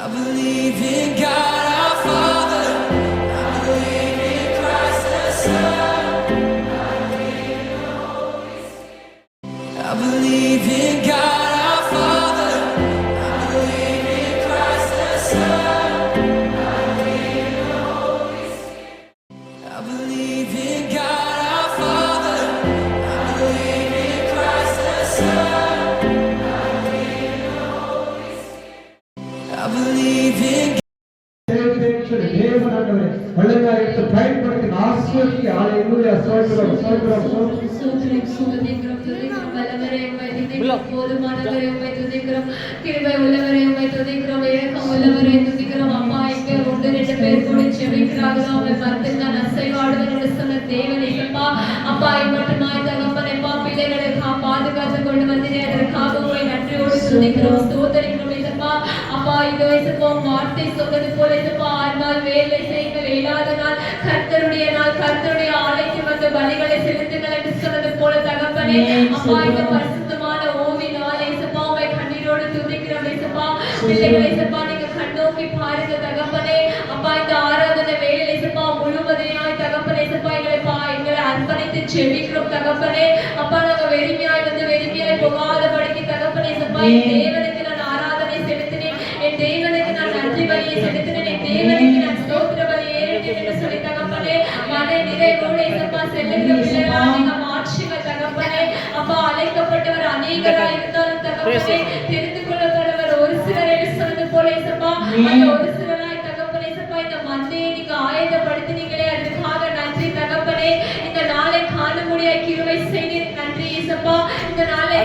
I believe in God our Father. I believe in Christ the Son. I believe in God our Father. I believe in Christ the Son. I believe in God our Father. I believe in Christ the Son. I believe in தேவனானவரே வல்லமையாக எடுத்து பயன்படுத்தி ஆசீர்வதிங்க. ஹalleluya. ஸ்தோத்திரம் ஸ்தோத்திரம் ஸ்தோத்திரம் ஸ்தோத்திரம் துதிக்கிறோம். வல்லவரே உம்மை துதிக்கிறோம். போதுமானவரே உம்மை துதிக்கிறோம். கிருபை உள்ளவரே உம்மை துதிக்கிறோம். இரக்கம் உள்ளவரே துதிக்கிறோம். அப்பா இங்கே 1-2 பேர் கூட ஜெபிக்கிறார்கள். அவர்கள் மத்தியில் நான் அசைவாடுவேன் என்று சொன்ன தேவனே அப்பா அப்பா மட்டுமாய் தகப்பனே அப்பா பிள்ளைகளை பாதுகாத்து கொண்டு வந்தீரே அதற்காக உம்மை நன்றியோடு துதிக்கிறோம். ஸ்தோத்திரிக்கிறோம் அப்பா அப்பா இதோ இயேசுவா வார்த்தை சொன்னது போல இயேசுவா ஆனால் வேலை செய்யுங்கள் இல்லாத நாள் கர்த்தருடைய நாள் கர்த்தருடைய ஆலயத்துக்கு வந்து பலிகளை செலுத்துங்கள் என்று சொன்னது போல தகப்பனே அப்பா இந்த பரிசுத்தமான ஓவி நாள் இயேசுவா உம்மை கண்ணீரோடு துதிக்கிறோம் இயேசுவா பிள்ளைகளை இயேசுவா நீங்க கண்ணோக்கி பாருங்க தகப்பனே அப்பா இந்த ஆராதனை வேளையில இயேசுவா முழுவதையாய் தகப்பனே இயேசுவா எங்களை அர்ப்பணித்து ஜெபிக்கிறோம் தகப்பனே அப்பா நாங்க வெறுமையாய் வந்து வெறுமையாய் போகாதபடிக்கு தகப்பனே இயேசுவா தேவனுக்கு நான் ஆராதனை செலுத்தினேன் என் தேவனுக்கு நான் நன்றி பலியை செலுத்தினேன் என் தேவனுக்கு நான் ஸ்தோத்திர பலியை ஏறினேன் என்று சொல்லி தகப்பனே மன நிறைவோடு இயேசுவா செல்லுகிற பிள்ளைகளாக நீங்க மாற்றுங்க தகப்பனே அப்பா அழைக்கப்பட்டவர் அநேகராய் இருந்தாலும் தகப்பனே தெரிந்து கொள்ளப்பட்டவர் ஒரு சிலர் என்று சொன்னது போல இயேசுவா அந்த ஒரு சிலராய் தகப்பனே இயேசுவா இந்த மந்தையை நீங்க ஆயத்தப்படுத்தினீங்களே அதுக்காக நன்றி தகப்பனே இந்த நாளை காண முடியாய் கிருபை செய்தீர் நன்றி இயேசுவா இந்த நாளை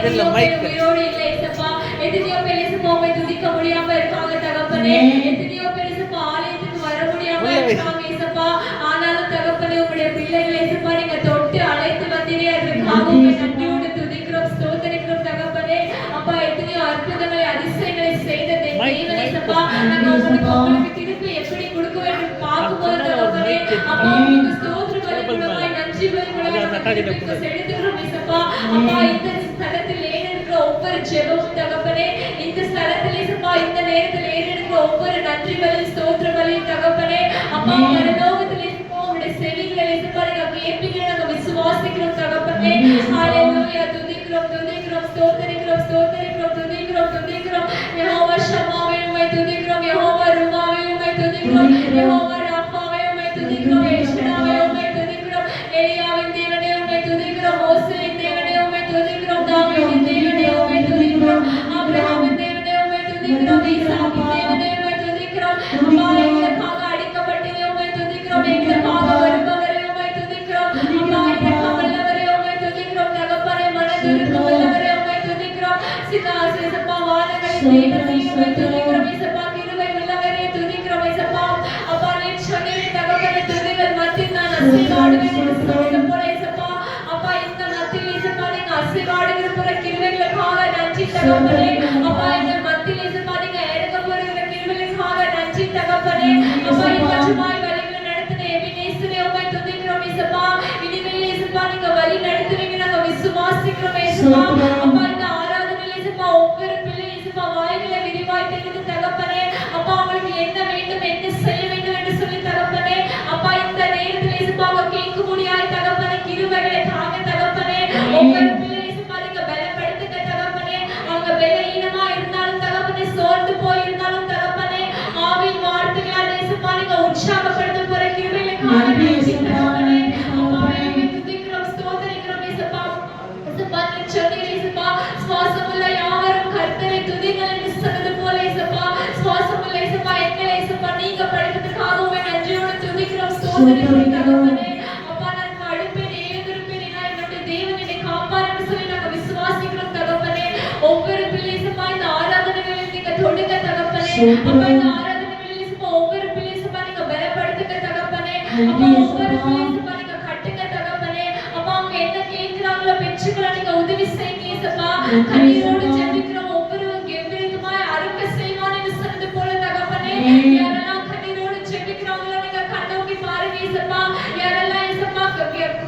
உயிரோடு இல்லை இயேசுவா எத்தனையோ பேர் இயேசுவா உம்மை துதிக்க முடியாம இருக்காங்க தகப்பனே எத்தனையோ பேர் இயேசுவா ஆலயத்துக்கு வர முடியாம இருக்காங்க இயேசுவா ஆனாலும் தகப்பனே உம்முடைய பிள்ளைகளை இயேசுவா நீங்க தொட்டு அழைத்து வந்தீரே அதற்காக உம்மை நன்றியோடு துதிக்கிறோம் ஸ்தோத்திரிக்கிறோம் தகப்பனே அப்பா எத்தனையோ அற்புதங்களை அதிசயங்களை செய்த தேவனே இயேசுவா நாங்க உங்களுக்கு திருப்பி எப்படி கொடுக்க வேண்டும் பார்க்கும்போது தகப்பனே அப்பா உங்களுக்கு ஸ்தோத்திர பலி மூலமாய் நன்றி பலி மூலமாய் செலுத்துகிறோம் இயேசுவா அப்பா இந்த ஸ்தலத்தில் ஏறெடுக்கிற ஒவ்வொரு ஜெபமும் தகப்பனே இந்த ஸ்தலத்தில் இயேசுவா இந்த நேரத்தில் ஏறெடுக்கிற ஒவ்வொரு நன்றி பலி ஸ்தோத்திர பலி தகப்பனே அப்பா பரலோகத்தில் இயேசுவா உம்முடைய செவிகளை இயேசுவா நீங்க கேட்பீங்க நாங்க விசுவாசிக்கிறோம் தகப்பனே ஹalleluya துதிக்கிறோம் துதிக்கிறோம் ஸ்தோத்திரிக்கிறோம் ஸ்தோத்திரிக்கிறோம் துதிக்கிறோம் துதிக்கிறோம் யெகோவா ஷம்மாவே உம்மை துதிக்கிறோம் யெகோவா ருமாவே உம்மை துதிக்கிறோம் யெகோவா ராஃபாவே உம்மை துதிக்கிறோம் யெஷடாவே உம்மை துதிக்கிறோம் எலியாவின் தேவனே உம்மை துதிக்கிறோம் மோசேயின் தேவனே உம்மை துதிக்கிறோம் தாவீதின் தேவனே உம்மை துதிக்கிறோம் ஆபிரகாமின் தேவனே உம்மை துதிக்கிறோம் ஈசாக்கின் தேவனே உம்மை துதிக்கிறோம் அப்பா எங்களுக்காக அடிக்கப்பட்டீரே உம்மை துதிக்கிறோம் எங்களுக்காக வருபவரே உம்மை துதிக்கிறோம் அப்பா இரக்கம் உள்ளவரே உம்மை துதிக்கிறோம் தகப்பனே மனதுருக்கம் உள்ளவரே உம்மை துதிக்கிறோம் சிதாசேசப்பா வானங்களின் தேவனே உம்மை துதிக்கிறோம் இயேசுவா கிருபை உள்ளவரே துதிக்கிறோம் இயேசுவா அப்பா நீர் சொன்னீரே தகப்பனே துதிகள் மத்தியில் நான் அசைவாடுவேன் என்று சொன்னது போல இயேசுவா அப்பா இந்த மத்தியில் இயேசுவா நீங்க அசைவாடுகிற போல கிருபைகளுக்காக நன்றி தகப்பனே அப்பா இந்த மத்தியில் இயேசுவா நீங்க இறங்க போகிற கிருபைகளுக்காக நன்றி தகப்பனே அப்பா இவ்வளவுமாய் வழிகளை நடத்தின எபினேசரே உம்மை துதிக்கிறோம் இயேசுவா இனிமேல் இயேசுவா நீங்க வழி நடத்துவீங்க நாங்க விசுவாசிக்கிறோம் இயேசுவா அப்பா இந்த ஆராதனையில் இயேசுவா ஒவ்வொரு பிள்ளை இயேசுவா வாய்களை விரிவாய் தெரிந்து தகப்பனே அப்பா அவங்களுக்கு என்ன வேண்டும் என்ன செய்ய வேண்டும் என்று சொல்லி தகப்பனே அப்பா இந்த நேரத்தில் இயேசுவா கேட்க முடியாய் தகப்பனே கிருபைகளை தாங்க தகப்பனே ஒவ்வொரு பிள்ளை இயேசுவா நீங்க பலப்படுத்துங்க தகப்பனே அவங்க பலவீனமா இருந்தாலும் தகப்பனே சோர்ந்து போய் இருந்தாலும் தகப்பனே ஆவின் வார்த்தைகளால் இயேசுவா நீங்க உற்சாகப்படுத்த போற கிருபைகளுக்காக நன்றி தகப்பனே அப்பா நீங்க துதிக்கிறோம் ஸ்தோத்திரிக்கிறோம் இயேசுவா இயேசுவா நீங்க சொன்னீரே இயேசுவா சுவாசமுள்ள யாவரும் கர்த்தரை துதிங்கள் என்று சொன்னது போல இயேசுவா சுவாசமுள்ள இயேசுவா எங்களை இயேசுவா நீங்க படைத்ததுக்காக உம்மை நன்றியோடு துதிக்கிறோம் ஸ்தோத்திரிக்கிறோம் தகப்பனே அப்பா நான் அடுப்பேன் எழுந்திருப்பேன் நான் என்னுடைய தேவன் என்னை காப்பார் என்று சொல்லி நாங்க விசுவாசிக்கிறோம் தகப்பனே ஒவ்வொரு பிள்ளை இயேசுவா இந்த ஆராதனைகளில் நீங்க தொடுங்க தகப்பனே அப்பா இந்த ஆராதனைகளில் இயேசுவா ஒவ்வொரு பிள்ளை இயேசுவா நீங்க பலப்படுத்துங்க தகப்பனே அப்பா ஒவ்வொரு பிள்ளை இயேசுவா நீங்க கட்டுங்க தகப்பனே அப்பா அவங்க என்ன கேட்கிறாங்களோ பெற்றுக்கொள்ள நீங்க உதவி செய்யுங்க இயேசுவா கண்ணீரோடு ஜெபிக்கிறோம் ஒவ்வொருவரும் கெம்பீரமாய் அருக்க செய்வான் என்று சொன்னது போல தகப்பனே யாரெல்லாம் கண்ணீரோடு ஜெபிக்கிறாங்களோ நீங்க கண்ணோக்கி பாருங்க இயேசுவா யாரெல்லாம் இயேசுவா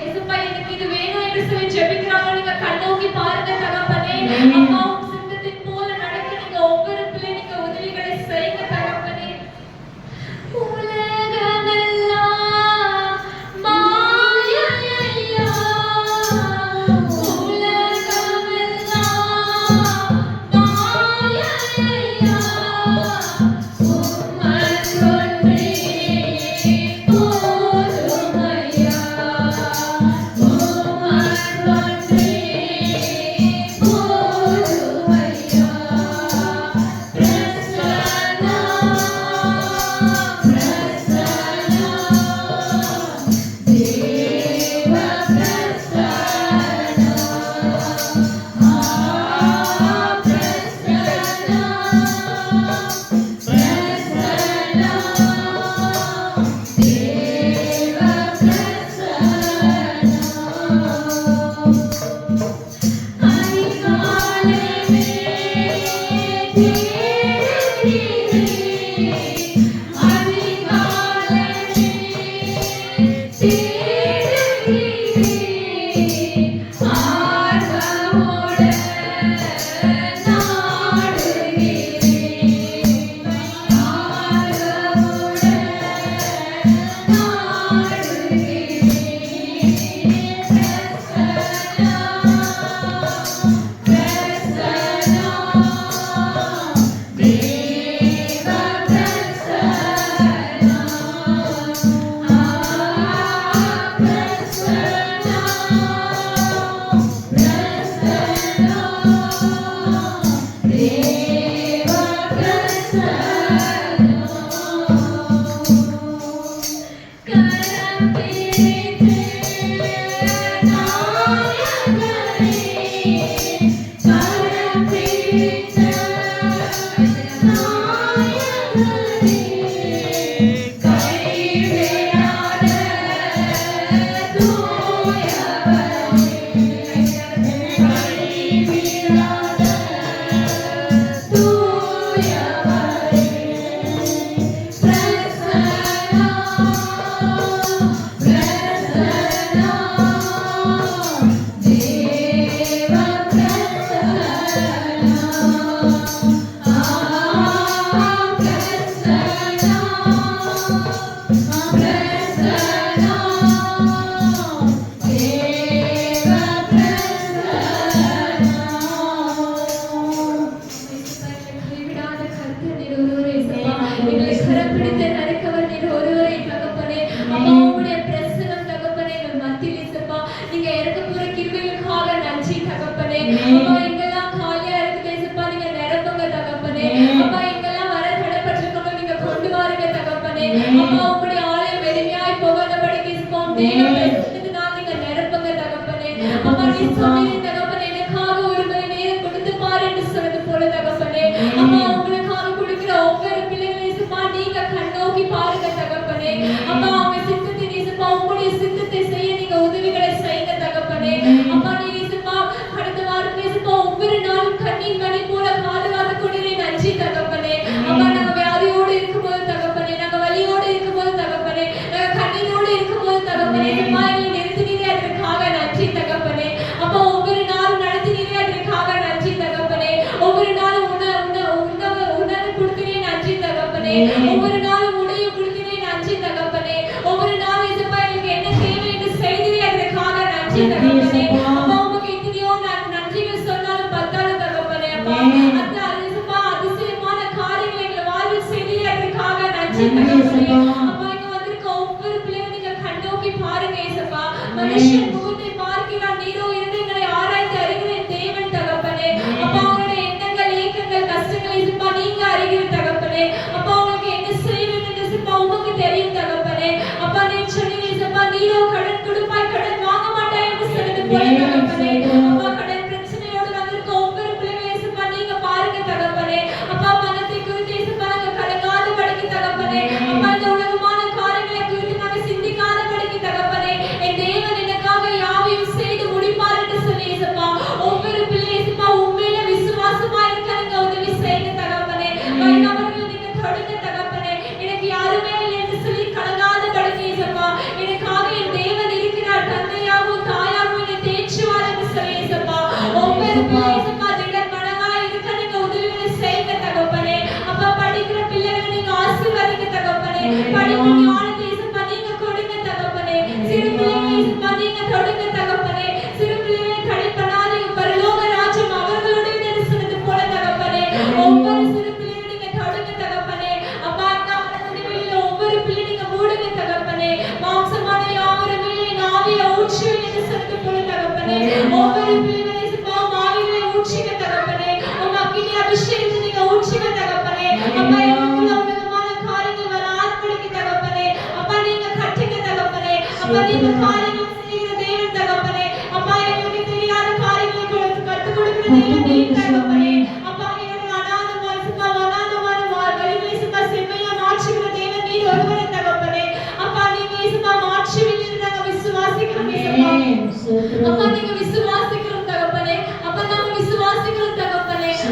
இயேசுவா எனக்கு இது வேணும் என்று சொல்லி ஜெபிக்கிறாங்களோ நீங்க கண்ணோக்கி பாருங்க தகப்பனே அப்பா உம் சித்தத்தின் போல நடக்க நீங்க ஒவ்வொரு பிள்ளை நீங்க உதவிகளை செய்யுங்க தகப்பனே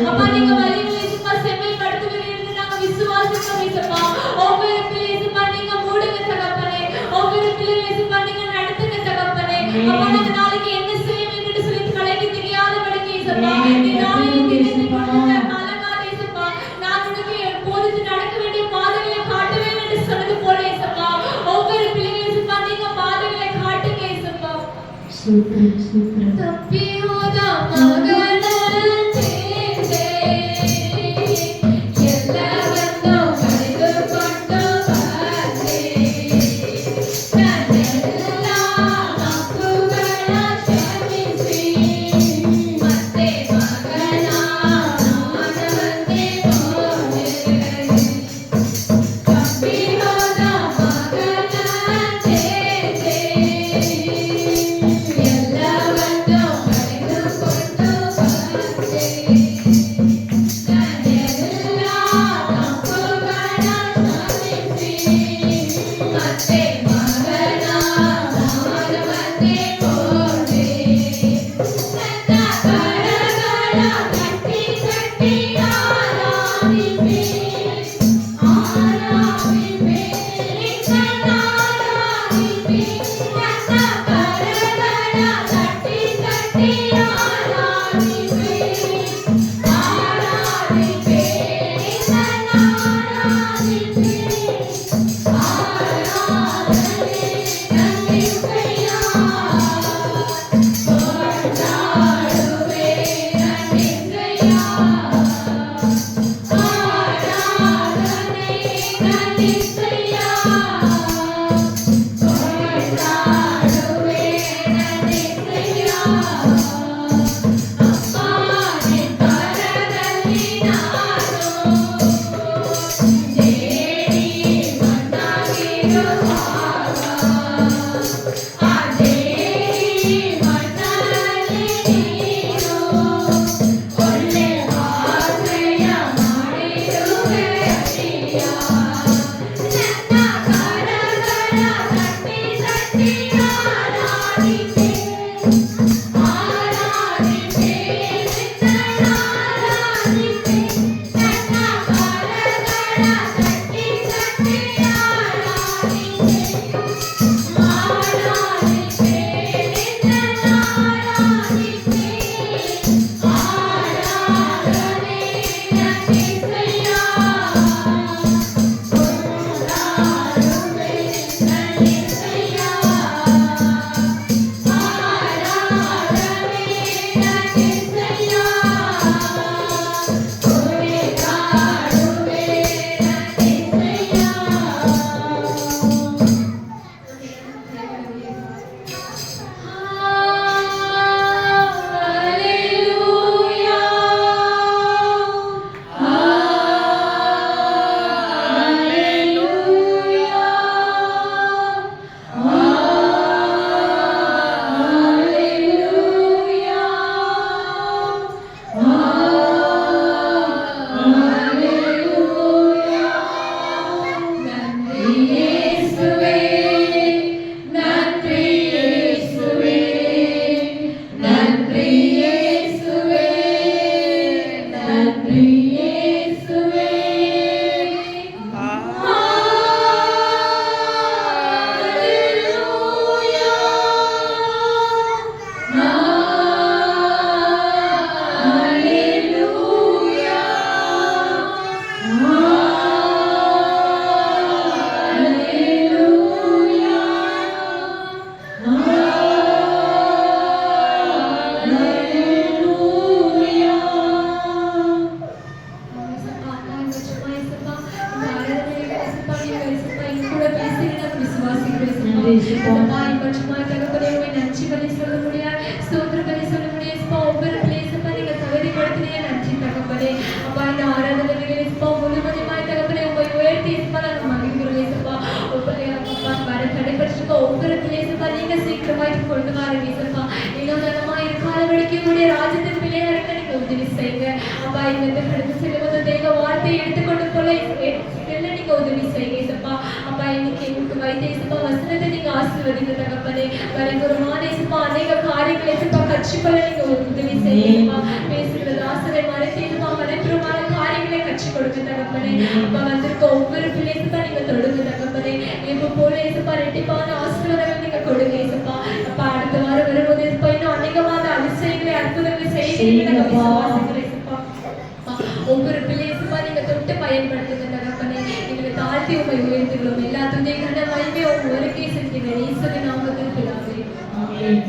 அப்பா நீங்க வழிகளை சும்மா செம்மைப்படுத்துவீர்கள் என்று நாங்கள் விசுவாசிக்கிறோம் ஆசீர்வதிங்க இயேசுப்பா. ஒவ்வொரு பிள்ளை இயேசுப்பா நீங்க மூடுங்க தகப்பனே. ஒவ்வொரு பிள்ளை இயேசுப்பா நீங்க நடத்துங்க தகப்பனே. அப்பா இந்த நாளைக்கு என்ன செய்யணும் என்று சொல்லி கலங்கி தெரியாதபடிக்கு இயேசுப்பா இந்த நாளில் திணித்து கொண்டு கலங்காத இயேசுப்பா. நான் உனக்கு எப்போது நடக்க வேண்டிய பாதைகளை காட்டுவேன் என்று சொன்னது போல இயேசுப்பா ஒவ்வொரு பிள்ளைகளும் இயேசுப்பா நீங்க பாதைகளை காட்டுங்க இயேசுப்பா. தப்பி ಹೋದ ಮಗನಂತೆ ಎಲ್ಲವನ್ನೂ ಕಳೆದುಕೊಂಡು ಬಂದೆ. ನನ್ನೆಲ್ಲ ತಪ್ಪುಗಳ ಕ್ಷಮಿಸಿ ಮತ್ತೆ ಮಗನಾಗಿ ಹೋದೆ. ತಪ್ಪಿ ಹೋದ ಮಗನಂತೆ ಎಲ್ಲವನ್ನೂ ಕಳೆದುಕೊಂಡು ಬಂದೆ. ನನ್ನೆಲ್ಲ ತಪ್ಪುಗಳ ಕ್ಷಮಿಸಿ ಮತ್ತೆ ಮಗನಾಗಿ ಹೋದೆ. ನನ್ನ ಕರಗಳ ತಟ್ಟಿ ತಟ್ಟಿ ಆರಾಧಿಸಿ ಆರಾಧಿಸಿ ನಿನ್ನನ್ನಾರಾಧಿಸಿ. ನನ್ನ ಕರಗಳ ತಟ್ಟಿ ತಟ್ಟಿ ಆರಾಧಿಸಿ ಆರಾಧಿಸಿ ನಿನ್ನನ್ನಾರಾಧಿಸಿ. ಆರಾಧನೆ ನನ್ನಿಸಯ್ಯ ಕೊಂಡಾಡುವೆ ನನ್ನಿಸಯ್ಯ. ಆರಾಧನೆ ನನ್ನಿಸಯ್ಯ ಕೊಂಡಾಡುವೆ ನನ್ನಿಸಯ್ಯ. ಅಪ್ಪ ನಿನ್ನ ಕರದಲ್ಲಿ ನಾನು ಜೇಡಿ ಮಣ್ಣಾಗಿರುವಾಗ ಆ ಜೇಡಿ ಮಣ್ಣಲ್ಲಿ ನೀನು ಒಳ್ಳೆ ಆಶ್ರಯ ಮಾಡಿರುವೆ ಅಯ್ಯ. ನನ್ನ ಕರಗಳ ತಟ್ಟಿ ತಟ್ಟಿ ಆರಾಧಿಸಿ ಆರಾಧಿಸಿ ನಿನ್ನನ್ನಾರಾಧಿಸಿ. ನನ್ನ ಕರಗಳ ತಟ್ಟಿ ತಟ್ಟಿ ಆರಾಧಿಸಿ ಆರಾಧಿಸಿ ನಿನ್ನನ್ನಾರಾಧಿಸಿ. ಆರಾಧನೆ ನನ್ನಿಸಯ್ಯ ಕೊಂಡಾಡುವೆ ನನ್ನಿಸಯ್ಯ. ಆರಾಧನೆ ನನ್ನಿಸಯ್ಯ ಕೊಂಡಾಡುವೆ உதவி செய்யுங்க அப்பா. அப்பா இன்னைக்கு எங்களுக்கு வைத்த இயேசுப்பா வசனத்தை நீங்க ஆசீர்வதிங்க தகப்பனே. பரிபூர்ணமான இயேசுப்பா அநேக காரியங்களை இயேசுப்பா கற்றுக்கொள்ள நீங்க உதவி செய்யுங்கப்பா. பேசுகிறது ஆசிரியை மறைத்து இயேசுப்பா மறைப்புறமான காரியங்களை கற்றுக் கொடுங்க தகப்பனே. அப்பா வந்திருக்க ஒவ்வொரு பிள்ளைக்குப்பா நீங்க தொடுங்க தகப்பனே. இப்ப போல இயேசுப்பா ரெட்டிப்பான ஆசீர்வாதங்கள் நீங்க கொடுங்க இயேசுப்பா. அப்பா அடுத்த வாரம் வரும்போது இயேசுப்பா இன்னும் அநேகமான அதிசயங்களை அற்புதங்களை செய்வீங்க நாங்க விசுவாசிக்கிறோம் இயேசுப்பா. ஒவ்வொரு பிள்ளைசுப்பா நீங்க தொட்டு பயன்படுத்துங்க தகப்பனே. எங்களை தாழ்த்தி உங்களை உயர்த்துகிறோம். எல்லா துணை கண்ட மகிமை உங்க ஒருக்கே செலுத்துகிறேன் இயேசுவின் நாமத்தில் பிதாவே. ஆமென்.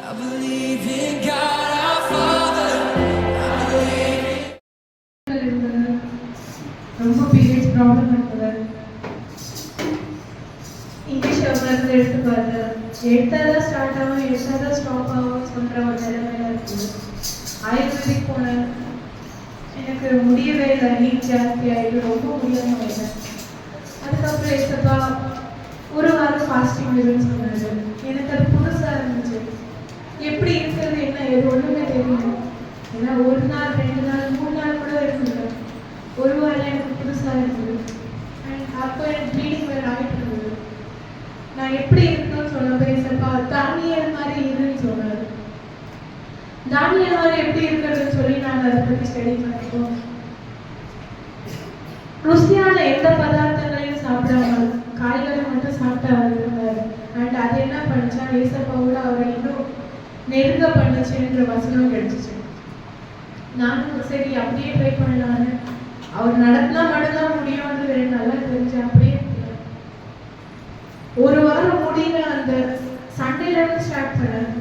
I believe in God our Father. I believe in ரொம்ப பீரியட்ஸ் ப்ராப்ளம் இருந்தது. இங்கிலீஷ் எவ்வளோ எடுத்து பார்த்தேன். எடுத்தாதான் ஸ்டார்ட் ஆகும், எடுத்தாதான் ஸ்டாப் ஆகும் சொல்கிற ஒரு நிலைமையில இருக்குது. ஆயுர்வேதிக் போனேன், எனக்கு முடியவே இல்லை. ஹீட் ஜாஸ்தி ஆகிட்டு ரொம்ப முடியாமல் போயிட்டேன். அதுக்கப்புறம் ஏசப்பா ஒரு வாரம் ஃபாஸ்டிங் இருக்குன்னு சொன்னாரு. எனக்கு அது புதுசாக இருந்துச்சு. எப்படி இருக்கிறது என்ன எது ஒன்றுமே தெரியல. ஏன்னா ஒரு நாள் 2 நாள் 3 நாள் கூட இருக்குங்க. ஒரு வாரம் எனக்கு புதுசாக இருந்தது. அண்ட் அப்போ எனக்கு ப்ளீடிங் வேறு ஆகிட்டு இருந்தது. நான் எப்படி இருக்கணும்னு சொன்ன பேசப்பா தானியல் மாதிரி இருன்னு சொன்னார். தானியல் மாதிரி எப்படி இருக்கிறதுன்னு சொல்லி நாங்கள் அதை பற்றி ஸ்டடி பண்ணிட்டோம். ருசியான எந்த பதார்த்தங்களையும் சாப்பிடாமல் காய்களை மட்டும் சாப்பிட்டு அவர் இருந்தார். அண்ட் அது என்ன பண்ணுச்சா ஏசப்பாவோட அவரை இன்னும் நெருங்க பண்ணுச்சுன்ற வசனம் கிடைச்சிச்சு. நானும் சரி அப்படியே ட்ரை பண்ணலான்னு அவர் நடத்தினா மட்டும்தான் முடியும்ன்றது எனக்கு நல்லா தெரிஞ்சு அப்படியே ஒரு வாரம் முடியல. அந்த சண்டேலேருந்து ஸ்டார்ட் பண்ணேன்.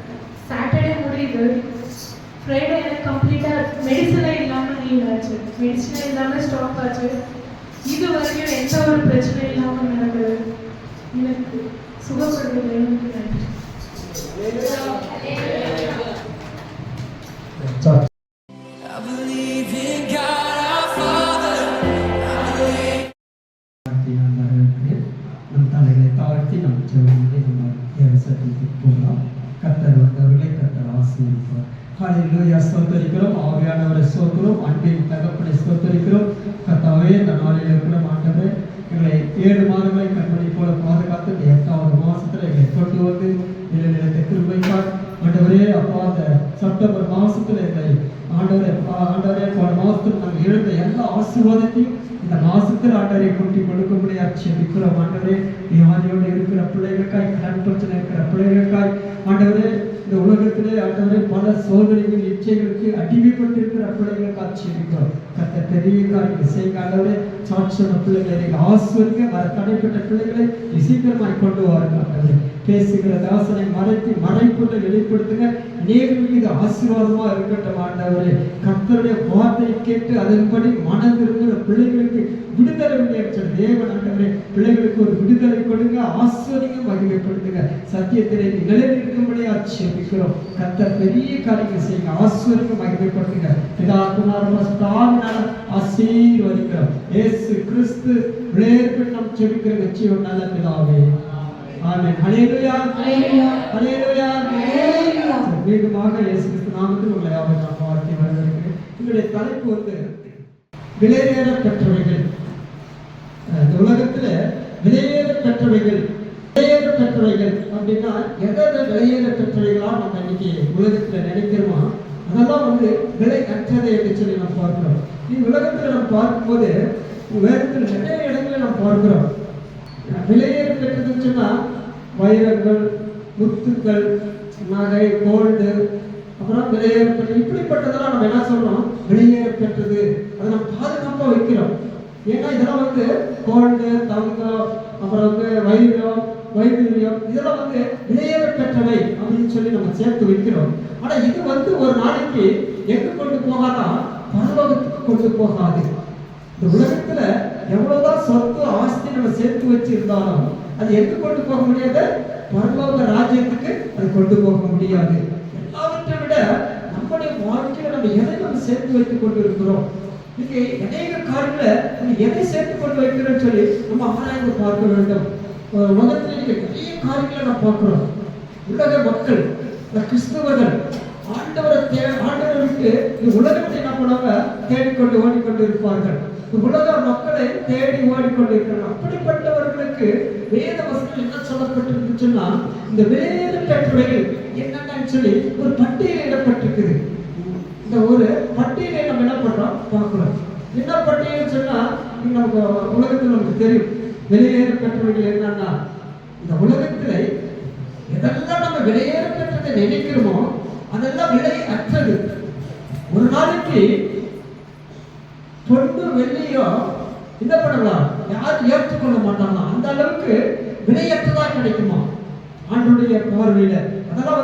சாட்டர்டே முடியுது. ஃப்ரைடே எனக்கு கம்ப்ளீட்டாக மெடிசனே இல்லாமல் லீவ் ஆச்சு. மெடிசனே இல்லாமல் ஸ்டாப் ஆச்சு. இது வரைக்கும் எந்த ஒரு பிரச்சனையும் இல்லாமல் நடக்குது. எனக்கு சுகப்படுறது வேணும்னு நன்றி. I believe in God our Father. I believe நம் தலைகளை தாழ்த்தி நம் ஜெபங்களை நம்ம தேவசத்துக்கு போகலாம். கர்த்தர் வந்தவர்களை கர்த்தர் ஆசீர்வதிப்பார். ஹல்லேலூயா. ஸ்தோத்திரிக்கிறோம் ஆவியானவரை ஸ்தோத்திரம். அன்பின் தகப்பனை ஸ்தோத்திரிக்கிறோம். கர்த்தாவே இந்த நாளில் இருக்கிற ஆண்டவரே எங்களை 7 மாதங்களை கண்மணி போல பாதுகாத்து இந்த 8வது மாசத்துல எங்களை கொண்டு வந்து நிலைநிலைத்த கிருபைக்கார் ஆண்டவரே. அப்பா அந்த செப்டம்பர் மாசத்துல எங்களை ஆண்டவரே போன மாசத்துல நாங்கள் இழந்த எல்லா ஆசீர்வாதத்தையும் இந்த மாசத்தில் ஆண்டவரை கொட்டி கொடுக்க முடியாது செபிக்கிறோம். ஆண்டவரே வியாதியோடு இருக்கிற பிள்ளைகளுக்காய், கடன் பிரச்சனை இருக்கிற பிள்ளைகளுக்காய் ஆண்டவரே, இந்த உலகத்திலே ஆண்டவரே பல சோதனைகள் இச்சைகளுக்கு அடிமைப்பட்டிருக்கிற பிள்ளைகளுக்காக செபிக்கிறோம். கர்த்தர் பெரிய காரியங்கள் செய்யுங்க ஆண்டவரே. சாட்சியான பிள்ளைகளை நீங்கள் ஆசீர்வதிங்க. வர தடைப்பட்ட பிள்ளைகளை சீக்கிரமாய் கொண்டு வாருங்க ஆண்டவரே. பேசுகிற தாசனை மறைப்புள்ள வெளிப்படுத்துங்க. நேருக்கு இது ஆசீர்வாதமா இருக்கட்டும் ஆண்டவரே. கர்த்தருடைய வார்த்தையை கேட்டு அதன்படி மனம் திரும்புகிற பிள்ளைகளுக்கு விடுதலை உண்டாச்சு தேவன் ஆண்டவரே. பிள்ளைகளுக்கு ஒரு விடுதலை கொடுங்க, ஆசீர்வதிங்க, மகிமைப்படுத்துங்க. சத்தியத்திலே நிலைநிற்கும்படி ஆட்சேபிக்கிறோம். கர்த்தர் பெரிய காரியங்கள் செய்யுங்க, ஆசீர்வதிங்க, மகிமைப்படுத்துங்க. பிதா குமாரன் பரிசுத்தாவியானவரால் ஆசீர்வதிக்கிறோம். இயேசு கிறிஸ்து விளையாட்டு நாம் செபிக்கிற வெற்றியோட நல்ல பிதாவே. ஆமென். ஹல்லேலூயா. ஹல்லேலூயா. ஹல்லேலூயா. ஹல்லேலூயா. மீண்டுமாக இயேசு கிறிஸ்து நாமத்தில் உங்களை யாவரையும் நான் வாழ்த்தி வரவேற்கிறேன். உங்களுடைய தலைப்பு வந்து விலையேற பெற்றவைகள். இந்த உலகத்துல விலையேற பெற்றவைகள் அப்படின்னா எதை விலையேற பெற்றவைகளா நம்ம இன்னைக்கு உலகத்துல நினைக்கிறோமோ அதெல்லாம் வந்து விலை அற்றதை என்று சொல்லி நம்ம பார்க்கிறோம். உலகத்துல நம்ம பார்க்கும்போது வேதத்துல நிறைய இடங்களை நம்ம பார்க்கிறோம். விலையேற பெற்றதுன்னு சொன்னா வைரங்கள், முத்துக்கள், நகை, கோல்டு, அப்புறம் விலையேற பெற்றது, இப்படிப்பட்டதெல்லாம் நம்ம என்ன சொல்றோம்? விலையேற பெற்றது. அதை நம்ம பாதுகாப்பா வைக்கிறோம். ஏன்னா இதெல்லாம் வந்து கோல்டு, தங்கம், அப்புறம் வந்து வைரூரியம், இதெல்லாம் வந்து விலையேற பெற்றவை அப்படின்னு சொல்லி நம்ம சேர்த்து வைக்கிறோம். ஆனா இது வந்து ஒரு நாளைக்கு எங்க கொண்டு போகாதா? பரலோகத்துக்கு கொண்டு போகாது. இந்த உலகத்துல எவ்வளவுதான் சொத்து ஆஸ்தி நம்ம சேர்த்து வச்சிருந்தாலும் அது எங்க கொண்டு போக முடியாது? பரலோக ராஜ்யத்துக்கு அது கொண்டு போக முடியாது. எல்லாவற்றை விட நம்முடைய வாழ்க்கையில நம்ம எதை நம்ம சேர்த்து வைத்துக் கொண்டு இருக்கிறோம்? இன்னைக்கு அநேக காரியங்களை நம்ம எதை சேர்த்து கொண்டு வைக்கிறோம்னு சொல்லி நம்ம ஆராய்ந்து பார்க்க வேண்டும். உலகத்துல இன்னைக்கு நிறைய காரியங்களை நம்ம பார்க்கிறோம். உலக மக்கள், கிறிஸ்தவர்கள் ஆண்டவரை விட்டு இந்த உலகத்தை என்ன பண்ணுவாங்க? தேடிக்கொண்டு ஓடிக்கொண்டு இருப்பார்கள். உலக மக்களை தேடி ஓடிக்கொண்டிருக்கிறார். அப்படிப்பட்டவர்களுக்கு வேத வசனம் என்ன சொல்லப்பட்டிருக்குன்னா, இந்த வேத பெற்றவைகள் என்னன்னு சொல்லி ஒரு பட்டியலிடப்பட்டிருக்குது. இந்த ஒரு பட்டியலை நம்ம என்ன பண்றோம் பார்க்கிறோம். என்ன பட்டியல் சொன்னா நமக்கு உலகத்தில் நமக்கு தெரியும். வெளியேற பெற்றவைகள் என்னன்னா, இந்த உலகத்துல எதெல்லாம் நம்ம வெளியேற பெற்றதை நினைக்கிறோமோ அதெல்லாம் விலை அற்றது. ஒரு நாளைக்கு பொண்ணு வெள்ளியோ என்ன பண்ணலாம், யாரும் ஏற்றுக்கொள்ள மாட்டாங்க. அந்த அளவுக்கு விலையற்றதா கிடைக்குமா ஆண்டுடைய பார்வையில. அதெல்லாம்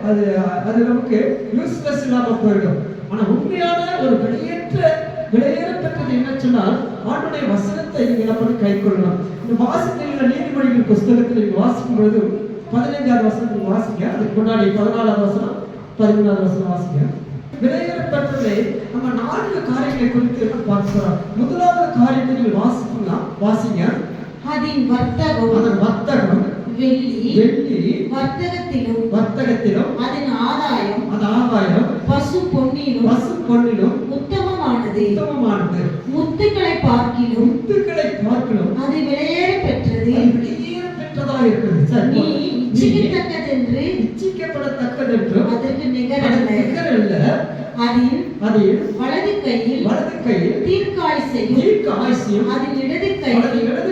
அது அது நமக்கு யூஸ்லெஸ் இல்லாம போயிடும். ஆனா உண்மையான ஒரு விலையேற பெற்றது என்ன சொன்னால், ஆண்டுடைய வசனத்தை நீங்க என்ன பண்ணி கை கொள்ளலாம். இந்த வாசித்தீங்க நீதிமொழிகள் புஸ்தகத்தில் நீங்க வாசிக்கும் பொழுது 15வது வசனம் வாசிங்க, அதுக்கு முன்னாடி 14வது வசனம் 13வது வசனம் வாசிங்க. விலையேற பெற்றதை நம்ம 4 காரியங்களை குறித்து என்ன பார்க்கிறோம். முதலாவது காரியத்தை நீங்கள் வாசிங்க. அதன் வர்த்தகம் வெள்ளி வர்த்தகத்திலும் அதன் ஆதாயம் பசு பொன்னிலும் உத்தமமானது. முத்துக்களை பார்க்கிலும் அது விலையேற பெற்றது. நீ இச்சிக்கப்படத்தக்கதென்று அதற்கு நிகரல்ல. அதில் வலது கையில் தீர்க்காயுசையும் அதன் இடது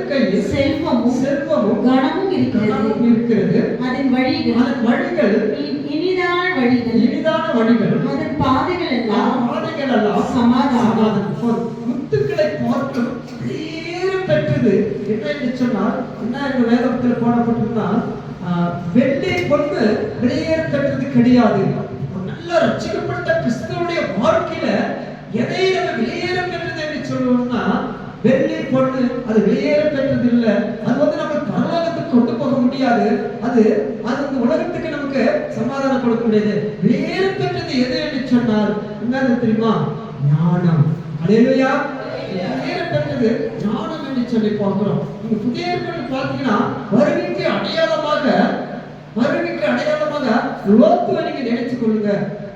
கையில் செல்வமும் கனமும் இருக்கிறது. அதன் வழிகள் இனிதான வழிகள். அதன் பாதைகள் எல்லாம் சமாதானம். முத்துக்களை பார்க்கும் பெற்றது என்ன சொன்னால், என்ன இந்த வேதத்தில் போடப்பட்டிருந்தால், வெள்ளி பொண்ணு வெளியேற பெற்றது கிடையாது. நல்ல ரட்சிக்கப்பட்ட கிறிஸ்துவனுடைய வாழ்க்கையில எதை நம்ம வெளியேற பெற்றது என்று சொல்லுவோம்னா, வெள்ளி பொண்ணு அது வெளியேற பெற்றது இல்லை. அது நம்ம பரலோகத்துக்கு கொண்டு போக முடியாது. அது அந்த உலகத்துக்கு நமக்கு சமாதானம் கொடுக்க முடியாது. வெளியேற பெற்றது எது என்று சொன்னால் என்னது தெரியுமா? ஞானம். அல்லேலூயா. வெளியேற பெற்றது ஞானம் என்று சொல்லி பார்க்கிறோம். நீங்க புதிய ஏற்பாடு பார்த்தீங்கன்னா வருகைக்கு அடையாளமாக லோத்துவை நீங்க நினைச்சு கொள்ளுங்க.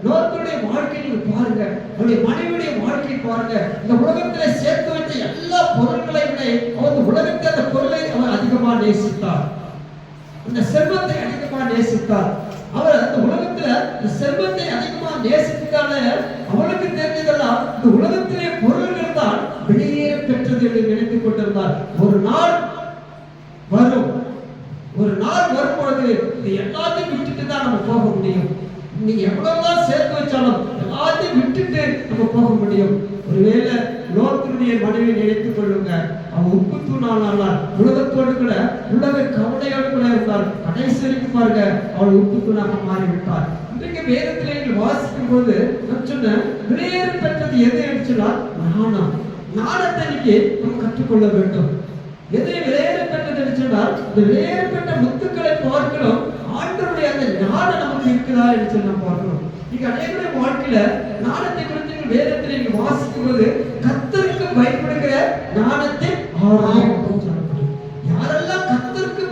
லோத்துடைய வாழ்க்கை நீங்க பாருங்க, அவருடைய மனைவியுடைய வாழ்க்கை பாருங்க. இந்த உலகத்துல சேர்த்து வைத்த எல்லா பொருட்களை விட அவர் உலகத்தை அந்த பொருளை அவர் அதிகமா நேசித்தார். அந்த செல்வத்தை அதிகமா நேசித்தார். அவர் அந்த உலகத்துல இந்த செல்வத்தை அதிகமா நேசித்தால அவளுக்கு தெரிஞ்சதெல்லாம் இந்த உலகத்திலே பொருள்கள் தான் வெளியேற பெற்றது என்று நினைத்துக் கொண்டிருந்தார். ஒரு நாள் வரும்பொழுது இது எல்லாத்தையும் விட்டுட்டு தான் நம்ம போக முடியும். நீங்க எவ்வளவுதான் சேர்த்து வச்சாலும் எல்லாத்தையும் விட்டுட்டு நம்ம போக முடியும். ஒருவேளை லோத்தினுடைய மனைவியை நினைத்துக் கொள்ளுங்க. அவன் உப்பு தூணானாள். உலகத்தோடு கூட உலக கவலையோடு கூட இருந்தாள். கடைசி வரைக்கும் பாருங்க அவள் உப்பு தூணாக மாறிவிட்டாள். இன்றைக்கு வேதத்திலே வாசிக்கும் போது நான் சொன்னேன், வெளியேற பெற்றது எது என்று சொன்னால் ஞானத்தை இன்னைக்கு நம்ம கற்றுக்கொள்ள வேண்டும். எதை வெளியேற பெற்றது என்று சொன்னால், இந்த வெளியேறப்பட்ட முத்துக்களை பார்க்கிறோம். ஆண்டவருடைய அந்த ஞானம் நமக்கு இருக்குதா என்று சொல்லி நம்ம பார்க்கிறோம். நீங்க அனைவருடைய வாழ்க்கையில ஞானத்தை குறித்து வேதத்தில் நீங்க வாசிக்கும் போது கர்த்தருக்கு பயப்படுகிற ஞானத்தை யாரெல்லாம் கர்த்தருக்கு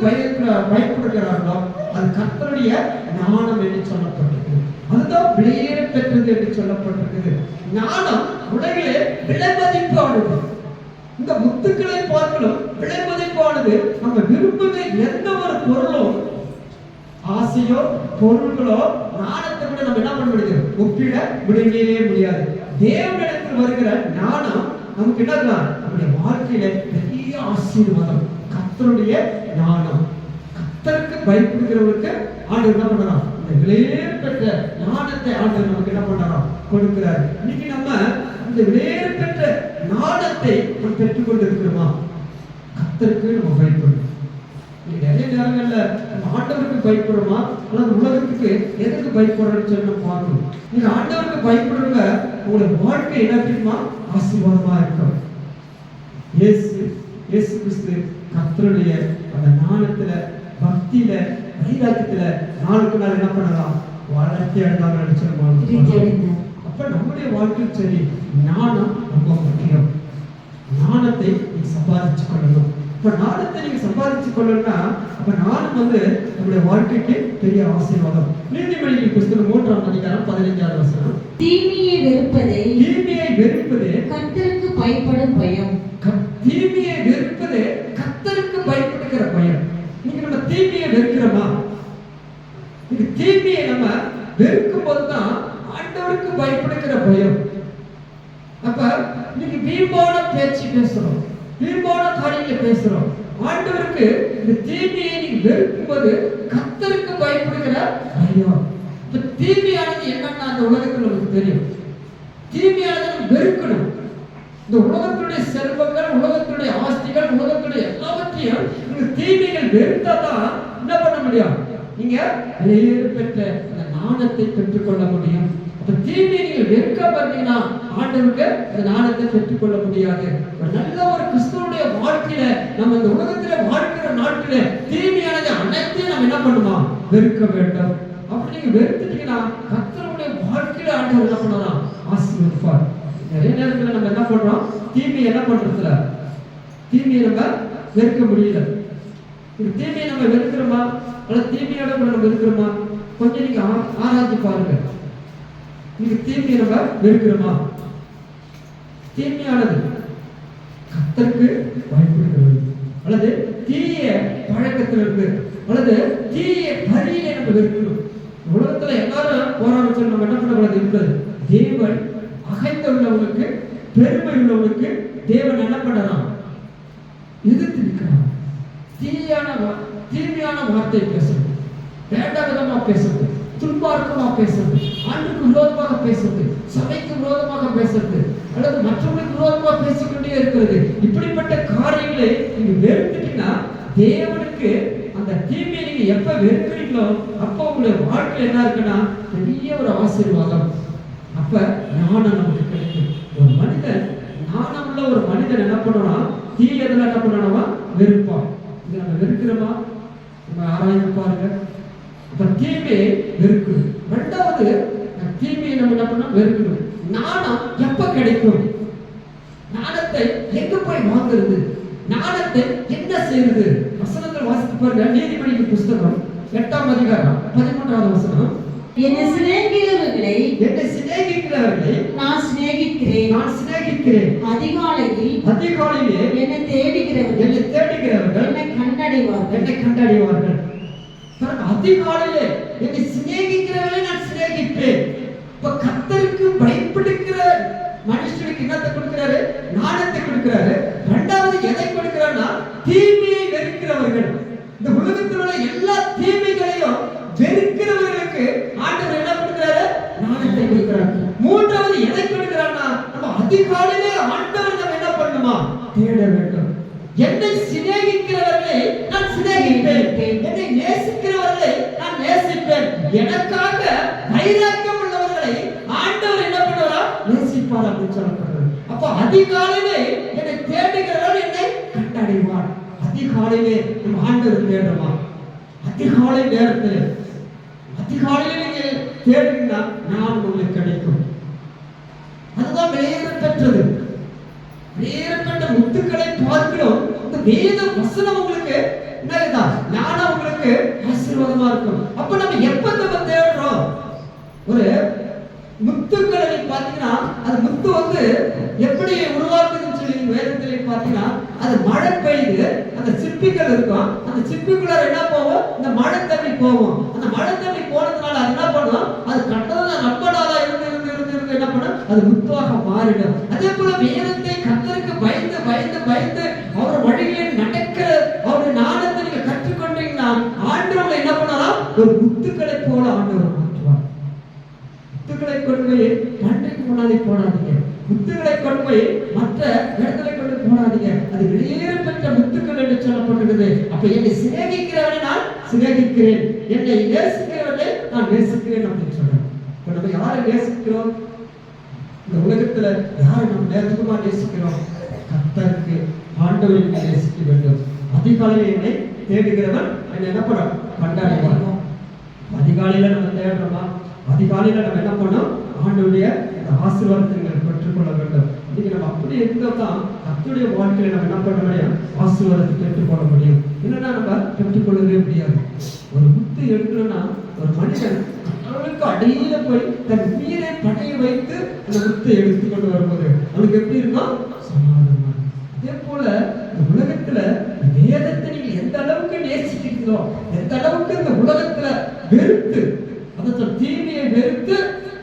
பயப்படுகிறார்களோ அது கர்த்தருடைய ஞானம் என்று சொல்லப்பட்டிருக்கு. அதுதான் வெளியேற பெற்றது என்று சொல்லப்பட்டிருக்குது. ஞானம் உலகிலே விலைமதிப்பானது. இந்த முத்துக்களை பார்க்கணும் விலைமதிப்பானது. நம்ம விரும்புகிற எந்த ஒரு பொருளும், ஆசையோ பொருள்களோ ஞானத்தை கூட நம்ம என்ன பண்ண முடியாது, ஒப்பிட முடியவே முடியாது. தேவனிடத்தில் வருகிற ஞானம் நமக்கு என்ன, நம்முடைய வாழ்க்கையில பெரிய ஆசீர்வாதம். கர்த்தருடைய ஞானம். கர்த்தருக்கு பயப்படுகிறவர்களுக்கு ஆண்டவர் என்ன பண்றான், இந்த விலையேறப்பட்ட ஞானத்தை ஆண்டவர் நமக்கு என்ன பண்றான், கொடுக்கிறார். இன்னைக்கு நம்ம இந்த விலையேறப்பட்ட ஞானத்தை நாம் பெற்றுக் கொண்டிருக்கிறோமா? கர்த்தருக்கு நம்ம பயப்படணும். நிறைய நேரங்கள்ல ஆண்டவருக்கு பயப்படுறோமா அல்லது உலகத்துக்கு எதுக்கு பயப்படுறோம்னு சொல்லி நம்ம பார்க்கணும். நீங்க ஆண்டவருக்கு பயப்படுறவங்க உங்களுடைய வாழ்க்கை என்ன தெரியுமா, ஆசீர்வாதமா இருக்கும். இயேசு கிறிஸ்து கர்த்தருடைய அந்த ஞானத்துல, பக்தியில, வைராக்கியத்துல நாளுக்கு நாள் என்ன பண்ணலாம், வளர்ச்சி அடைந்தாங்க சொல்லுவாங்க. அப்ப நம்முடைய வாழ்க்கை சரி, ஞானம் ரொம்ப முக்கியம். ஞானத்தை நீங்க சம்பாதிச்சு கொள்ளணும். இப்ப ஞானத்தை நீங்க சம்பாதிச்சு கொள்ளணும்னா அப்ப ஞானம் நம்முடைய வாழ்க்கைக்கு பெரிய ஆசீர்வாதம். நீதிமொழிகள் புஸ்தகம் 3ஆம் அதிகாரம் 15வது வசனம். தீமையை வெறுப்பதே கர்த்தருக்கு பயப்படும் பயம். தீமையை வெறுப்பது கர்த்தருக்கு பயப்படுகிற பயம். இன்னைக்கு நம்ம தீமையை வெறுக்கிறோமா? இன்னைக்கு தீமையை நம்ம வெறுக்கும் போதுதான் ஆண்டவருக்கு பயப்படுகிற பயம். அப்ப இன்னைக்கு வீணான பேச்சு பேசுறோம், வீணான காரியங்களை பேசுறோம். ஆண்டவருக்கு இந்த தீமையை நீங்க வெறுக்கும் போது கர்த்தருக்கு பயப்படுகிற பயம். இப்ப தீமையானது என்னன்னா அந்த உலகத்துல நமக்கு தெரியும். தீமையானது நம்ம வெறுக்கணும். இந்த உலகத்துடைய செல்வங்கள், உலகத்துடைய ஆஸ்திகள், உலகத்துடைய எல்லாவற்றையும் இந்த தீமைகள் வெறுத்தாதான் என்ன பண்ண முடியும்? நீங்க வேறு பெற்ற அந்த ஞானத்தை பெற்றுக்கொள்ள முடியும். அப்ப தீமையை நீங்கள் வெறுக்காம இருந்தீங்கன்னா ஆண்டவருக்கு அந்த ஞானத்தை பெற்றுக்கொள்ள முடியாது. ஒரு நல்ல ஒரு கிறிஸ்துவனுடைய வாழ்க்கையில நம்ம இந்த உலகத்துல வாழ்க்கிற நாட்கள தீமையானது அனைத்தையும் நம்ம என்ன பண்ணுமா? வெறுக்க வேண்டும். அப்படி நீங்க வெறுத்துட்டீங்கன்னா கர்த்தருடைய வாழ்க்கையில ஆண்டவர் என்ன பண்ணலாம்? ஆசீர்வதிப்பார். நிறைய நேரத்துல நம்ம என்ன பண்றோம்? தீமையை என்ன பண்றதுல தீமையை நம்ம வெறுக்க முடியல. இந்த தீமையை நம்ம வெறுக்கிறோமா? அல்லது தீமையோட கூட நம்ம வெறுக்கிறோமா? கொஞ்சம் நீங்க ஆராய்ச்சி பாருங்க. நீங்க தீமையை நம்ம வெறுக்கிறோமா? தீமையானது கர்த்தருக்கு பயப்படுகிறது, அல்லது தீய பழக்கத்தில் இருக்கு, அல்லது தீய பரியில நம்ம வெறுக்கிறோம். உலகத்துல எல்லாரும் போராட நம்ம என்ன பண்ணக்கூடாது இருக்கிறது? தேவன் அகைத்த உள்ளவங்களுக்கு, பெருமை உள்ளவங்களுக்கு தேவன் என்ன பண்ணலாம்? எதிர்த்து நிற்கிறான். தீமையான வார்த்தை பேசுறது, வேண்ட விதமா பேசுறது, துன்மார்க்கமா பேசுறது, ஆண்டுக்கு விரோதமாக பேசுறது, சபைக்கு விரோதமாக பேசுறது, அல்லது மற்றவர்களுக்கு விரோதமா பேசிக்கொண்டே இருக்கிறது. இப்படிப்பட்ட காரியங்களை நீங்க வெறுத்துட்டீங்கன்னா தேவனுக்கு அந்த தீமையை நீங்க எப்ப வெறுக்கிறீங்களோ அப்ப உங்களுடைய வாழ்க்கையில் என்ன இருக்குன்னா பெரிய ஒரு ஆசீர்வாதம். அப்ப ஞானம் நமக்கு கிடைக்கும். ஒரு மனிதன், ஞானம் உள்ள ஒரு மனிதன் என்ன பண்ணணும்னா தீயதுல என்ன பண்ணணுமா? வெறுப்பான். இதை நம்ம வெறுக்கிறோமா? நம்ம ஆராய்ந்து பாருங்க. அப்ப தீமையை வெறுக்கணும். ரெண்டாவது, தீமையை நம்ம என்ன பண்ணணும்? வெறுக்கணும். ஞானம் எப்ப கிடைக்கும்? ஞானத்தை எங்க போய் வாங்குறது? ஞானத்தை என்ன செய்யறது? வசனங்கள் வாசித்து பாருங்க. நீதிமொழியின் புஸ்தகம் 8ஆம் அதிகாரம் 13வது வசனம். என்னை சிநேகிக்கிறவர்களை நான் சிநேகிக்கிறேன். அதிகாலையிலே என்னை தேடுகிறவர்கள் என்னை கண்டடைவார்கள். அதிகாலையிலே என்னை சிநேகிக்கிறவர்களை நான் சிநேகிப்பேன். இப்ப கர்த்தருக்கு பயப்படுகிற மனுஷனுக்கு என்னத்தை கொடுக்கிறாரு? ஞானத்தை கொடுக்கிறாரு. இரண்டாவது எதை கொடுக்கிறார்னா தீமையை வெறுக்கிறவர்கள். இந்த உலகத்தில் உள்ள எல்லா தீமைகளையும் வெறுக்கிறவர்களுக்கு ஆண்டவர் என்ன கொடுக்கிறாரு? ஞானத்தை கொடுக்கிறார். மூன்றாவது எதை கொடுக்கிறார்னா நம்ம அதிகாலையிலே ஆண்டவர் நம்ம என்ன பண்ணுமா? தேட வேண்டும். என்னை சிநேகிக்கிறவர்களை நான் சிநேகிப்பேன், என்னை நேசிக்கிறவர்களை நான் நேசிப்பேன். எனக்காக வைராக்கியம் உள்ளவர்களை ஆண்டவர் என்ன பண்ணுவாரா? நேசிப்பார் அப்படின்னு சொல்லப்படுறது. அப்ப அதிகாலையிலே என்னை தேடுகிறவர்கள் என்னை கண்டடைவார். அதிகாலையிலே நம்ம ஆண்டவர் தேடுமா? அதிகாலை நேரத்தில் அதிகாலையிலே நீங்க தேடுங்கன்னா நான் உங்களுக்கு கிடைக்கும். அதுதான் வேறுபட்டது. வேறுபட்ட முத்துக்களை பார்க்கிறோம். இந்த வேத வசனம் உங்களுக்கு என்னதா? ஞானம் உங்களுக்கு ஆசீர்வாதமா இருக்கும். அப்ப நம்ம எப்ப நம்ம தேடுறோம்? ஒரு முத்துக்களை பாத்தீங்கன்னா அது முத்து வந்து எப்படி உருவாக்குதுன்னு சொல்லி வேதத்திலே பாத்தீங்கன்னா அது மழை பெய்யுது, அந்த சிப்பிகள் இருக்கும், அந்த சிப்பிக்குள்ள என்ன போகும்? இந்த மழை தண்ணி போகும். அந்த மழை தண்ணி போனதுனால அது என்ன பண்ணும்? அது கண்டதுல ரொம்ப நாளா இருந்து என்ன பண்ணும்? அது முத்தாக மாறிடும். அதே போல வேதத்தை கர்த்தருக்கு பயந்து பயந்து பயந்து அவர் வழிகளில் நடக்கிற அவருடைய ஞானத்தை நீங்க கற்றுக்கொண்டீங்கன்னா ஆண்டவரை என்ன பண்ணலாம்? ஒரு முத்துக்களை போல ஆண்டவர் மாற்றுவார். முத்துக்களை கொண்டு போய் பண்டைக்கு முன்னாடி போடாதீங்க. முத்துக்களை கொண்டு போய் மற்ற இடத்துல கொண்டு போடாதீங்க. அது வேறுபட்ட முத்துக்கள் என்று சொல்லப்பட்டிருக்கிறது. அப்ப என்னை சிநேகிக்கிறவனை நான் சிநேகிக்கிறேன், என்னை நேசிக்கிறவனை நான் நேசிக்கிறேன் அப்படின்னு சொல்றேன். இப்ப நம்ம யாரை நேசிக்கிறோம்? இந்த உலகத்துல யாரை நம்ம நேரத்துக்குமா நேசிக்கிறோம்? கர்த்தருக்கு ஆண்டவரை நேசிக்க வேண்டும். அதிகாலையில் என்னை தேடுகிறவன் என்னை என்ன பண்ண கண்டடைவான். அதிகாலையில நம்ம தேடுறோமா? அதிகாலையில நம்ம என்ன பண்ணோம்? ஆண்டவருடைய ஆசீர்வாதத்தை பெற்றுக்கொள்ள வேண்டும். இன்னைக்கு நம்ம அப்படி இருந்தால்தான் கர்த்தருடைய வாழ்க்கையில நம்ம என்ன பண்ண முடியும்? ஆசீர்வாதத்தை பெற்றுக்கொள்ள முடியும். இல்லைன்னா நம்ம பெற்றுக்கொள்ளவே முடியாது. ஒரு முத்து எடுக்கணும்னா ஒரு மனிதன் அவளுக்கு அடியில போய் தன் உயிரை படைய வைத்து அந்த முத்தை எடுத்துக்கொண்டு வரும்போது அவனுக்கு எப்படி இருக்கும்? சமாதானம். அதே போல இந்த உலகத்துல வேதத்தை நீங்க எந்த அளவுக்கு நேசிக்கிறீங்களோ, எந்த அளவுக்கு இந்த உலகத்துல வெறுத்து, அதை தீமையை வெறுத்து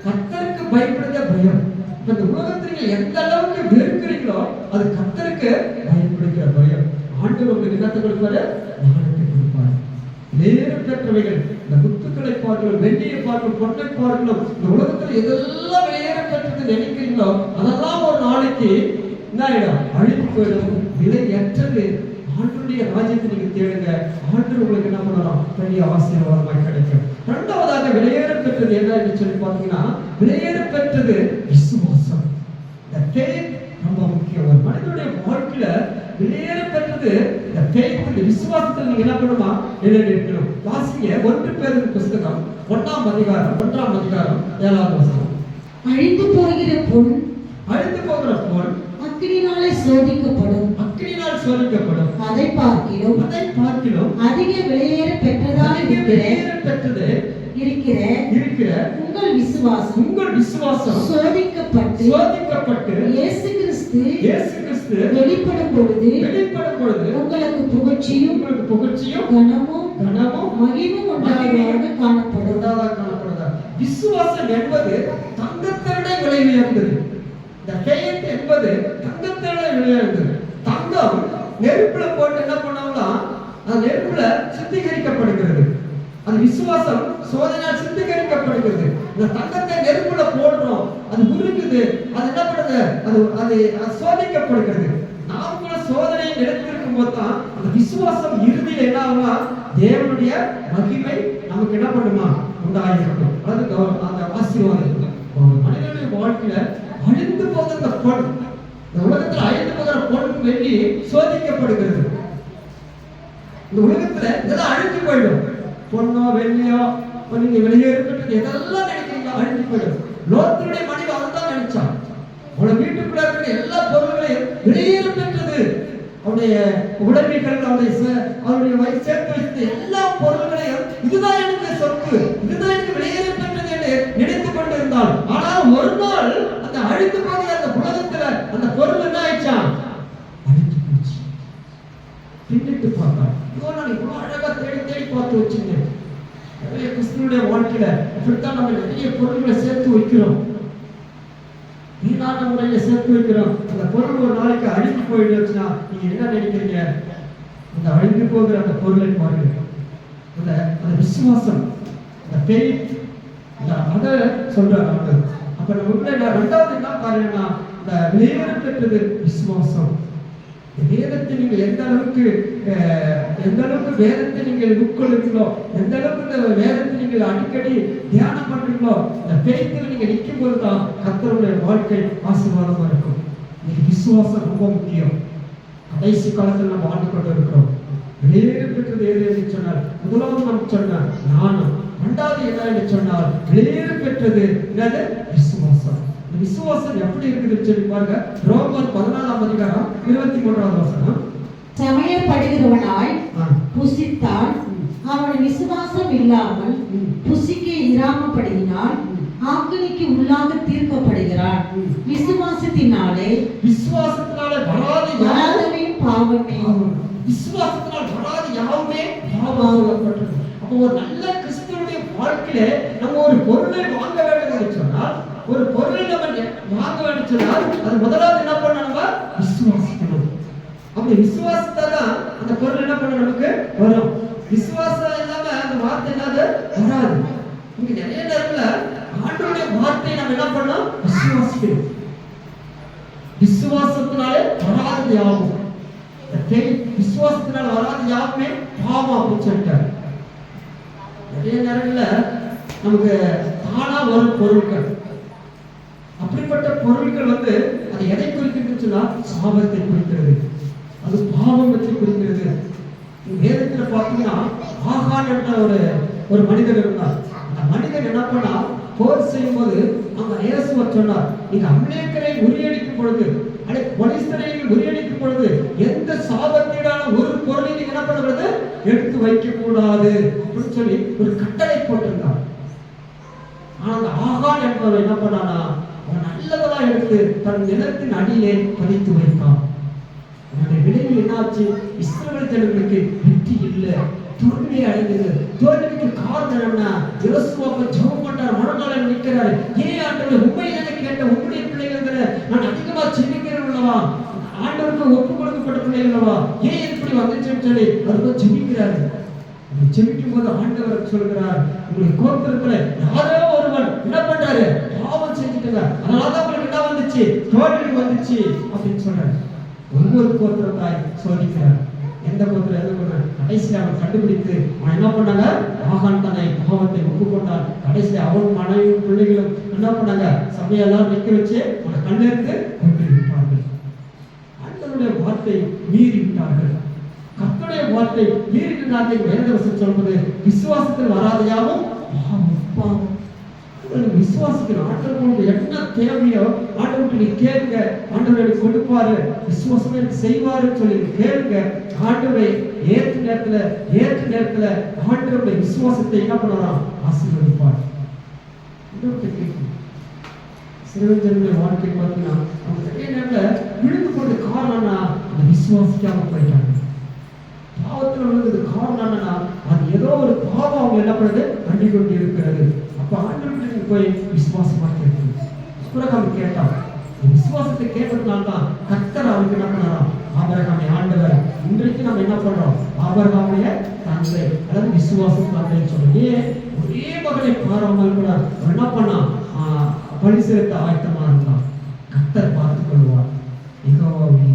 கர்த்தருக்கு பயப்படுத பயம். இந்த உலகத்துல எந்த அளவுக்கு வெறுக்கிறீங்களோ அது கர்த்தருக்கு பயப்படுகிற பயம். ஆண்டவர் உங்களுக்கு என்னத்தை கொடுப்பாரு? ஞானத்தை கொடுப்பாரு. வேறு பெற்றவைகள் இந்த முத்துக்களை பார்க்கணும், வெள்ளியை பார்க்கணும், பொன்னை பார்க்கணும், இந்த உலகத்துல எதெல்லாம் வேறு பெற்றது நினைக்கிறீங்களோ அதெல்லாம் ஒரு நாளைக்கு என்ன ஆயிடும்? அழித்து போயிடும். விலையற்றது ஆண்டவருடைய ராஜ்யத்தை நீங்க தேடுங்க. ஆண்டவர் உங்களுக்கு என்ன பண்ணலாம்? பெரிய ஆசீர்வாதமாய் கிடைக்கும். இரண்டாவதாக விலையேற பெற்றது என்ன என்று சொல்லி பார்த்தீங்கன்னா, விலையேற பெற்றது விசுவாசம். இந்த faith ரொம்ப முக்கியம். ஒரு மனிதனுடைய வாழ்க்கையில விலையேற பெற்றது இந்த faith, இந்த விசுவாசத்தை நீங்க என்ன பண்ணணுமா? நிலைநிறுத்தணும். வாசிங்க 1 பேதுரு புத்தகம் 1ஆம் அதிகாரம் 7வது வசனம். அழிந்து போகிற பொன் அழிந்து போகிற பொன் அக்கினினாலே சோதிக்கப்படும். அக்கினினால் சோதிக்கப்படும். அதை பார்க்கிலும் அதிக விலையேற பெற்றதாக இருக்கிற உங்கள் விசுவாசம் சோதிக்கப்பட்டு இயேசு கிறிஸ்து வெளிப்படும் பொழுது உங்களுக்கு புகழ்ச்சியும் கனமும் மகிமையும் உண்டாவதாக காணப்படும். விசுவாசம் என்பது தங்கத்தை விட விலை உயர்ந்தது. இந்த faith என்பது தங்கத்தை விட விலை உயர்ந்தது. தங்கம் நெருப்புல போட்டு என்ன பண்ணாங்கன்னா அந்த நெருப்புல சுத்திகரிக்கப்படுகிறது. அந்த விசுவாசம் சோதனையால் சுத்திகரிக்கப்படுகிறது. இந்த தங்கத்தை நெருப்புல போடுறோம், அது உருகுது, அது என்ன பண்ணுது? அது சோதிக்கப்படுகிறது. நாம் கூட சோதனையை எடுத்திருக்கும் போது தான் அந்த விசுவாசம் இறுதியில் என்ன ஆகும்னா தேவனுடைய மகிமை நமக்கு என்ன பண்ணுமா? உண்டாயிருக்கும். அது அந்த ஆசீர்வாதம். மனிதனுடைய வாழ்க்கையில அழிந்து போகிற பொன், இந்த உலகத்துல அழிந்து போகிற பொன் வெள்ளி சோதிக்கப்படுகிறது. இந்த உலகத்துல இதெல்லாம் அழிஞ்சு போயிடும். பொண்ணோ வெள்ளியோ நீங்க வெளியேறது எதெல்லாம் நினைக்கிறீங்க அழிஞ்சு போயிடும். லோத்துடைய மனைவி அதுதான் நினைச்சான். அவளை வீட்டுக்குள்ள இருக்கிற எல்லா பொருள்களையும் வெளியேற பெற்றது. அவருடைய உடைமைகள், அவருடைய வயசு சேர்த்து வைத்த எல்லா பொருள்களையும் இதுதான் எனக்கு சொத்து, இதுதான் எனக்கு வெளியேற பெற்றது என்று நினைத்துக் கொண்டிருந்தாள். ஆனால் ஒரு நாள் அந்த அழிந்து போகிற அந்த உலகத்துல அந்த பொருள் என்ன ஆயிடுச்சான்? அழிஞ்சு போச்சு. பின்னிட்டு பார்த்தான். நான் இவ்வளவு அழகா தேடி தேடி பார்த்து வச்சிருந்தேன். நிறைய கிறிஸ்துவனுடைய வாழ்க்கையில இப்படித்தான் நம்ம நிறைய பொருள்களை சேர்த்து வைக்கிறோம், வீணான முறையில சேர்த்து வைக்கிறோம். அந்த பொருள் ஒரு நாளைக்கு அழிந்து போயிடுச்சுன்னா நீங்க என்ன நினைக்கிறீங்க? அந்த அழிந்து போகிற அந்த பொருளை பாருங்க. அந்த விசுவாசம், அந்த faith, அதை சொல்றாங்க. அப்ப நம்ம ரெண்டாவது என்ன பாருங்கன்னா, இந்த விலையேற பெற்றது விசுவாசம். வேதத்தை நீங்கள் எந்த அளவுக்கு வேதத்தை நீங்கள் உட்கொள்ளுங்களோ, எந்த அளவுக்கு இந்த வேதத்தை நீங்கள் அடிக்கடி தியானம் பண்றீங்களோ, இந்த faithல நீங்க நிற்கும் போதுதான் கர்த்தருடைய வாழ்க்கை ஆசீர்வாதமா இருக்கும். இன்னைக்கு விசுவாசம் ரொம்ப முக்கியம். கடைசி காலத்தில் நம்ம வாழ்ந்து கொண்டு இருக்கிறோம். விலையேற பெற்றது எது என்று சொன்னால், முதலாவது நம்ம சொன்னார் ஞானம். இரண்டாவது என்ன என்று சொன்னால் விலையேற பெற்றது என்னது? விசுவாசம். விசுவாசம் எப்படி இருக்குதுன்னு சொல்லி பாருங்க. ரோமர் 14ஆம் அதிகாரம் 23வது வசனம். சமயப்படுகிறவனாய் புசித்தால் அவன் விசுவாசம் இல்லாமல் புசிக்க இராமப்படுகினால் ஆக்கினைக்கு உள்ளாக தீர்க்கப்படுகிறான். விசுவாசத்தினாலே வராதவை பாவமே. விசுவாசத்தினால் வராத யாவுமே பாவமாகப்பட்டது. அப்போ ஒரு நல்ல கிறிஸ்துவனுடைய வாழ்க்கையில நம்ம ஒரு பொருளை வாங்க வேண்டும் என்று சொன்னால், ஒரு பொருளை நம்ம வாங்க வேண்டும் சொன்னால் அது முதலாவது என்ன பண்ண? நம்ம விசுவாசிக்கணும். அப்படி விசுவாசத்தாதான் அந்த பொருள் என்ன பண்ண நமக்கு வரும். விசுவாசம் இல்லாம அந்த வார்த்தை என்னது வராது. இங்க நிறைய நேரத்துல ஆண்டவருடைய வார்த்தையை நம்ம என்ன பண்ணோம்? விசுவாசிக்கணும். விசுவாசத்தினாலே வராது யாவும், விசுவாசத்தினால வராது யாவுமே பாவம் அப்படின்னு சொல்லிட்டாரு. நிறைய நேரங்கள்ல நமக்கு தானா வரும் பொருட்கள், அப்படிப்பட்ட பொருட்கள் அது எதை குறிக்கிறது சொன்னா சாபத்தை குறிக்கிறது, அது பாவம் பற்றி குறிக்கிறது. வேதத்துல பாத்தீங்கன்னா ஆகான் என்ற ஒரு மனிதன் இருந்தார். அந்த மனிதன் என்ன பண்ணா, போர் செய்யும் போது அங்க இயேசுவர் சொன்னார், நீங்க அமலேக்கரை முறியடிக்கும் பொழுது, கொலிஸ்தரை முறியடிக்கும் பொழுது எந்த சாபத்தீடான ஒரு பொருளை நீங்க என்ன பண்ணுறது எடுத்து வைக்க கூடாது அப்படின்னு சொல்லி ஒரு கட்டளை போட்டிருந்தார். ஆனா அந்த ஆகான் என்பவர் என்ன பண்ணானா, அவன் நல்லதை கல்லெல்லாம் எடுத்து தன் நிலத்தின் அடியிலே பதித்து வைத்தான். அவருடைய விளைவில் என்னாச்சு? இஸ்ரவேல் ஜனங்களுக்கு வெற்றி இல்லை, தோல்வியை அடைந்தது. தோல்விக்கு காரணம் என்ன? யோசுவா ஜெபம் பண்றார், மனநாள நிற்கிறாரு. ஏன் ஆண்டவரே, உண்மை எனக்கு கேட்ட உங்களுடைய பிள்ளைகள் நான் அதிகமா ஜெபிக்கிறேன் அல்லவா, ஆண்டவருக்கு ஒப்பு கொடுக்கப்பட்ட பிள்ளைகள் அல்லவா, ஏன் இப்படி வந்துச்சுன்னு சொல்லி அவருக்கு ஜெபிக்கிறாரு. ஜெபிக்கும் போது ஆண்டவர் சொல்கிறார், உங்களுடைய கோத்திரத்துல யாரோ ஒருவன் என்ன பண்றாரு, பாவம் செஞ்சுட்டாங்க, அதனாலதான் உங்களுக்கு என்ன வந்துச்சு, தோல்வி வந்துச்சு அப்படின்னு சொல்றாரு. ஒவ்வொரு கோத்திரத்தாய் சோதிக்கிறார். எந்த கோத்திரம் எந்த கோத்திரம், கடைசியில் அவன் கண்டுபிடித்து அவன் என்ன பண்ணாங்க, ஆகான் தன்னை பாவத்தை ஒப்புக்கொண்டான். கடைசியில் அவன் மனைவியும் பிள்ளைகளும் என்ன பண்ணாங்க, சபையெல்லாம் நிற்க வச்சு அவனை கண்ணெடுத்து கொண்டு விட்டார்கள். ஆண்டவருடைய வார்த்தை மீறி விட்டார்கள். கர்த்தருடைய வார்த்தை மீறினார்கள். வேதவசனம் சொல்வது விசுவாசத்தில் வராதையாவும் பாவம். விசுவாசத்தில் ஆண்டவருக்கு என்ன தேவையோ ஆண்டவருக்கு நீ கேளுங்க, ஆண்டவரை கொடுப்பாரு, விசுவாசம் எனக்கு செய்வாருன்னு சொல்லி கேளுங்க. ஆண்டவரை ஏற்ற நேரத்துல ஆண்டவருடைய விசுவாசத்தை என்ன பண்ணலாம், ஆசீர்வதிப்பார். சிறுவஞ்சனுடைய வாழ்க்கை பார்த்தீங்கன்னா அவங்க நிறைய நேரத்தில் விழுந்து போட்டு காரணம்னா அந்த விசுவாசிக்காம போயிட்டாங்க. பாவத்தில் விழுந்தது காரணம் என்னன்னா அது ஏதோ ஒரு பாவம் அவங்க என்ன பண்ணுறது கண்டி கொண்டு இருக்கிறது. அப்ப ஆண்டவருக்கு போய் விசுவாசமா கேட்கணும். ஆபிரகாம் கேட்டான். விசுவாசத்தை கேட்டதுனால தான் கர்த்தர் அவருக்கு என்ன பண்ணலாம், ஆபிரகாமை ஆண்டவர். இன்றைக்கு நம்ம என்ன பண்றோம், ஆபிரகாமுடைய தந்தை, அதாவது விசுவாசம் தந்தைன்னு சொல்றோம். ஏன் ஒரே மகனை பாராமல் கூட என்ன பண்ணா, பலி செலுத்த ஆயத்தமா இருந்தான். கர்த்தர் பார்த்துக் கொள்வார், யெகோவாவே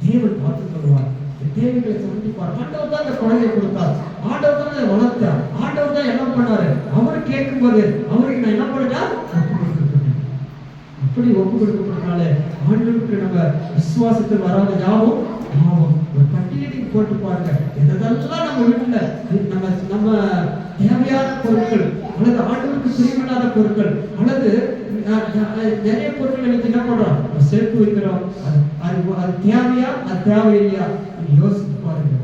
தேவன் பார்த்துக் கொள்வார், தேவைகளை சந்திப்பார். ஆண்டவர் தான் அந்த குழந்தையை கொடுத்தார், ஆண்டவர் தான் அதை வளர்த்தார், ஆண்டவர் தான் எல்லாம் பண்ணாரு. அவரு கேட்கும்போது அவருக்கு நான் என்ன பண்ணா ஒப்பு கொடுக்கப்பட்டேன். அப்படி ஒப்பு கொடுக்கப்பட்டனால ஆண்டவருக்கு நம்ம விசுவாசத்தில் வராத யாவும் பாவம். ஒரு பட்டியலிங் போட்டு பாருங்க, எதெல்லாம் நம்ம வீட்டுல நம்ம தேவையான பொருட்கள் அல்லது ஆண்டவருக்கு பிரியமில்லாத பொருட்கள் அல்லது நிறைய பொருட்களை வச்சு என்ன பண்றோம், சேர்த்து வைக்கிறோம். அது தேவையா, அது தேவையில்லையா யோசித்து பாருங்க.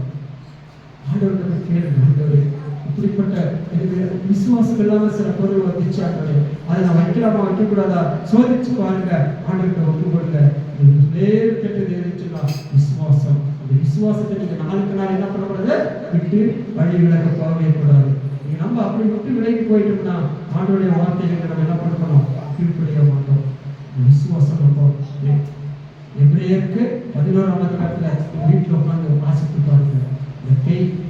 ஆண்டவர்கிட்ட கேளுங்க, ஆண்டவரே இப்படிப்பட்ட விசுவாசம் இல்லாம சில பொருள் வந்துச்சு, ஆண்டவரே அதை நான் வைக்கலாமா வைக்கக்கூடாதா சோதிச்சு பாருங்க. ஆண்டவர்கிட்ட ஒப்பு கொடுங்க. வேறு கெட்டது இருந்துச்சுன்னா விசுவாசம், அந்த விசுவாசத்தை நீங்க நாளுக்கு நாள் என்ன பண்ணக்கூடாது, விட்டு வழி விலக போகவே கூடாது. நீங்க நம்ம அப்படி விட்டு விலகி போயிட்டோம்னா ஆண்டவருடைய வார்த்தைகளுக்கு நம்ம என்ன பண்ணணும், கீழ்ப்படிய மாட்டோம். விசுவாசம் நம்ம எபிரேயருக்கு 11ஆம் அதிகாரத்துல வீட்டில் உட்கார்ந்து வாசித்து பாருங்க.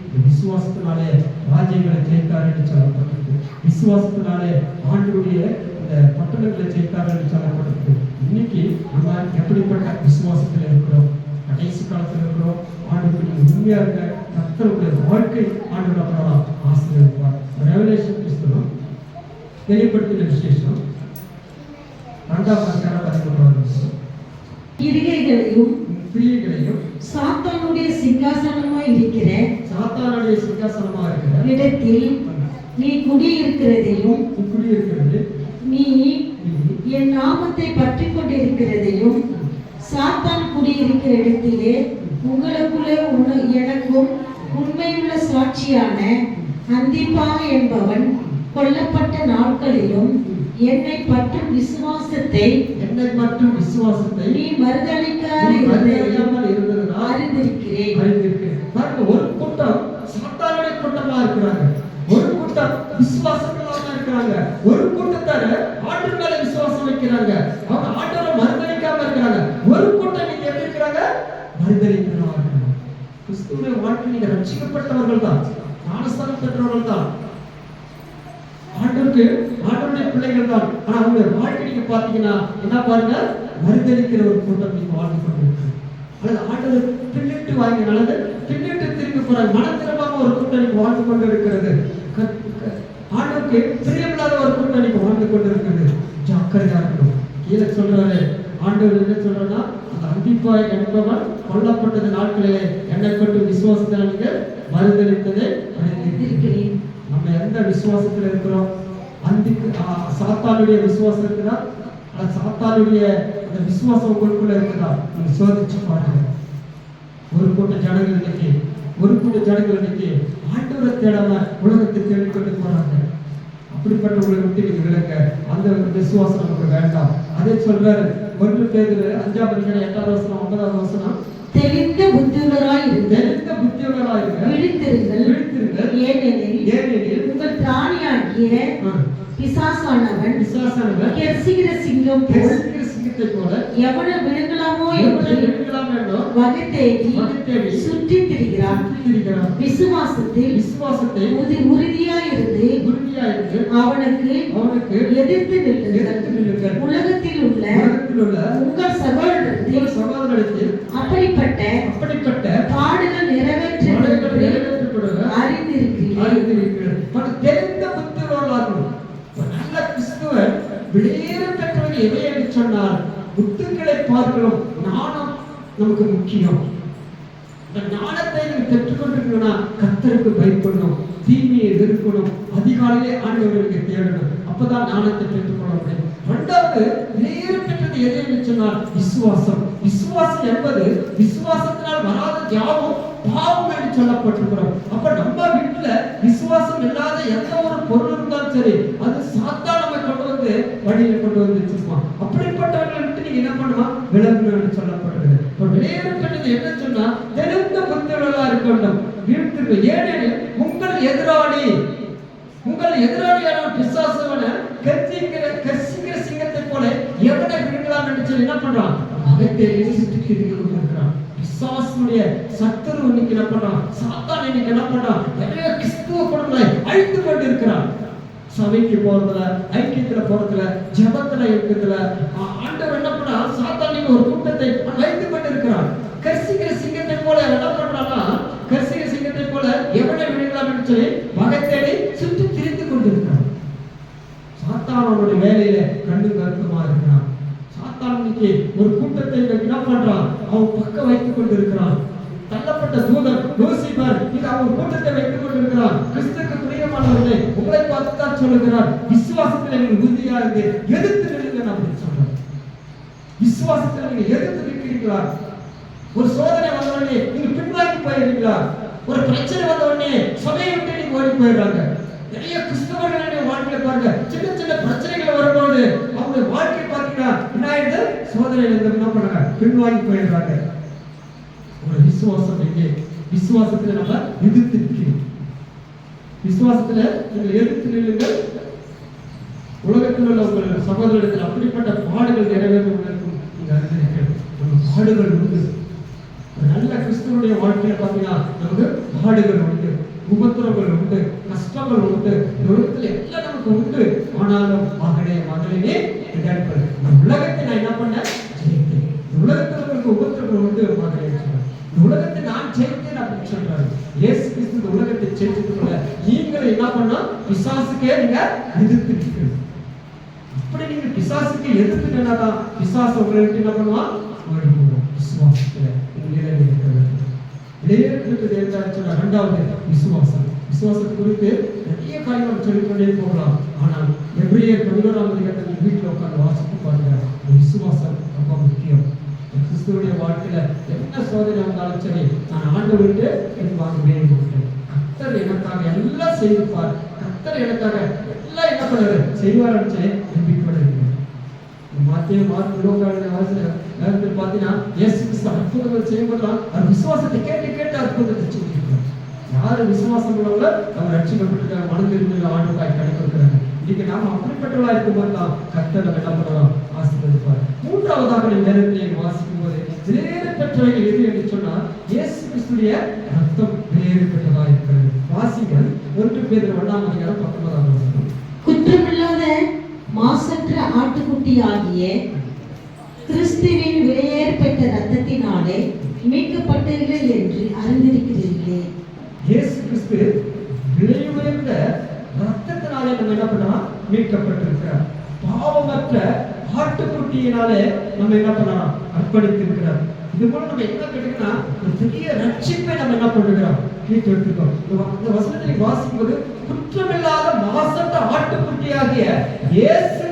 இந்த விசுவாசத்தினாலே ராஜ்யங்களை ஜெயித்தார் என்று சொல்லப்பட்டிருக்கு. விசுவாசத்தினாலே ஆண்டவருடைய இந்த பட்டணங்களை ஜெயித்தார் என்று சொல்லப்பட்டிருக்கு. இன்னைக்கு நம்ம எப்படிப்பட்ட விசுவாசத்தில் இருக்கிறோம், கடைசி காலத்தில் இருக்கிறோம். ஆண்டவருக்கு உண்மையா இருக்க கர்த்தருடைய வாழ்க்கை ஆண்டவர் அப்புறம் ஆசீர்வதிப்பார். ரெவலேஷன் புத்தகம் வெளிப்படுத்தின விசேஷம் 2ஆம் அதிகாரம் 11ஆவது வசனம். கிரியைகளையும் சாத்தானுடைய சிங்காசனமாய் இருக்கிற இடத்தில் நீ குடியிருக்கிறதையும் நீ என் நாமத்தை பற்றி கொண்டிருக்கிறதையும் சாத்தான் குடியிருக்கிற இடத்திலே உங்களுக்குள்ளே எனக்கும் உண்மையுள்ள சாட்சியான அந்திப்பா என்பவன் கொல்லப்பட்ட நாட்களிலும் என்னை பற்றும் விசுவாசத்தை நீ மறுதளிக்காமல் அறிந்திருக்கிறேன். ஒரு கூட்டம் சாத்தானுடைய கூட்டமா இருக்கிறாங்க, ஒரு கூட்டம் விசுவாசம் இல்லாம இருக்கிறாங்க, ஒரு கூட்டத்தார ஆண்டவர் மேல விசுவாசம் வைக்கிறாங்க, அவங்க ஆண்டவரை மறுதளிக்காம இருக்கிறாங்க. ஒரு கூட்டம் நீங்க எப்படி இருக்கிறாங்க, மறுதளிக்கிறவங்க இருக்கிறாங்க. கிறிஸ்துவின் வாழ்க்கை நீங்க ரட்சிக்கப்பட்டவர்கள் தான், ஞானஸ்தானம் பெற்றவர்கள் தான், ஆண்டவருடைய பிள்ளைகள் தான். ஆனா அவங்களுடைய வாழ்க்கை நீங்க பாத்தீங்கன்னா என்ன பாருங்க, மறுதளிக்கிற ஒரு கூட்டம் நீங்க வாழ்ந்து கொண்டிருக்கு. அல்லது ஆண்டவர் பின்னிட்டு வாங்கி நல்லது பின்னிட்டு திரும்பி போற மன திரும்பாம ஒரு கூட்டம் நீங்க வாழ்ந்து கொண்டு இருக்கிறது. ஆண்டவருக்கு பிரியமில்லாத ஒரு கூட்டம் நீங்க வாழ்ந்து கொண்டு இருக்கிறது. ஜாக்கிரதையா இருக்கணும். கீழே சொல்றாரு ஆண்டவர் என்ன சொல்றா, அந்த அந்திப்பாய் என்பவன் கொல்லப்பட்டது நாட்களிலே என்னை கொண்டு விசுவாசத்தில் நீங்க மறுதளித்ததை அறிந்திருக்கிறேன். நம்ம எந்த விசுவாசத்துல இருக்கிறோம், அந்திக்கு சாத்தானுடைய விசுவாசம் இருக்குதா, சாத்தானுடைய அந்த விசுவாசம் உங்களுக்குள்ள இருக்குதா, நீங்க சோதிச்சு பாருங்க. ஒரு கூட்ட ஜனங்கள் இன்னைக்கு ஆண்டவரை தேடாம உலகத்தை தேடிக்கொண்டு போறாங்க. அப்ப அப்படிப்பட்டவங்களை விட்டு நீங்க விலங்க. அந்த விசுவாசம் நமக்கு வேண்டாம். அதே சொல்றாரு 1 பேதுரு 5ஆம் அதிகாரம் 8வது வசனம் 9வது வசனம், தெளிந்த புத்தியுள்ளவராய் இருங்கள், தெளிந்த புத்தியுள்ளவராய் இருங்கள், விழித்திருங்கள், ஏனெனில் உங்கள் திராணியாகிய பிசாசானவன் கெர்சிக்கிற சிங்கம் போல் சிங்கத்தை போல எவனை விழுங்கலாமோ வகை தேடி சுற்றி திரிகிறான். விசுவாசத்தில் உறுதியாயிருந்து அவனுக்கு எதிர்த்து நில்லுங்கள். உலகத்தில் உள்ள உங்கள் சகோதரத்தில் அப்படிப்பட்ட பாடுகள் நிறைவேற்றப்படும் அறிந்திருக்கிறீர்கள். தெரிந்த புத்தியுள்ளவர்களாகும். நல்ல கிறிஸ்துவன் வெளியேறும் பெற்றவர்கள் எதை என்று சொன்னால், புத்துக்களை பார்க்கிறோம். ஞானம் நமக்கு முக்கியம். இந்த ஞானத்தை நீங்கள் பெற்றுக்கொண்டிருக்கணும்னா கர்த்தருக்கு பயப்படணும், தீமையை வெறுக்கணும், அதிகாலையிலே ஆண்டவர்களுக்கு தேடணும். அப்பதான் ஞானத்தை பெற்றுக்கொள்ள முடியும். இரண்டாவது, வெளியேறும் பெற்றது எதை என்று சொன்னால் விசுவாசம். விசுவாசம் என்பது விசுவாசத்தினால் வராத யாவும் பாவம் என்று சொல்லப்பட்டிருக்கிறோம். அப்ப நம்ம வீட்டுல விசுவாசம் இல்லாத எந்த ஒரு பொருள் இருந்தாலும் சரி, அது சாத்தான் நம்ம கொண்டு வந்து வழியில கொண்டு வந்து வச்சிருப்பான். அப்படிப்பட்டவர்களை விட்டு நீங்க என்ன பண்ணுவா, விலங்குன்னு சொல்லப்படுகிறது. இப்ப வெளியேறப்பட்டது என்ன சொன்னா, தெரிந்த புத்தியுள்ளவர்களா இருக்க வேண்டும், வீட்டுக்கு. ஏனெனில் உங்கள் எதிராளியான பிசாசுவனை கர்சிக்கிற சிங்கத்தை போல எவனை விழுங்கலாம் என்று சொல்லி என்ன பண்றான், அகத்தை சுற்றி திரிந்து கொண்டிருக்கிறான். பிசாசுடைய சத்துரு இன்னைக்கு என்ன பண்றான், சாத்தான் இன்னைக்கு என்ன பண்றான், நிறைய கிறிஸ்துவ குடும்பங்களை அழித்து கொண்டு இருக்கிறான். சபைக்கு போறதுல, ஐக்கியத்துல போறதுல, ஜபத்துல இருக்கிறதுல ஆண்டவர் என்ன பண்றா, சாத்தான் ஒரு கூட்டத்தை அழைத்து கொண்டு இருக்கிறான். கர்சிக்கிற சிங்கத்தை போல என்ன பண்றான்னா, கர்சிக்கிற சிங்கத்தை போல எவனை விழுங்கலாம் என்று சொல்லி வகை தேடி சுற்றி திரிந்து கொண்டிருக்கிறான். சாத்தானுடைய வேலையில கண்ணு கருத்துமா இருக்கிறான். சாத்தான் இன்னைக்கு ஒரு கூட்டத்தை என்ன பண்றான், அவன் பக்கம் வைத்துக் கொண்டிருக்கிறான். தள்ளப்பட்ட தூதன் லூசிபர் இது அவன் கூட்டத்தை வைத்துக் கொண்டிருக்கிறான். கிறிஸ்துவுக்கு பிரியமானவர்களே, உங்களை பார்த்து தான் சொல்லுகிறார், விசுவாசத்தில் நீங்கள் உறுதியா இருந்து எதிர்த்து நில்லுங்க அப்படின்னு சொல்றார். விசுவாசத்தில் நீங்க எதிர்த்து நிற்கிறீங்களா? ஒரு சோதனை வந்த உடனே நீங்க பின்வாங்கி போயிருக்கீங்களா? ஒரு பிரச்சனை வந்த உடனே சபையை விட்டு நீங்க ஓடி போயிடுறாங்க. நிறைய கிறிஸ்தவர்களுடைய வாழ்க்கையில பாருங்க, சின்ன சின்ன பிரச்சனைகள் வரும்போது அவங்க வாழ்க்கை பார்த்தீங்கன்னா என்ன ஆயிடுது, சோதனையில இருந்து என்ன பண்ணாங்க, பின்வாங்கி போயிடுறாங்க. ஒரு விசுவாசம் எங்கே? விசுவாசத்துல நம்ம எதிர்த்து நிற்கிறோம். விசுவாசத்துல நீங்கள் எதிர்த்து நில்லுங்கள். உலகத்தில் உள்ள உங்கள் சகோதரத்தில் அப்படிப்பட்ட பாடுகள் நிறைவேறுவதற்கும் நீங்க அறிந்திருக்கிறீர்கள். நம்ம பாடுகள் உண்டு. நல்ல கிறிஸ்துவனுடைய வாழ்க்கையில பார்த்தீங்கன்னா நமக்கு பாடுகள் உண்டு, உபத்திரங்கள் உண்டு, கஷ்டங்கள் உண்டு. இந்த உலகத்துல எல்லாம் நமக்கு உண்டு. ஆனாலும் மகளினே இடர்படு. இந்த உலகத்தை நான் என்ன பண்ண ஜெயித்தேன். இந்த உலகத்தில் உங்களுக்கு உபத்திரங்கள் உண்டு மகளே சொல்றாரு. இந்த உலகத்தை நான் ஜெயித்தேன் அப்படின்னு சொல்றாரு. இயேசு கிறிஸ்து இந்த உலகத்தை ஜெயிச்சதுக்குள்ள நீங்கள் என்ன பண்ணா, பிசாசுக்கே நீங்க எதிர்த்து நிற்கணும். அப்படி நீங்க பிசாசுக்கு எதிர்த்து நின்னாதான் பிசாசு உங்களுக்கு என்ன பண்ணுவான், ஓடி போவோம். விசுவாசத்துல இரண்டாவது விசுவாசம். விசுவாசத்தை குறித்து நிறைய காரியங்கள் சொல்லிக்கொண்டே போகலாம். ஆனால் எபிரேயர் 11ஆம் அதிகாரத்தில் வீட்டில் உட்கார்ந்து வாசித்து பாருங்க, விசுவாசம் ரொம்ப முக்கியம். கிறிஸ்துவுடைய வாழ்க்கையில என்ன சோதனை வந்தாலும் சரி, நான் ஆண்டவருக்கு வாங்கவே மாட்டேன். கர்த்தர் எனக்காக எல்லாம் செய்திருப்பார், கர்த்தர் எனக்காக எல்லாம் என்ன பண்ணுவாரு செய்வார் சொல்லி நம்பிக்கையோடு இருக்கிறேன். நேரத்தில் பார்த்தீங்கன்னா இயேசு கிறிஸ்து அற்புதங்கள் செய்யப்படலாம். அது விசுவாசத்தை கேட்டு கேட்டு அற்புதத்தை செஞ்சிருக்கிறார். யாரு விசுவாசம் உள்ளவங்க அவங்க ரட்சிக்கப்பட்டிருக்காங்க, மனம் திரும்பி ஆண்டுக்காய் கிடைக்கிறாங்க. இன்னைக்கு நாம அப்படிப்பட்டவர்களா இருக்கும்போது தான் கர்த்தர் என்ன பண்ணலாம், ஆசீர்வதிப்பார். மூன்றாவதாக நேரத்தை வாசிக்கும் போது வேறு பெற்றவைகள் எது என்று சொன்னால் இயேசு கிறிஸ்துடைய ரத்தம் வேறு பெற்றதா இருக்கிறது. வாசிகள் 1 பேதுரு 1ஆம் அதிகாரம் 19ஆம் வசனம். குற்றமில்லாத மாசற்ற ஆட்டுக்குட்டி ஆகிய கிறிஸ்துவின் விலையேறப்பட்ட ரத்தத்தினாலே மீட்கப்பட்டீர்கள் என்று அறிந்திருக்கிறீர்களே. இயேசு கிறிஸ்து விலை உயர்ந்த ரத்தத்தினாலே நம்ம என்ன பண்ணலாம், மீட்கப்பட்டிருக்கிறார். பாவமற்ற ஆட்டுக்குட்டியினாலே நம்ம என்ன பண்ணலாம், அர்ப்பணித்திருக்கிறார். இது போல நம்ம என்ன கேட்டீங்கன்னா ஒரு பெரிய ரட்சிப்பை நம்ம என்ன பண்ணுகிறோம், மீட்டு எடுத்துக்கோம். இந்த வசனத்தை வாசிக்கும்போது குற்றமில்லாத மாசற்ற ஆட்டுக்குட்டியாகிய இயேசு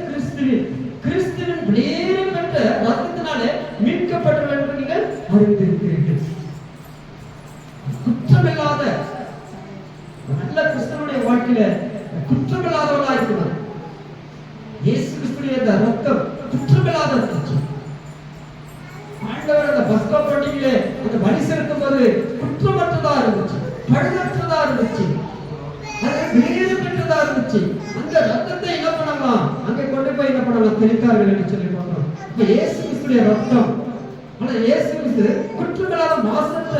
கிறிஸ்துவின் விலையேறப்பட்ட ரத்தத்தினாலே மீட்கப்பட்டவர்கள் என்று நீங்கள் அறிந்திருக்கிறீர்கள். குற்றமில்லாத நல்ல கிறிஸ்துவனுடைய வாழ்க்கையில குற்றமில்லாதவர்களா இருக்கிறார். பழுதற்றதா இருந்துச்சு, அது வெளியேறப்பட்டதா இருந்துச்சு. அந்த ரத்தத்தை என்ன பண்ணலாம், அங்கே கொண்டு போய் என்ன பண்ணலாம், தெளித்தார்கள் என்று சொல்லி பார்க்கிறோம். இப்ப இயேசு கிறிஸ்துடைய ரத்தம், ஆனா இயேசு கிறிஸ்து குற்றங்களால மாசற்ற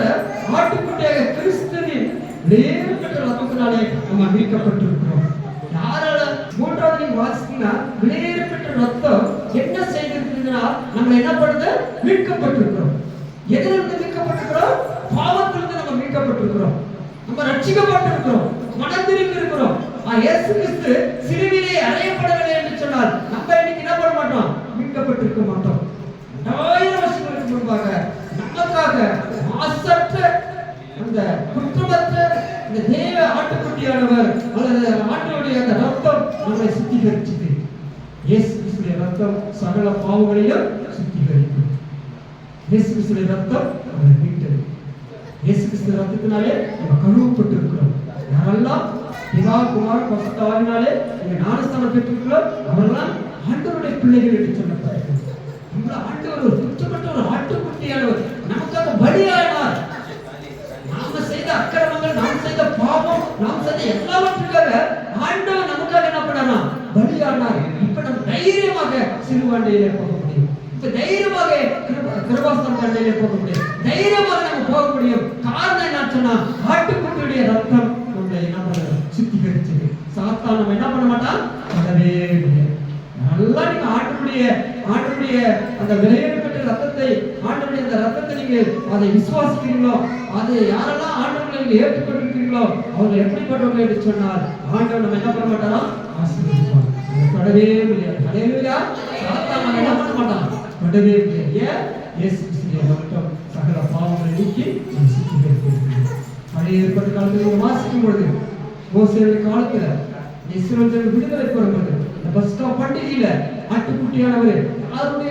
ஆட்டுக்குட்டியாக கிறிஸ்துவின் வெளியேறப்பட்ட ரத்தத்தினாலே நம்ம மீட்கப்பட்டிருக்கிறோம். யாரால மூன்றாவது நீங்க வாசித்தீங்கன்னா வெளியேறப்பட்ட ரத்தம் என்ன செய்திருக்குன்னா நம்ம என்ன பண்ணுது, மீட்கப்பட்டிருக்கிறோம். எதிலிருந்து மீட்கப்பட்டிருக்கிறோம், பாவத்திலிருந்து நம்ம மீட்கப்பட்டிருக்கிறோம், நம்ம ரட்சிக்கப்பட்டிருக்கிறோம், மனம் திரும்பி இருக்கிறோம். இயேசு கிறிஸ்து சிலுவையிலே அறையப்படவில்லை என்று சொன்னால் நம்ம இன்னைக்கு என்ன பண்ண மாட்டோம், மீட்கப்பட்டிருக்க மாட்டோம். 2000 வருஷங்களுக்கு முன்பாக நமக்காக மாசற்ற அந்த குற்றமற்ற இந்த தேவ ஆட்டுக்குட்டியானவர் அல்லது ஆட்டுடைய அந்த ரத்தம் நம்மை சுத்திகரிச்சது. இயேசு கிறிஸ்துவின் ரத்தம் சகல பாவங்களையும் சுத்திகரிக்கும். இயேசு கிறிஸ்துவின் ரத்தம் நம்மை மீட்டது. இயேசு கிறிஸ்துவின் ரத்தத்தினாலே நம்ம கழுவப்பட்டு இருக்கிறோம். யாரெல்லாம் பிதா குமாரன் பரிசுத்த ஆவியினாலே நீங்க ஞானஸ்தானம் பெற்றிருக்கிறோம், அவரெல்லாம் ஆண்டவருடைய பிள்ளைகள் என்று சொல்லப்பட்டிருக்கிறது. நம்மள ஆண்டவர் ஒரு குற்றமற்ற ஒரு ஆட்டுக்குட்டியானவர் நமக்காக பலியானார். நாம செய்த அக்கிரமங்கள், நாம் செய்த பாவம், நாம் செய்த எல்லாவற்றுக்காக ஆண்டவர் நமக்காக என்ன பண்ணாரா, பலியானார். இப்ப நம்ம தைரியமாக சிறுவாண்டையிலே போக முடியும். இப்ப தைரியமாக கிருபாசனம் கண்டையிலே போக முடியும். தைரியமாக நம்ம போக முடியும். காரணம் என்ன சொன்னா, ஆட்டுக்குட்டியுடைய ரத்தம் நம்மளை என்ன பண்ண சுத்திகரிச்சது. சாத்தான் நம்ம என்ன பண்ண மாட்டான், பண்ணவே முடியாது. நல்லா நீங்க ஆண்டுடைய அந்த வெளியேறப்பட்ட ரத்தத்தை, ஆண்டுடைய அந்த ரத்தத்தை நீங்க அதை விசுவாசிக்கிறீங்களோ, அதை யாரெல்லாம் ஆண்டவர்களை நீங்க ஏற்றுக்கொண்டிருக்கிறீங்களோ அவங்க எப்படிப்பட்டவங்க என்று சொன்னால் ஆண்டவர் நம்ம என்ன பண்ண மாட்டாரா, ஆசீர்வதிப்பார். படவே முடியாது. ஹல்லேலூயா. சாத்தான் நம்ம என்ன பண்ண மாட்டான், படவே முடியாது. இயேசு கிறிஸ்துவின் ரத்தம் சகல பாவங்களை நீக்கி நம்மை சுத்திகரிக்கிறது. பழைய ஏற்பாட்டு காலத்தில் வாசிக்கும் பொழுது மோசேயுடைய காலத்துல இஸ்ரவேல் விடுதலை பெறும்போது இந்த பஸ்கா பண்டிகையில ஆட்டுக்குட்டியானவர் யாருடைய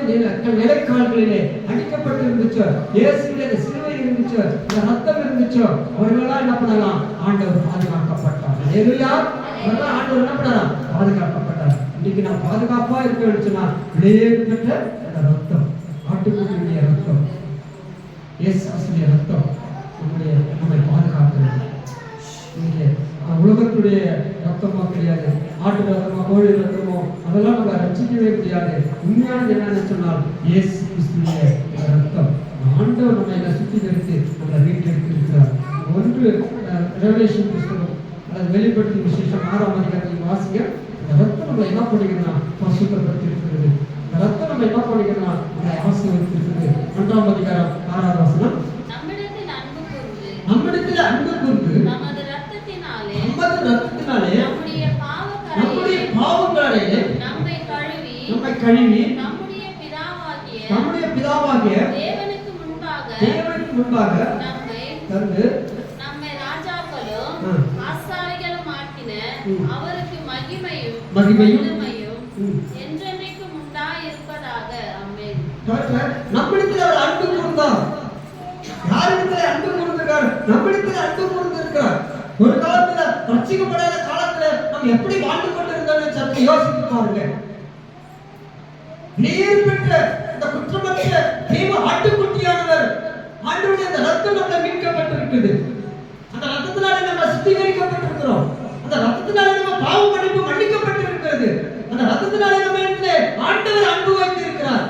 நிலைக்கால்களிலே அடிக்கப்பட்டு இருந்துச்சோ, இயேசுவின் அந்த சிலுவை இருந்துச்சோ, அந்த ரத்தம் இருந்துச்சோ, அவர்களெல்லாம் என்ன பண்ணலாம், ஆண்டவர் பாதுகாக்கப்பட்டார். ஹல்லேலூயா. அவர்களெல்லாம் ஆண்டவர் என்ன பண்ணலாம், பாதுகாக்கப்பட்டார். இன்னைக்கு நான் பாதுகாப்பா இருக்க வேண்டும்னா வெளியேறப்பட்ட அந்த ரத்தம், ஆட்டுக்குட்டியுடைய ரத்தம், இயேசு கிறிஸ்துவின் ரத்தம் நம்மை பாதுகாக்கிறது. உலகத்துடைய ரத்தமா கிடையாது, ஆட்டு ரத்தமோ கோழி ரத்தமோ அதெல்லாம் நம்ம ரசிக்கவே முடியாது. உண்மையானது என்னன்னு சொன்னால் இயேசு கிறிஸ்துவின் ரத்தம். ஆண்டவர் நம்ம இதை சுத்திகரித்து நம்மளை மீட்டெடுத்து இருக்கிறார். ஒன்று ரெவலேஷன் புஸ்தகம் அல்லது வெளிப்படுத்தும் விசேஷம் 6ஆம் அதிகாரத்தில் வாசிக்க, இந்த ரத்தம் நம்ம என்ன பண்ணிக்கிறோம்னா பரிசுத்தப்படுத்தி இருக்கிறது. இந்த ரத்தம் நம்ம என்ன பண்ணிக்கிறோம்னா நம்மளை ஆசீர்வதித்திருக்கிறது. 1ஆம் அதிகாரம் 6ஆவது வசனம், நம்மிடத்தில் அன்பு கூர்ந்து நமது ரத்தத்தினாலே நம்முடைய பாவங்களாலே நம்மை கழுவி நம்முடைய பிதாவாகிய தேவனுக்கு முன்பாக நம்மை ராஜாக்களும் ஆசாரிகளும் ஆக்கின அவருக்கு மகிமையும் என்றென்றைக்கும் உண்டாயிருப்பதாக. ஆமென். நம்மிடத்தில் அவர் அன்பு கூர்ந்தார். யாரிடத்தில் அன்பு கூர்ந்திருக்கார், நம்மிடத்தில் அன்பு கூர்ந்திருக்கிறார். ஒரு காலத்துல ரட்சிக்கப்படாத காலத்துல நம்ம எப்படி வாழ்ந்து கொண்டிருந்தோம்னு சற்று யோசித்து பாருங்க. நீர் பெற்ற இந்த குற்றமற்ற தெய்வ ஆட்டுக்குட்டியானவர் ஆண்டவருடைய அந்த ரத்தம் நம்மளை மீட்கப்பட்டிருக்குது. அந்த ரத்தத்தினாலே நம்ம சுத்திகரிக்கப்பட்டிருக்கிறோம். அந்த ரத்தத்தினாலே நம்ம பாவ மன்னிப்பு மன்னிக்கப்பட்டிருக்கிறது. அந்த ரத்தத்தினாலே நம்ம ஆண்டவர் அன்பு வைத்திருக்கிறார்.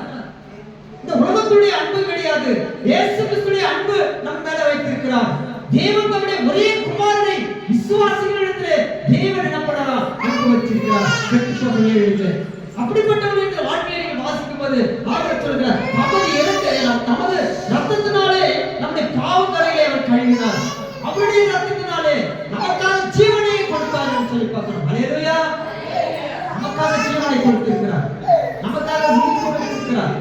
இந்த உலகத்துடைய அன்பு கிடையாது, இயேசு கிறிஸ்துவின் அன்பு நம்ம மேல வைத்திருக்கிறார். தேவன் தம்முடைய ஒரே குமாரனை விசுவாசிகளிடத்திலே தேவன் என்ன பண்ணாராம், அன்பு வச்சிருக்கிறார். அப்படிப்பட்டவர்களுடைய வாழ்க்கையை நீங்கள் வாசிக்கும் போது ஆண்டவர் சொல்கிறார், தமது ரத்தத்தினாலே நம்முடைய பாவக்கரைகளை அவர் கழுவினார், அவருடைய ரத்தத்தினாலே நமக்காக ஜீவனை கொடுத்தார் என்று சொல்லி பார்க்கிறோம். ஹல்லேலூயா. நமக்காக ஜீவனை கொடுத்திருக்கிறார், நமக்காக உயிர் கொடுத்திருக்கிறார்,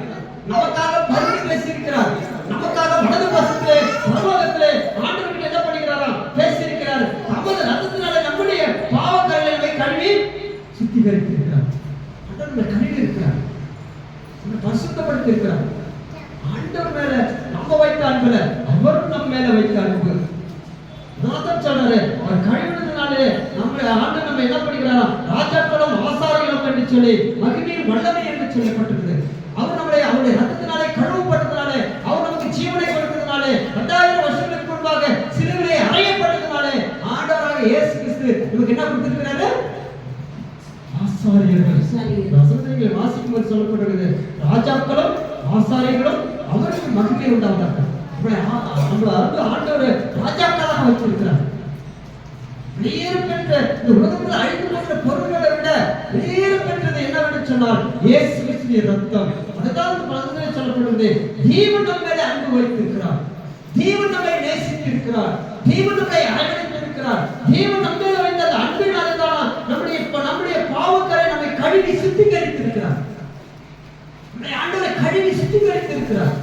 நமக்காக பரிந்து பேசியிருக்கிறார், நமக்காக வலது பக்கத்திலே பரலோகத்திலே ஆண்டவர் என்ன பண்ணுகிறாராம், பேசியிருக்கிறார். நமது ரத்தத்தினாலே நம்முடைய பாவக்கரைகளை கழுவி சுத்திகரித்திருக்கிறார். நம்மை கழுவி இருக்கிறார், நம்மை பரிசுத்தப்படுத்தி இருக்கிறார். ஆண்டவர் மேல நம்ம வைத்த அன்புல அவரும் நம்ம மேல வைத்த அன்பு. அதான் சொல்றாரு, அவர் கழுவினதுனாலே நம்முடைய ஆண்டவர் நம்ம என்ன பண்ணுகிறாராம், ராஜாக்களும் ஆசாரிகளும் என்று சொல்லி மகிமையின் வல்லமை என்று சொல்லப்பட்டிருக்கிறது. அவர் நம்மளை அவருடைய ரத்தத்தினாலே கழுவப்பட்டதுனாலே, அவர் நமக்கு ஜீவனை கொடுத்ததுனாலே, 2000 வருஷங்களுக்கு முன்பாக சிலுவையிலே அறையப்பட்டதுனாலே இயேசு கிறிஸ்து நமக்கு என்ன கொடுத்திருக்கிறாரு? ஆசாரியர்கள். வசனங்களை வாசிக்கும் போது சொல்லப்பட்டிருக்கிறது, ராஜாக்களும் ஆசாரியர்களும் அவருக்கு மகிமை உண்டாவதாக. நம்மள ஆண்டவர் ராஜாக்களாக வச்சிருக்கிறார். வெளியேறு பெற்ற இந்த உலகத்தில் அழிந்து போகிற பொருள்களை விட வெளியேறு பெற்றது என்னவென்று சொன்னால் இயேசு கிறிஸ்துவின் ரத்தம். அதுதான் வசனத்தில் சொல்லப்படுகிறது, தேவன் நம்ம மேலே அன்பு வைத்திருக்கிறார், தேவன் நம்மை நேசித்திருக்கிறார், தேவன் நம்மை அரவணைத்திருக்கிறார், தேவன் நம்ம மேலே வைத்த அந்த அன்பினாலே தான் நம்முடைய பாவக்கரை நம்மை கழுவி சுத்திகரித்திருக்கிறார். நம்முடைய ஆண்டவரை கழுவி சுத்திகரித்திருக்கிறார்.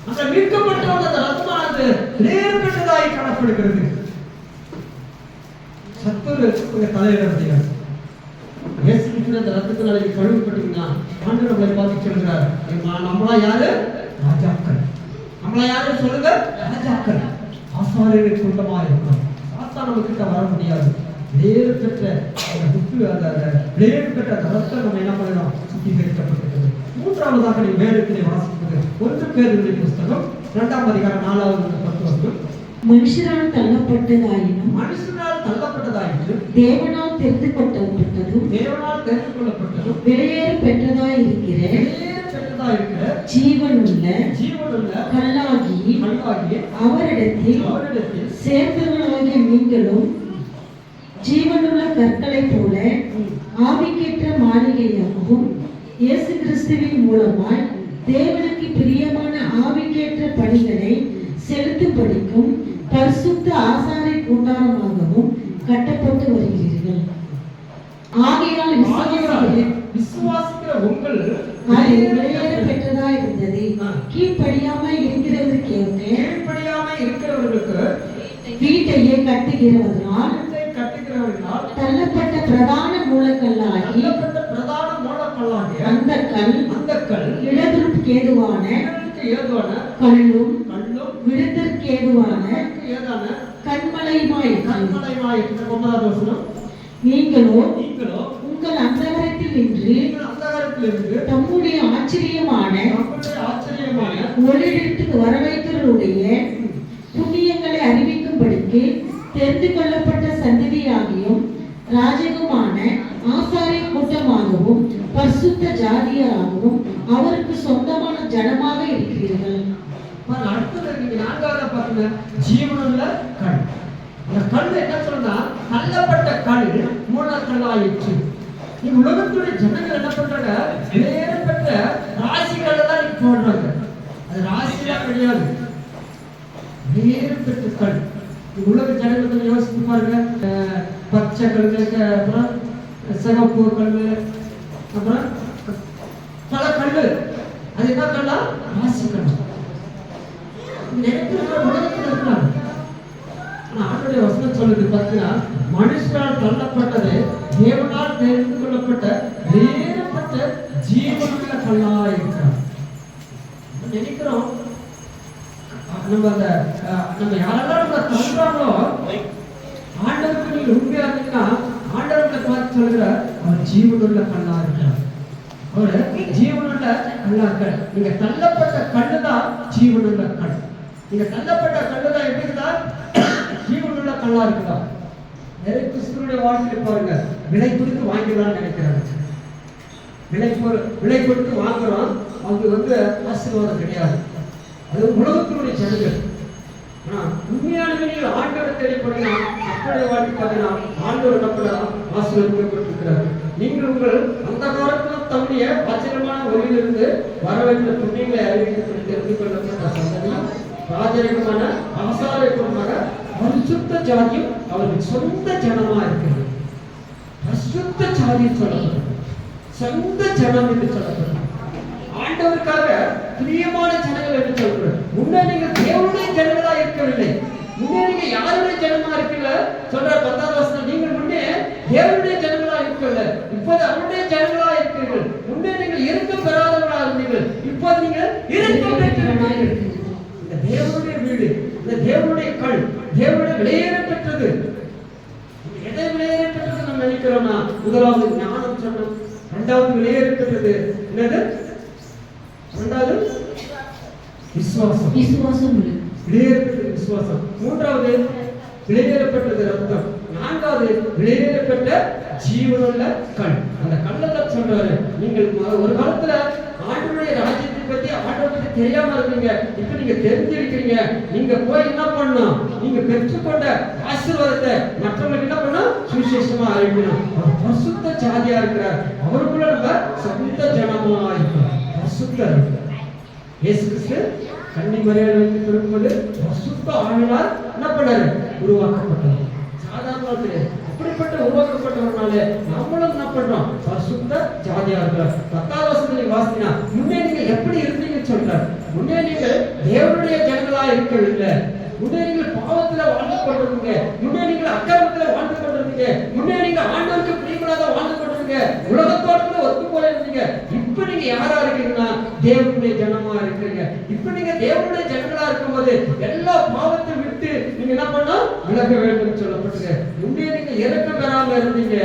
நம்ம மீட்கப்பட்ட அந்த ரத்தமானது நேர்பட்டதாய் காணப்படுகிறது. சத்துரு உங்க தலையிட முடியாது. இயேசு கிறிஸ்து அந்த ரத்தத்தினால கழுவப்பட்டீங்கன்னா ஆண்டவர் நம்மளை பார்த்து சொல்கிறார், நம்மளா யாரு? ராஜாக்கள். நம்மளா யாரு சொல்லுங்க? ராஜாக்கள். ஆசாரியர்கள் கூட்டமா இருக்கணும். சாத்தா நம்ம கிட்ட வர முடியாது. வேறு பெற்ற வேறு பெற்ற ரத்தம் நம்ம என்ன பண்ணணும்? சுத்திகரிக்கப்பட்டிருக்கிறது. மூன்றாவதாக நீ வேதத்திலே வாசிப்பது 1 பேதுரு புத்தகம் 2ஆம் அதிகாரம் 4வது 10 வசனம். மனுஷரால் தள்ளப்பட்டதாயினும் தேவனால் தெரிந்து கொள்ளப்பட்டதும் வெளியேற பெற்றதாயிருக்கிற ஜீவனுள்ள கல்லாகி அவரிடத்தில் சேர்ந்தவர்களாகிய நீங்களும் ஜீவனுள்ள கற்களைப் போல ஆவிக்கேற்ற மாளிகையாகவும் இயேசு கிறிஸ்துவின் மூலமாய் தேவனுக்கு பிரியமான ஆவிக்கேற்ற பணிகளை செலுத்தும்படிக்கும் பரிசுத்த ஆசாரிய கூட்டாரமாகவும் கட்டப்பட்டு வருகிறீர்கள். ஆகையால் விசுவாசிக்கிற உங்கள் வெளியேற பெற்றதா இருந்தது. கீழ்ப்படியாமல் இருக்கிறவர்களுக்கு வீட்டையே கட்டுகிறவர்களால் தள்ளப்பட்ட பிரதான மூலக்கல்லாகி அந்த கல் இடத்திற்கு ஏதுவான கல்லும் விடுதற்கேதுவான கண்மலையுமாய் நீங்களோ உங்கள் அந்தரத்தில் நின்று தம்முடைய ஆச்சரியமான ஒளியிடத்துக்கு வரவைத்தவருடைய புண்ணியங்களை அறிவிக்கும்படிக்கு தெரிந்து கொள்ளப்பட்ட சந்ததியாகியும் ராஜகமான ஆசாரிய கூட்டமாகவும் பரிசுத்த ஜாதியாகவும் அவருக்கு சொந்தமான ஜனமாக இருக்கிறீர்கள். ஜீவனுள்ள கல். அந்த கல் என்ன சொன்னா, தள்ளப்பட்ட கல் மூலக்கல்லாயிற்று. உலகத்துடைய ஜனங்கள் என்ன பண்றாங்க? வேறுபட்ட ராசிகள் தான் நீ போடுறாங்க. அது ராசிலாம் கிடையாது, வேறுபட்ட கல். உலக ஜனங்கள் யோசித்து பாருங்க. பச்சை கல், அப்புறம் சிவப்பு கல், அப்புறம் பல கல்லு. அது என்ன கல்லா? ராசி கல். ஆண்டுடைய வசனம் சொல்லுது பார்த்தீங்கன்னா, மனுஷனால் தள்ளப்பட்டது தேவனால் தெரிந்து கொள்ளப்பட்ட வேறுபட்ட ஜீவனுள்ள கல்லாக இருக்கிறார். நினைக்கிறோம் நம்ம யாரெல்லாம் நம்ம தள்ளுறாங்களோ ஆண்டவருக்கு நீங்க உண்மையா இருந்தீங்கன்னா ஆண்டவர்களை பார்த்து சொல்லுற அவர் ஜீவனுள்ள கல்லா இருக்கிறார். அவரு ஜீவனுள்ள கல்லாக்கள். நீங்க தள்ளப்பட்ட கல்லுதான் ஜீவனுள்ள கல். நீங்க தள்ளப்பட்ட கல்லுதான் எப்படி இருக்குதா? ஜீவனுள்ள கல்லா இருக்குதா? நிறைய கிறிஸ்துவனுடைய வாழ்க்கையில் பாருங்க, விலை கொடுத்து வாங்கிடலாம்னு நினைக்கிறாங்க. விலை கொடுத்து வாங்குறோம், அது ஆசீர்வாதம் கிடையாது. அது உலகத்தினுடைய ஜனங்கள். ஆனா உண்மையானவே நீங்கள் ஆண்டவரை தேடிப்படினா அப்படியே வாழ்க்கை பார்த்தீங்கன்னா ஆண்டவர் நம்மள ஆசீர்வதிக்கப்பட்டிருக்கிறார். நீங்கள் உங்கள் அந்த காலத்தில் தம்முடைய ஆச்சரியமான ஒளியிலிருந்து வர வேண்டிய புண்ணியங்களை அறிவித்து தெரிந்து கொள்ளப்பட்ட சந்ததியும் ராஜரீகமான ஆசாரியமாக பரிசுத்த ஜாதியும் அவருக்கு சொந்த ஜனமா இருக்கிறது. பரிசுத்த ஜாதி சொல்லப்படுது, சொந்த ஜனம் என்று சொல்லப்படுது. ஆண்டவருக்காக பிரியமான ஜனங்கள் என்று சொல்லப்படுது. முன்னே நீங்கள் தேவனுடைய ஜனங்களா இருக்கவில்லை, முன்னே நீங்க யாருடைய ஜனமா இருக்கல சொல்ற 10வது வசனம். நீங்கள் முன்னே தேவனுடைய ஜனங்களா இருக்கவில்லை, இப்போது அவருடைய ஜனங்களா இருக்கிறீர்கள். முன்னே நீங்கள் இருக்க பெறாதவர்களா இருந்தீர்கள், இப்போது நீங்கள் இருக்க பெற்றவர்களாக. இந்த தேவனுடைய வீடு, இந்த தேவனுடைய கல், தேவனுடைய விலையேற பெற்றது. எதை விலையேற பெற்றது நம்ம நினைக்கிறோம்னா, முதலாவது ஞானம் சொன்னோம், இரண்டாவது விலையேற பெற்றது என்னது? இரண்டாவது விசுவாசம். விசுவாசம் விலையேற பெற்றது விசுவாசம். மூன்றாவது விளைவேறப்பட்டது ரத்தம். நான்காவது விளைவேறப்பட்ட ஜீவனுள்ள கண். அந்த கண்ணதான் சொல்றாரு, நீங்கள் ஒரு காலத்துல ஆண்டவருடைய ராஜ்யத்தை பத்தி ஆண்டவரை பத்தி தெரியாம இருந்தீங்க, இப்ப நீங்க தெரிஞ்சிருக்கீங்க. நீங்க போய் என்ன பண்ணணும், நீங்க பெற்றுக்கொண்ட ஆசீர்வாதத்தை மற்றவங்களுக்கு என்ன பண்ணணும், சுவிசேஷமா அறிவிக்கணும். அவர் பரிசுத்த ஜாதியா இருக்கிறார், அவருக்குள்ள நம்ம சொந்த ஜனமா இருக்கிறோம். பரிசுத்தர் இயேசு கிறிஸ்து கன்னி மரியாதை பிறக்கும்போது பரிசுத்த ஆவியால் என்ன பண்ணாரு, உருவாக்கப்பட்டார். சாதாரண கிடையாது, அப்படிப்பட்ட உருவாக்கப்பட்டவனால நம்மளும் என்ன பண்றோம், பரிசுத்த ஜாதியா இருக்கிறோம். 10வது வசனத்தை வாசினா, முன்னே நீங்க எப்படி இருந்தீங்கன்னு சொல்றாரு. முன்னே நீங்கள் தேவனுடைய ஜனங்களா இருக்கவில்லை, முன்னே நீங்கள் பாவத்துல வாழ்ந்து கொண்டிருந்தீங்க, முன்னே நீங்கள் அக்கிரமத்துல வாழ்ந்து கொண்டிருந்தீங்க, முன்னே நீங்க ஆண்டவருக்கு பிரியமில்லாத வாழ்ந்து கொண்டிருந்தீங்க, உலகத்தோட ஒத்து போல இருந்தீங்க. இப்ப நீங்க யாரா இருக்கீங்கன்னா தேவனுடைய ஜனமா இருக்கிறீங்க. இப்ப நீங்க தேவனுடைய ஜனங்களா இருக்கும்போது எல்லா பாவத்தை விட்டு நீங்க என்ன பண்ணணும், விலக வேண்டும் சொல்லப்பட்டிருக்கு. முன்னே நீங்க இரக்கம் பெறாம இருந்தீங்க,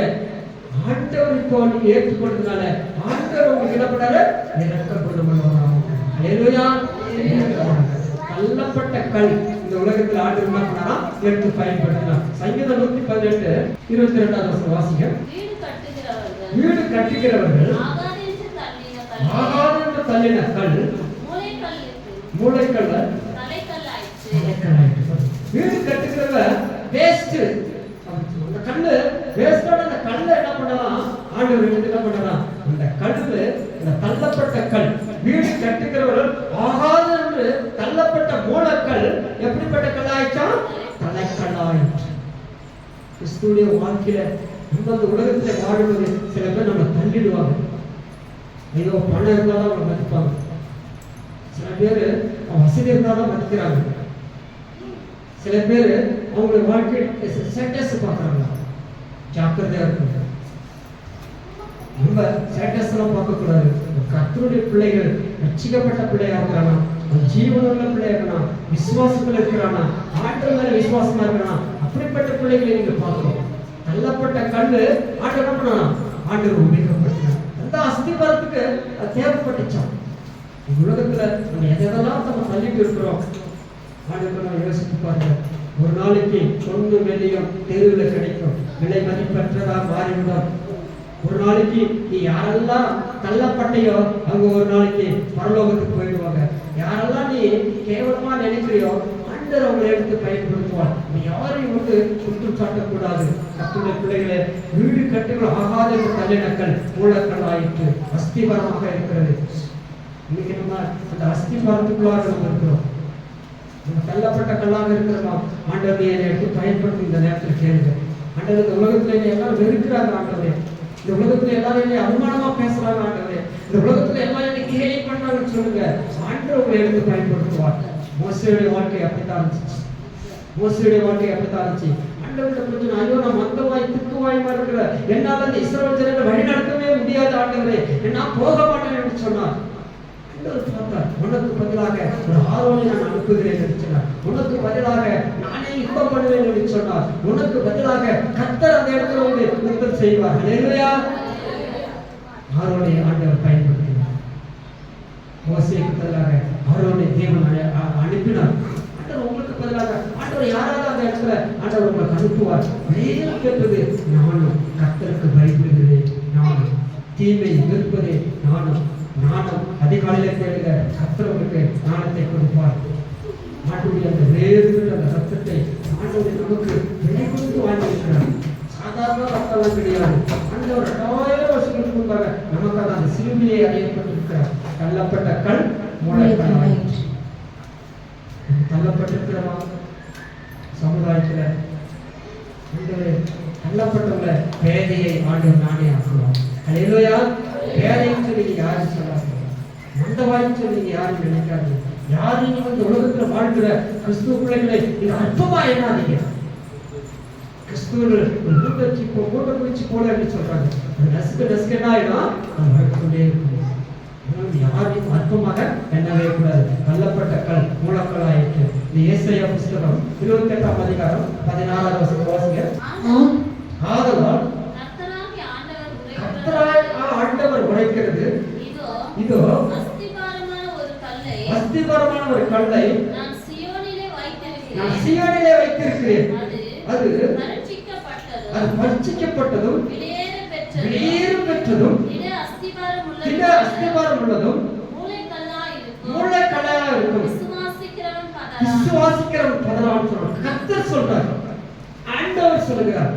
ஆண்டவர் இப்போ நீங்க ஏற்றுக்கொண்டதுனால ஆண்டவர் உங்களுக்கு என்ன பண்ணாரு, இரக்கப்படுவாராம். ஹல்லேலூயா. தள்ளப்பட்ட கல் இந்த உலகத்தில் ஆண்டவர் என்ன பண்ணாரா, எடுத்து பயன்படுத்தினார். சங்கீதம் 118 22வது வசனம் வாசிங்க. வீடு கட்டுகிறவர்கள் ஆகாதென்று தள்ளின கல் மூளைக்கல்ல தலைக்கல்லாயிற்று. வீடு கட்டுகிறவங்க வேஸ்ட், அந்த கல்லு வேஸ்டான அந்த கல்லை என்ன பண்ணலாம், ஆண்டவர் என்ன பண்ணலாம், அந்த கல்லு இந்த தள்ளப்பட்ட கல். வீடு கட்டுகிறவர்கள் ஆகாது என்று தள்ளப்பட்ட மூலக்கல் எப்படிப்பட்ட கல்லாயிச்சா, தலைக்கல்லாயிற்று. கிறிஸ்துவுடைய வாழ்க்கையில நம்ம அந்த உலகத்துல வாழும்போது சில பேர் நம்ம தள்ளிடுவாங்க. ஐயோ பணம் இருந்தாலும் அவங்க மதிப்பாங்க, சில பேர் வசதி இருந்தாலும் மதிக்கிறாங்க, சில பேர் அவங்களுடைய வாழ்க்கை ஸ்டேட்டஸ் பார்க்கறாங்க. ஜாக்கிரதையா இருக்கும், நம்ம ஸ்டேட்டஸ் எல்லாம் பார்க்க கூடாது. கர்த்தருடைய பிள்ளைகள் ரட்சிக்கப்பட்ட பிள்ளையா இருக்கிறானா, ஜீவனுள்ள பிள்ளையா இருக்கிறானா, விசுவாசத்துல இருக்கிறானா, ஆண்டவர் மேல விசுவாசமா இருக்கிறானா, அப்படிப்பட்ட பிள்ளைகளை நீங்க பார்க்கணும். தள்ளப்பட்ட கல்லு ஆண்டவர் என்ன பண்ணா, ஆண்டவர் உபயோகப்படுத்தினார். அந்த அஸ்திபாரத்துக்கு அது தேவைப்பட்டுச்சான். உலகத்துல நம்ம எதெல்லாம் நம்ம தள்ளிட்டு இருக்கிறோம், ஆண்டவர் யோசித்து பாருங்க. ஒரு நாளைக்கு சொந்த வெளியும் தெருவில் கிடைக்கும், விலை மதிப்பற்றதா மாறிவிடும். ஒரு நாளைக்கு நீ யாரெல்லாம் தள்ளப்பட்டையோ அவங்க ஒரு நாளைக்கு பரலோகத்துக்கு போயிடுவாங்க. யாரெல்லாம் நீ கேவலமா நினைக்கிறியோ ஆண்டவர் அவங்களை எடுத்து பயன்படுத்துவார். நீ யாரையும் வந்து குற்றம் சாட்டக்கூடாது. கர்த்தருடைய பிள்ளைகளே, வீடு கட்டுகள் ஆகாத தள்ளினக்கல் மூலக்கல் ஆயிற்று, அஸ்திபாரமாக இருக்கிறது. இன்னைக்கு நம்ம அந்த அஸ்திபாரத்துக்குள்ளாக நம்ம இருக்கிறோம். நம்ம தள்ளப்பட்ட கல்லாக இருக்கிறோமா, ஆண்டவர் என்னை எடுத்து பயன்படுத்தி இந்த நேரத்தில் கேளுங்க. ஆண்டவர் இந்த உலகத்துல எல்லாரும் வெறுக்கிறாங்க, ஆண்டவரே இந்த உலகத்துல எல்லாரும் என்னை அவமானமா பேசுறாங்க, ஆண்டவரே இந்த உலகத்துல எல்லாரும் என்னை கேலி பண்றாங்கன்னு சொல்லுங்க. ஆண்டவர் உங்களை எடுத்து பயன்படுத்துவார். மோசேயுடைய வாழ்க்கை அப்படித்தான் இருந்துச்சு, மோசேயுடைய வாழ்க்கை அப்படித்தான் இருந்துச்சு. ஆண்டவர்கிட்ட பிரச்சனை, ஐயோ நான் மந்தவாய் திக்குவாயுமா இருக்கிற, என்னால அந்த இஸ்ரவேல் ஜனங்களை வழி நடத்தவே முடியாது ஆண்டவரே, நான் போக மாட்டேன் என்று சொன்னார். உனக்கு பதிலாக ஒரு ஆரோனை நான் அனுப்புகிறேன் என்று சொன்னார். உனக்கு பதிலாக நானே யுத்தம் பண்ணுவேன் என்று சொன்னார். உனக்கு பதிலாக கர்த்தர் அந்த இடத்துல வந்து யுத்தம் செய்வார். ஹல்லேலூயா. ஆரோனை ஆண்டவர் பயன்படுத்தினார். மோசேக்கு பதிலாக ஆரோனை தேவன் அனுப்பினார். ஆண்டவர் உங்களுக்கு பதிலாக ஆண்டவர் யாராவது அந்த இடத்துல ஆண்டவர் உங்களுக்கு அனுப்புவார். வேதம் கேட்டது, நானும் கர்த்தருக்கு பயப்படுகிறேன், நானும் தீமை எதிர்ப்பதே நானும் அதிகாலையில தேடுங்க, கர்த்தர் உங்களுக்கு ஞானத்தை கொடுப்பார். ஆண்டவருடைய அந்த வேறு அந்த ரத்தத்தை ஆண்டவர் நமக்கு விலை கொடுத்து வாங்கியிருக்கிறார். சாதாரண ரத்தம் கிடையாது. ஆண்டவர் 2000 வருஷங்களுக்கு முன்பாக நமக்காக அந்த சிலுவையை அடையப்பட்டிருக்கிறார். தள்ளப்பட்ட கல் மூலக்கல் ஆயிற்று. தள்ளப்பட்டிருக்கிறவா சமுதாயத்துல தள்ளப்பட்டவங்கள பேதையை ஆண்டவர் நானே ஆக்குவார். ஹல்லேலூயா. பேதைன்னு சொல்லி யாரும் சொல்லாதீங்க, மந்தவாயின்னு சொல்லி யாரும் நினைக்காதீங்க. யாரும் நீங்க இந்த உலகத்துல வாழ்கிற கிறிஸ்துவ பிள்ளைகளை நீங்க அற்பமா எண்ணாதீங்க. கிறிஸ்துவ ஒரு மூட்டை குடிச்சு போல என்று சொல்றாங்க. நசுக்கு என்ன ஆயிடும், அது வளர்த்துக்கொண்டே இருக்கும். யாரையும் அற்பமாக எண்ணவே கூடாது. தள்ளப்பட்ட கல் மூலக்கல் ஆயிற்று. இந்த ஏசாயா புஸ்தகம் 28ஆம் அதிகாரம் 16வது வசனம் வாசிங்க. ஆதலால் ஆண்டவர் உரைக்கிறது, இதோ அஸ்திபாரமான ஒரு கல்லை நான் சீயோனிலே வைத்திருக்கிறேன், அது பரீட்சிக்கப்பட்டதும் அது பரீட்சிக்கப்பட்டதும் விலையேற பெற்றதும் வெளியேறும் பெற்றதும் திட அஸ்திபாரம் திட அஸ்திபாரம் உள்ளதும் மூளைக்கல்லா இருக்கும். விசுவாசிக்கிறவன் பதறான்னு சொல்றார். கர்த்தர் சொல்றார், ஆண்டவர் சொல்லுகிறார்.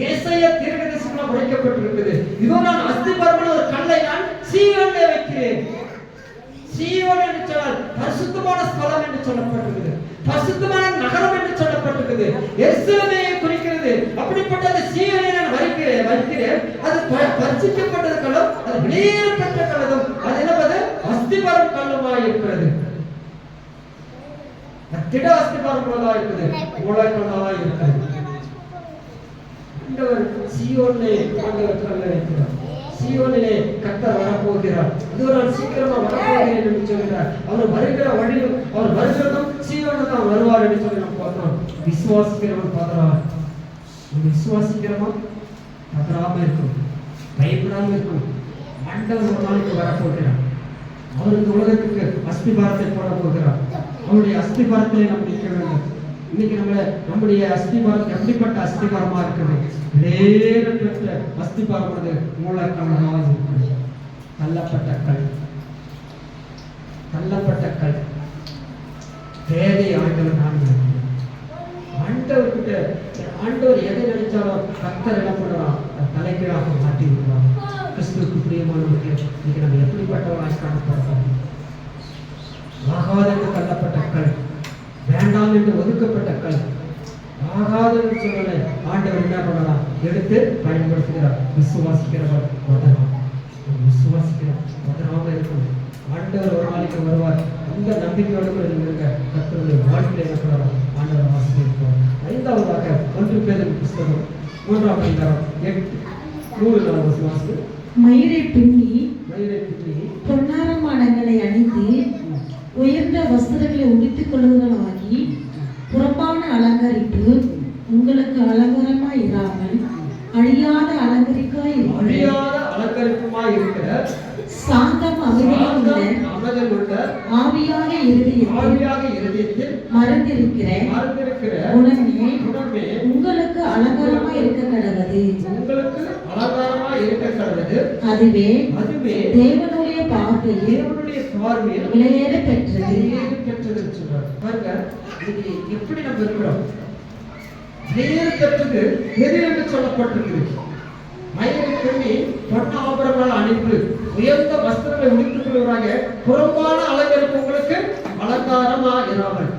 ஏசாயா தீர்க்கதரிசனமாக உரைக்கப்பட்டிருக்கிறது. இதோ நான் அஸ்திபாரமான ஒரு கல்லை நான் சீயோனிலே வைக்கிறேன். சீயோன் என்று சொன்னால் பரிசுத்தமான ஸ்தலம் என்று சொல்லப்பட்டிருக்கிறது. பரிசுத்தமான நகரம் என்று சொல்லப்பட்டிருக்கிறது. எருசலேமை குறிக்கிறது. அப்படிப்பட்ட அந்த சீயோனை நான் வைக்கிறேன். அது பரிசுத்தப்பட்டது கல்லும், அது வெளியேறப்பட்ட கல்லும், அது என்னது? அஸ்திபாரம் கல்லுமாய் இருக்கிறது. திட அஸ்திபாரம் உள்ளதாய் இருக்குது, மூளைக்கல்லாய் இருக்கிறது. ஆண்டவர் சீயோனிலே ஆண்டவர் கல்லை வைக்கிறார். சீயோனிலே கர்த்தர் வரப்போகிறார். இதுவரை சீக்கிரமா வரப்போகிறேன் என்று சொல்கிறார். அவர் வருகிற வழியும் அவர் வருகிறதும் சீயோனில் தான் வருவார் என்று சொல்லி நம்ம பார்த்தோம். விசுவாசிக்கிறவன் பதறான். விசுவாசிக்கிறவன் பதறாம இருக்கும், பயப்படாம இருக்கும். ஆண்டவர் ஒரு நாளைக்கு வரப்போகிறார். அவர் இந்த உலகத்துக்கு அஸ்திபாரத்தை போட போகிறார். அவருடைய அஸ்திபாரத்திலே நம்ம நிற்க வேண்டும். இன்னைக்கு நம்முடைய அஸ்திபாரம் எப்படிப்பட்ட அஸ்திபாரமா இருக்கிறது? வேறுபட்ட அஸ்திபாரம் மூளைக்கல்லமாக இருக்கிறது. தள்ளப்பட்ட கல் பேதை ஆண்டவர் ஆண்டவர்கிட்ட ஆண்டவர் எதை நினைச்சாலும் கர்த்தர் என்ன பண்ணுறான்? தலைகீழாக மாற்றி விடுறான். கிறிஸ்துவுக்கு பிரியமானவருக்கு இன்னைக்கு நம்ம எப்படிப்பட்டவராக காணப்படுறோம்? ஆகாத என்று தள்ளப்பட்ட கல், வேண்டாம் என்று ஒதுக்கப்பட்ட கல், ஆகாத என்று சொல்லலை. ஆண்டவர் என்ன பண்ணலாம்? எடுத்து பயன்படுத்துகிறார். விசுவாசிக்கிறவர் உதறான். உதறாம இருக்கணும். ஆண்டவர் ஒரு நாளைக்கு வருவார். அந்த நம்பிக்கையோடு கூட இருங்க. கர்த்தருடைய வாழ்க்கையில் என்ன பண்ணலாம்? ஆண்டவர் ஆசீர்வதிப்பார். 5வதாக 1 பேதுரு புத்தகம் 3ஆம் அதிகாரம் 8-4 வாசிப்பு. மயிரை பின்னி பொன்னாரமானங்களை அணிந்து உயர்ந்த வஸ்திரங்களை உடுத்திக் கொள்வதாகி புறம்பான அலங்கரிப்பு உங்களுக்கு அலங்காரமாய் இராமல் அழியாத அலங்கரிப்புமாய் இருக்கிற சாந்தம் அமைதலுள்ள ஆவியாக இருதயத்தில் மறந்திருக்கிற உடனே உங்களுக்கு அலங்காரமாய் இருக்க கடவது. அதுவே தேவனுடைய பார்வையில் விலையேற பெற்றது சொல்றார். பாருங்க, இது எப்படி நம்ம இருக்கிறோம்? விலையேற பெற்றது எது என்று சொல்லப்பட்டிருக்கிறது? மயிரை பின்னி பொன் ஆபரணங்கள் அணிந்து உயர்ந்த வஸ்திரங்களை உடுத்திக் கொள்வதாக புறம்பான அலங்கரிப்பு உங்களுக்கு அலங்காரமா இராமல்.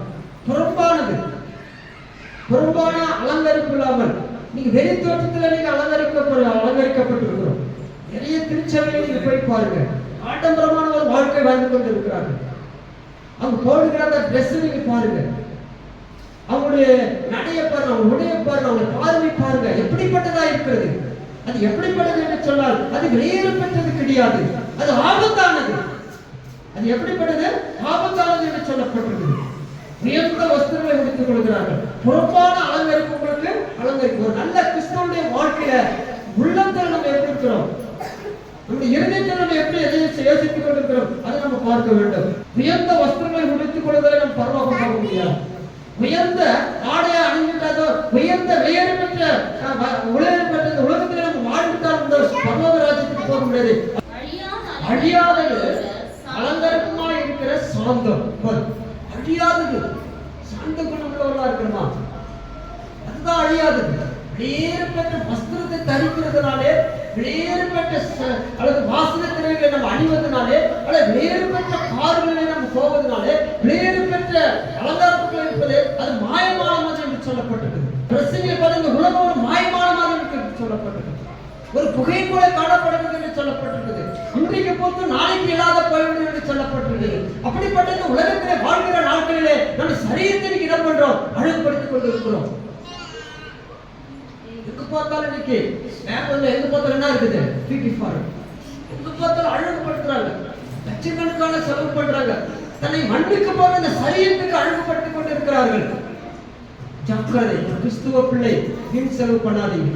புறம்பான அலங்கரிப்பு இல்லாமல் நீங்க வெளி தோற்றத்துல நீங்க அலங்கரிக்கப்பட்டிருக்கிறோம். நிறைய திருச்சபையில் நீங்க போய் பாருங்க, ஆடம்பரமான ஒரு வாழ்க்கை வாழ்ந்து கொண்டு இருக்கிறார்கள். அவங்க போடுகிற அந்த ட்ரெஸ் நீங்க பாருங்க, அவங்களுடைய நடைய பாருங்க, அவங்க உடைய பாருங்க, அவங்க பார்வை பாருங்க, எப்படிப்பட்டதா இருக்கிறது. அது எப்படிப்பட்டது என்று சொன்னால் அது வெளியேறப்பட்டது கிடையாது, அது ஆபத்தானது. அது எப்படிப்பட்டது? ஆபத்தானது என்று சொல்லப்பட்டிருக்கிறது. உயர்ந்த வஸ்திரங்களை உடுத்திக் கொள்கிறார்கள். புறம்பான அலங்கரிப்பு உங்களுக்கு அலங்கரிப்பு. ஒரு நல்ல கிறிஸ்தவனுடைய வாழ்க்கையில உள்ளத்தில் நம்ம எப்படி இருக்கிறோம்? நம்முடைய இருதயத்தில் நம்ம எப்படி எதையும் யோசித்துக் கொண்டிருக்கிறோம்? அதை நம்ம பார்க்க வேண்டும். உயர்ந்த வஸ்திரங்களை உடுத்திக் கொள்வதை நம்ம பரவாக பார்க்க முடியாது. உயர்ந்த ஆடையை அணிந்துட்டாதோ, உயர்ந்த வேறு பெற்ற உலகத்தில் நம்ம வாழ்ந்துட்டால் இந்த பரலோக ராஜ்யத்துக்கு போக முடியாது. அழியாதது அலங்கரிப்புமாய் இருக்கிற சாந்தம். அழியாதது சாந்த குணமுள்ளவர்களா இருக்கிறோமா? அதுதான் அழியாதது. வேறுபட்ட வஸ்திரத்தை தரிக்கிறதுனாலே, வேறுபட்ட அல்லது வாசனை திரைகளை நம்ம அணிவதனாலே, அல்லது வேறுபட்ட கார்களை நம்ம போவதனாலே, வேறுபட்ட அலங்காரங்கள் இருப்பது அது மாயமானது என்று சொல்லப்பட்டிருக்கிறது. பிரசங்கில் பாருங்க, உலகம் ஒரு மாயமானது என்று சொல்லப்பட்டிருக்கிறது. ஒரு புகை போல காணப்படுகிறது என்று சொல்லப்பட்டிருக்கிறது. இன்றைக்கு பொறுத்து நாளைக்கு இல்லாத போய்விடும் என்று சொல்லப்பட்டிருக்கிறது. அப்படிப்பட்ட இந்த உலகத்திலே வாழ்கிற நாட்களிலே நம்ம சரீரத்திற்கு இடம் பண்றோம், அழகுபடுத்திக் கொண்டு இருக்கிறோம். எங்க பார்த்தாலும் இன்னைக்கு பேப்பர்ல எங்க பார்த்தாலும் என்ன இருக்குது? Beauty parlour. எங்க பார்த்தாலும் அழகுபடுத்துறாங்க, லட்சக்கணக்கான செலவு பண்றாங்க. தன்னை மண்ணுக்கு போற இந்த சரீரத்துக்கு அழகுபடுத்திக் கொண்டு இருக்கிறார்கள். ஜாக்கிரதை, கிறிஸ்துவ பிள்ளை, வீண் செலவு பண்ணாதீங்க,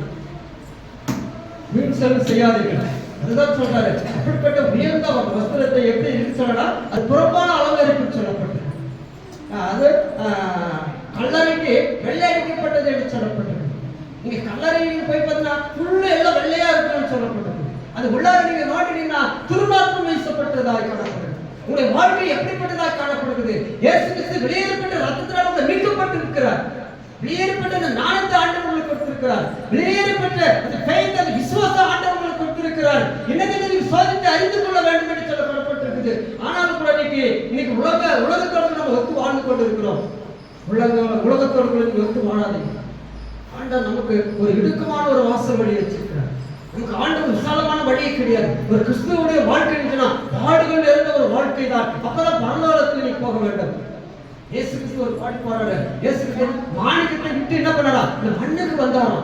வீண் செலவு செய்யாதீர்கள். அதுதான் சொல்றாரு. அப்படிப்பட்ட உயர்ந்த வஸ்திரத்தை எப்படி இருக்கு சொல்லனா, அது புறம்பான அலங்கரிப்பு சொல்லப்பட்டது. அது கல்லறைக்கு வெள்ளை அடிக்கப்பட்டது என்று சொல்லப்பட்டது. இங்க கல்லறை நீங்க போய் பார்த்தீங்கன்னா உள்ள எல்லாம் வெள்ளையா இருக்குன்னு சொல்லப்பட்டது. அது உள்ளார நீங்க நோட்டினீங்கன்னா துர்நாற்றம் வீசப்பட்டதாய் காணப்படுகிறது. உங்களுடைய வாழ்க்கை எப்படிப்பட்டதாய் காணப்படுகிறது? இயேசு கிறிஸ்து வெளியேறப்பட்ட ரத்தத்தினால் உங்களை மீட்கப்பட்டு இருக்கிறார். வெளியேறப்பட்ட அந்த ஞானத்தை ஆண்டவர் உங்களுக்கு கொடுத்திருக்கிறார். வெளியேறப்பட்ட அந்த faith, அந்த விசுவாச ஆண்டவர் உங்களுக்கு கொடுத்திருக்கிறார். என்னதை நீங்க சோதித்து அறிந்து கொள்ள வேண்டும் என்று சொல்லப்பட்டிருக்குது. ஆனாலும் கூட இன்னைக்கு உலகத்தோடு நம்ம ஒத்து வாழ்ந்து கொண்டிருக்கிறோம். உலகத்தோடு கூட நீங்க ஒத்து வாழாதீங்க. ஆண்டவர் நமக்கு ஒரு இடுக்கமான ஒரு வாசல் வழி வச்சிருக்கிறார். நமக்கு ஆண்டவர் விசாலமான வழியே கிடையாது. ஒரு கிறிஸ்துவோடைய வாழ்க்கை பாடுகள் நிறைந்த ஒரு வாழ்க்கை தான். அப்பதான் பரலோகத்துக்கு நீ போக வேண்டும். இயேசு கிறிஸ்து ஒரு பாட்டு பாடுறாரு. இயேசு கிறிஸ்து மாணிக்கத்தை விட்டு என்ன பண்ணாரா? இந்த மண்ணுக்கு வந்தாராம்.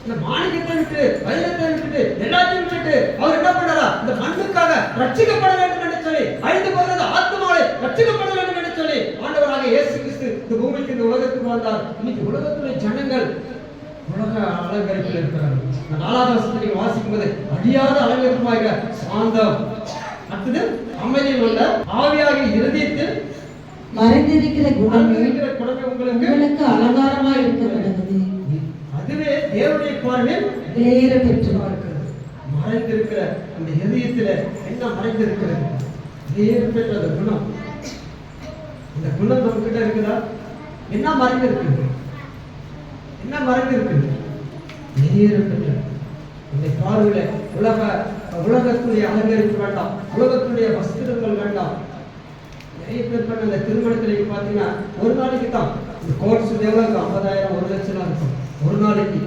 இந்த மாணிக்கத்தை விட்டு, வைரத்தை விட்டு, எல்லாத்தையும் விட்டு அவர் என்ன பண்ணாரா? இந்த மண்ணுக்காக ரட்சிக்கப்பட வேண்டும் என்று சொல்லி, அழிந்து போகிறது ஆத்மாவை ரட்சிக்கப்பட வேண்டும் என்று சொல்லி ஆண்டவராக இயேசு கிறிஸ்து இந்த பூமிக்கு, இந்த உலகத்துக்கு வந்தார். இன்னைக்கு உலகத்துடைய ஜனங்கள் உலக அலங்கரிப்பில் இருக்கிறார்கள். இந்த 4வது வசனத்தை நீங்க வாசிக்கும் போது அழியாத அலங்கரிப்பாக சாந்தம், அடுத்தது அமைதியில் உள்ள ஆவியாகிய இருதயத்தில் மறைந்திருக்கிற குணமே உங்களுக்கு அலங்காரமாக இருக்கிறது. அதுவே தேவனுடைய பார்வையில் வெளியேற பெற்று இருக்கிறது. மறைந்திருக்கிற அந்த இதயத்துல என்ன மறைந்திருக்கிறது? வெளியேற பெற்ற அந்த குணம். இந்த குணம் நம்ம கிட்ட இருக்குதா? என்ன மறைந்திருக்கிறது? என்ன மறைந்திருக்கிறது? வெளியேற பெற்ற இந்த பார்வையில உலகத்துடைய அலங்கரிப்பு வேண்டாம், உலகத்துடைய வஸ்திரங்கள் வேண்டாம். நிறைய பேர் பண்ண அந்த திருமணத்தில் பார்த்தீங்கன்னா ஒரு நாளைக்கு தான் இந்த கோர்ஸ் எவ்வளவு 50,000 1 லட்சம் இருக்கும் ஒரு நாளைக்கு.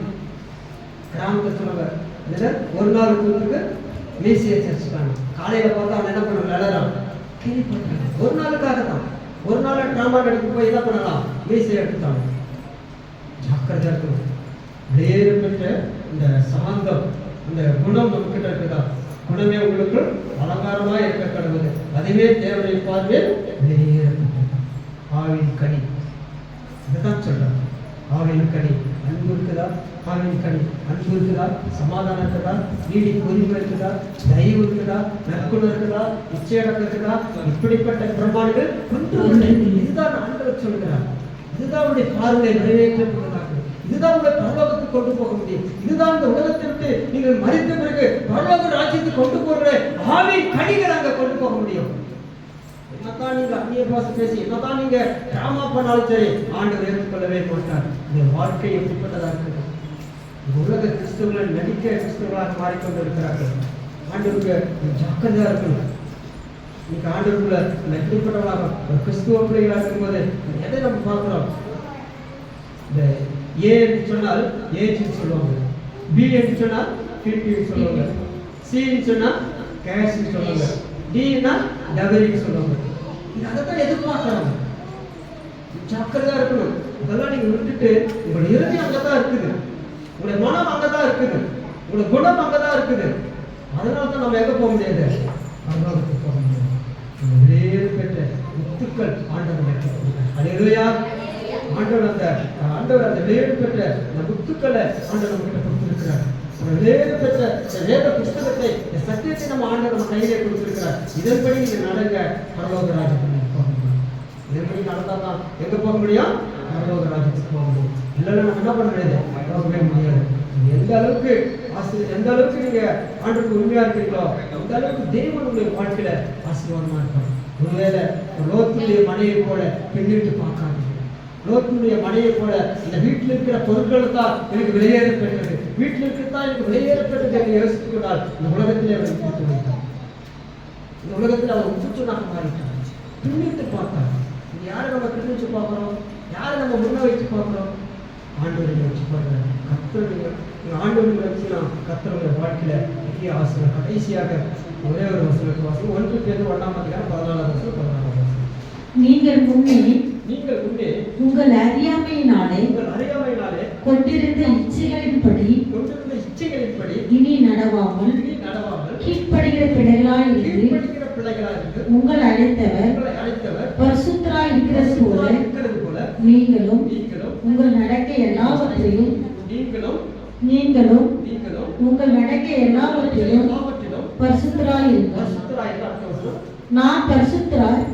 கிராமத்தில் சொல்லுவாங்க ஒரு நாள் கூத்துக்கு மீசியை வச்சுருக்காங்க. காலையில பார்த்தா அவன் என்ன பண்ண விளையாடுறான், கேள்விப்பட்டாங்க. ஒரு நாளுக்காக தான், ஒரு நாள் டிராமா நடிக்க போய் என்ன பண்ணலாம், மீசியை எடுத்துட்டாங்க. ஜாக்கிரதையா இருக்கணும். வேறு பெற்ற இந்த சாந்தம், இந்த குணம் நம்மகிட்ட இருக்குதா? குணமே உங்களுக்கு அலங்காரமா இருக்க கடவுது. அதுவே தேவனுடைய பார்வையில் வெளியேறப்பட்டது. ஆவின் கனி, இதுதான் சொல்றாங்க. ஆவின் கனி அன்பு இருக்குதா? ஆவின் கனி அன்பு இருக்குதா? சமாதானம் இருக்குதா? நீடி பொறுமை இருக்குதா? தயவு இருக்குதா? நற்குணம் இருக்குதா? நிச்சயம் இருக்குதா? இப்படிப்பட்ட பிரமாணங்கள் கொண்டு இதுதான் ஆண்டவர் சொல்கிறார். இதுதான் அவருடைய பார்வையை நிறைவேற்றப்படுவதாக. இதுதான் உங்களை பரலோகத்துக்கு கொண்டு போக முடியும். இதுதான் இந்த உலகத்திற்கு நீங்கள் மறித்த பிறகு பரலோக ராஜ்யத்துக்கு கொண்டு போகிற ஆவின் கனிகள் அங்க கொண்டு போக முடியும். என்னதான் நீங்க அந்நிய பாஷை பேசி, என்னதான் நீங்க டிராமா பண்ணாலும் சரி, ஆண்டவர் ஏற்றுக்கொள்ளவே மாட்டார். இந்த வாழ்க்கை எப்படிப்பட்டதா இருக்குது? உலக கிறிஸ்துவர்கள் நடிக்க கிறிஸ்துவர்களாக மாறிக்கொண்டிருக்கிறார்கள். ஆண்டவருக்கு ஜாக்கிரதையா இருக்கணும். இன்னைக்கு ஆண்டவருக்குள்ள எப்படிப்பட்டவர்களாக ஒரு கிறிஸ்துவ பிள்ளைகளாக இருக்கும்போது எதை நம்ம பார்க்கிறோம்? இந்த ஏ என்று சொன்னால் ஏஜின்னு சொல்லுவாங்க, பி என்று சொன்னால் கிரிட்டின்னு சொல்லுவாங்க, சின்னு சொன்னால் கேஷ்ன்னு சொல்லுவாங்க, டின்னா டபரின்னு சொல்லுவாங்க. இது அதைத்தான் எதிர்பார்க்குறாங்க. ஜாக்கிரதையா இருக்கணும். இதெல்லாம் நீங்க விட்டுட்டு உங்களுடைய இறுதி அங்கதான் இருக்குது, உங்களுடைய மனம் அங்கதான் இருக்குது, உங்களுடைய குணம் அங்கதான் இருக்குது. அதனால தான் நம்ம எங்க போக முடியாது, பரலோகத்துக்கு போக முடியாது. வேறு பெற்ற முத்துக்கள் ஆண்டவர் வைக்கப்பட்டிருக்கிறார். அல்லேலூயா. ஆண்டவர் அந்த வேறு பெற்ற அந்த முத்துக்களை ஆண்டவர் நம்ம கொடுத்திருக்கிறார். வேறு பெற்ற வேத புஸ்தகத்தை, சத்தியத்தை நம்ம ஆண்டவர் நம்ம கையிலே கொடுத்திருக்கிறார். இதன்படி நீங்க நடங்க, பரலோக ராஜ்யத்துக்கு போக முடியும். இதன்படி நடந்தாதான் எங்க போக முடியும்? பரலோக ராஜ்யத்துக்கு போக முடியும். இல்லைன்னா நம்ம என்ன பண்ண முடியாது, போகவே முடியாது. எந்த அளவுக்கு ஆசிரியர், எந்த அளவுக்கு நீங்க ஆண்டவருக்கு உண்மையா இருக்கீங்களோ அந்த அளவுக்கு தெய்வம் உங்களுடைய வாழ்க்கையில ஆசீர்வாதமா இருக்கும். ஒருவேளை லோத்துடைய மனையை போல பின்னிட்டு பார்க்காதீங்க. லோத்துடைய மனையை போல இந்த வீட்டில் இருக்கிற பொருட்கள் தான் எனக்கு வெளியேறப்பட்டது, வீட்டில் இருக்கிறதான் எனக்கு வெளியேறப்பட்டது என்று யோசித்துக் கொண்டால் இந்த உலகத்திலே அவர் உப்புத்து வைத்தார். இந்த உலகத்தில் அவர் உப்புச்சுனாக மாறிட்டார். பின்னிட்டு பார்த்தார். யாரை நம்ம பின்னிச்சு பார்க்கிறோம்? யாரை நம்ம முன்ன வச்சு பார்க்கிறோம்? ஆண்டவரை வச்சு பார்க்கிறார். கர்த்தருடைய ஆண்டவரை வச்சு நான் கர்த்தருடைய வாழ்க்கையில பெரிய ஆசிரியர். கடைசியாக ஒரே ஒரு வசனத்தை வாசிக்கும். 1 பேதுரு 1:14. நீங்கள் முன்னே உங்கள் அறியாமையினாலே கொண்டிருந்த இச்சைகளின்படி இனி நடவாமல் கீழ்ப்படுகிற பிள்ளைகளாய் இருந்து உங்கள் அழைத்தவர் பரிசுத்தராய் இருக்கிறது போல நீங்களும் உங்கள் நடக்கை எல்லாவற்றையும் உங்கள் நடக்கை எல்லாவற்றையும் பரிசுத்தராய் இருங்கள். நான் பரிசுத்தராய்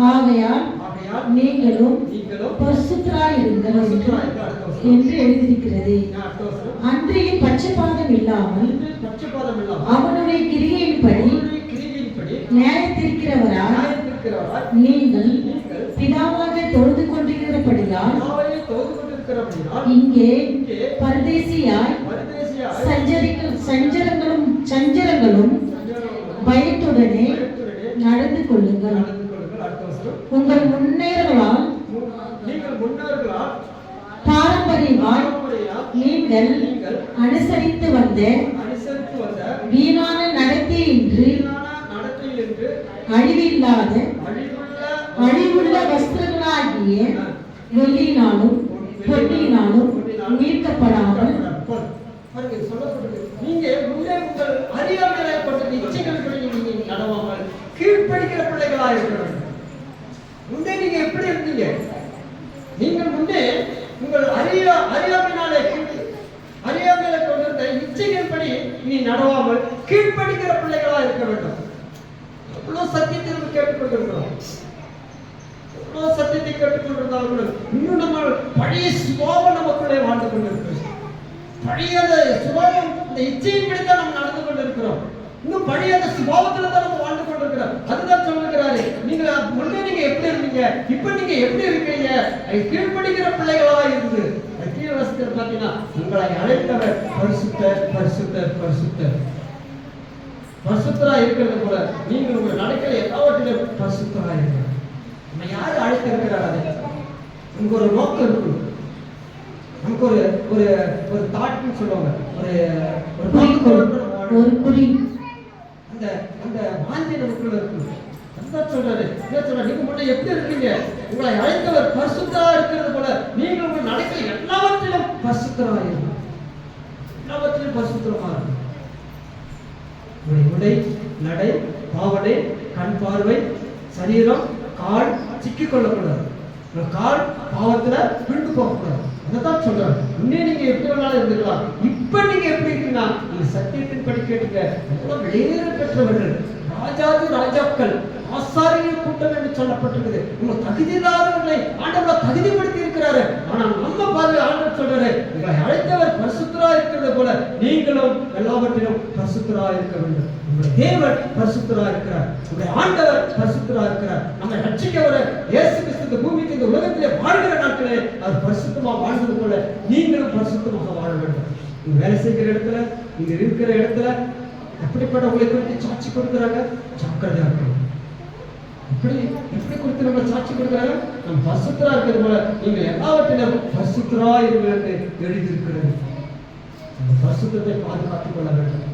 ஆகையால் ஆகையால் நீங்களும் நீங்களும் பரிசுத்தராயிருங்கள் பரிசுத்தராயிருங்கள். அடுத்த வசனம். என்று எழுதியிருக்கிறது. அடுத்த வசனம். அன்றையும் பட்சபாதம் இல்லாமல் பட்சபாதம் இல்லாமல் அவனுடைய கிரியையின்படி அவருடைய கிரியையின்படி நியாயத்திருக்கிறவராய் நியாயத்திருக்கிறவராய் நீங்கள் நீங்கள் பிதாவாக தொழுது கொண்டிருக்கிறபடியால் பிதாவை தொழுது கொண்டிருக்கிறபடியால் இங்கே இங்கே பரதேசியாய் பரதேசியாய் சஞ்சலங்களும் பயத்துடனே பயத்துடனே நடந்து கொள்ளுங்கள். நடந்து கொள்ளுங்கள். அடுத்த வசனம். உங்கள் முன்னேறங்களால் நீங்கள் முன்னோர்களால் பாரம்பரியமாய் பாரம்பரியம் நீங்கள் அனுசரித்து வந்த அனுசரித்து வந்த வீணான நடத்தையின்றி வீணான நடத்தையிலிருந்து அழிவில்லாத அழிவுள்ள வஸ்துகளாகிய வஸ்திரங்களாகிய வெள்ளியினாலும் பொன்னினாலும் மீட்கப்படாமல் பாருங்க, சொல்லப்படுது. நீங்க முன்னே உங்கள் அறியாமையை கொண்ட இச்சைகளின்படி நீங்க நடவாமல் கீழ்ப்படிக்கிற பிள்ளைகளா இருக்க வேண்டும். முன்னே நீங்க எப்படி இருந்தீங்க? நீங்கள் முன்னே உங்கள் அறியாமையினாலே அறியாமையை கொண்டிருந்த இச்சைகளின்படி நீ நடவாமல் கீழ்ப்படிக்கிற பிள்ளைகளா இருக்க வேண்டும். எவ்வளவு சத்தியத்தை நம்ம கேட்டுக்கொண்டிருக்கிறோம். எவ்வளவு சத்தியத்தை கேட்டுக்கொண்டிருந்தாலும் இன்னும் நம்ம பழைய சுபாவம் நமக்குள்ளே வாழ்ந்து கொண்டிருக்கிறோம். பழைய சுபாவம், இந்த இச்சையின்படி தான் நம்ம நடந்து கொண்டிருக்கிறோம். இன்னும் பழைய அந்த சுபாவத்துல தான் நம்ம வாழ்ந்து கொண்டிருக்கிறோம். அதுதான் சொல்லுகிறாரு, நீங்க முன்னே நீங்க எப்படி இருந்தீங்க, இப்ப நீங்க எப்படி இருக்கிறீங்க? கீழ்ப்படிக்கிற பிள்ளைகளா இருந்து கீழ வசத்தில் பாத்தீங்கன்னா, உங்களை அழைத்தவர் பரிசுத்தர் பரிசுத்தர் பரிசுத்தர். பரிசுத்தரா இருக்கிறது போல நீங்கள் உங்கள் நடக்கையில எல்லாவற்றிலும் பரிசுத்தரா இருக்கிறார். நம்ம யாரு அழைத்து இருக்கிறார்? அதை நமக்கு ஒரு நோக்கம் இருக்கு. நமக்கு ஒரு ஒரு ஒரு தாட்னு சொல்லுவாங்க, ஒரு ஒரு குறி அந்த அந்த வாந்தி நமக்குள்ள இருக்கு. அதான் சொல்றாரு, நீங்க முன்ன எப்படி இருக்கீங்க? உங்களை அழைத்தவர் பரிசுத்தரா இருக்கிறது போல நீங்கள் உங்கள் நடக்கையில் எல்லாவற்றிலும் பரிசுத்தரா இருக்கணும். எல்லாவற்றிலும் பரிசுத்தரமா இருக்கணும். உடை, நடை, பாவனை, கண் பார்வை, சரீரம், கால் சிக்கிக் கொள்ளக்கூடாது. கால் பாவத்துல விட்டு போகக்கூடாது. அதான் சொல்றாரு, முன்னே நீங்க எப்படி வேணாலும் இருந்துக்கலாம், இப்ப நீங்க எப்படி இருக்கீங்கன்னா நீங்க சத்தியத்தின் படி கேட்டுங்க. வேறு பெற்றவர்கள், ராஜாதி ராஜாக்கள், ஆசாரியர் கூட்டம் என்று சொல்லப்பட்டிருக்குது. உங்க தகுதி இல்லாதவர்களை ஆண்டவர் தகுதிப்படுத்தி இருக்கிறாரு. ஆனால் நம்ம பார்வை ஆண்டவர் சொல்றாரு, உங்களை அழைத்தவர் பரிசுத்தரா இருக்கிறது போல நீங்களும் எல்லாவற்றிலும் பரிசுத்தரா இருக்க வேண்டும். உங்களுடைய தேவன் பரிசுத்தரா இருக்கிறார். உங்களுடைய ஆண்டவர் பரிசுத்தரா இருக்கிறார். நம்ம ரட்சிக்கவரை இயேசு கிறிஸ்து பூமிக்கு இந்த உலகத்திலே வாழ்கிற நாட்களே அவர் பரிசுத்தமா வாழ்ந்தது போல நீங்களும் பரிசுத்தமாக வாழ வேண்டும். நீங்க வேலை செய்கிற இடத்துல, நீங்க இருக்கிற இடத்துல எப்படிப்பட்ட உங்களை குறித்து சாட்சி கொடுக்குறாங்க, ஜாக்கிரதையா இருக்கணும். எப்படி குறித்து நம்ம சாட்சி கொடுக்குறாங்க? நம்ம பரிசுத்தரா இருக்கிறது போல நீங்கள் எல்லாவற்றிலும் பரிசுத்தரா இருங்கள் என்று எழுதியிருக்கிறது. அந்த பரிசுத்தத்தை பாதுகாத்துக் கொள்ள வேண்டும்.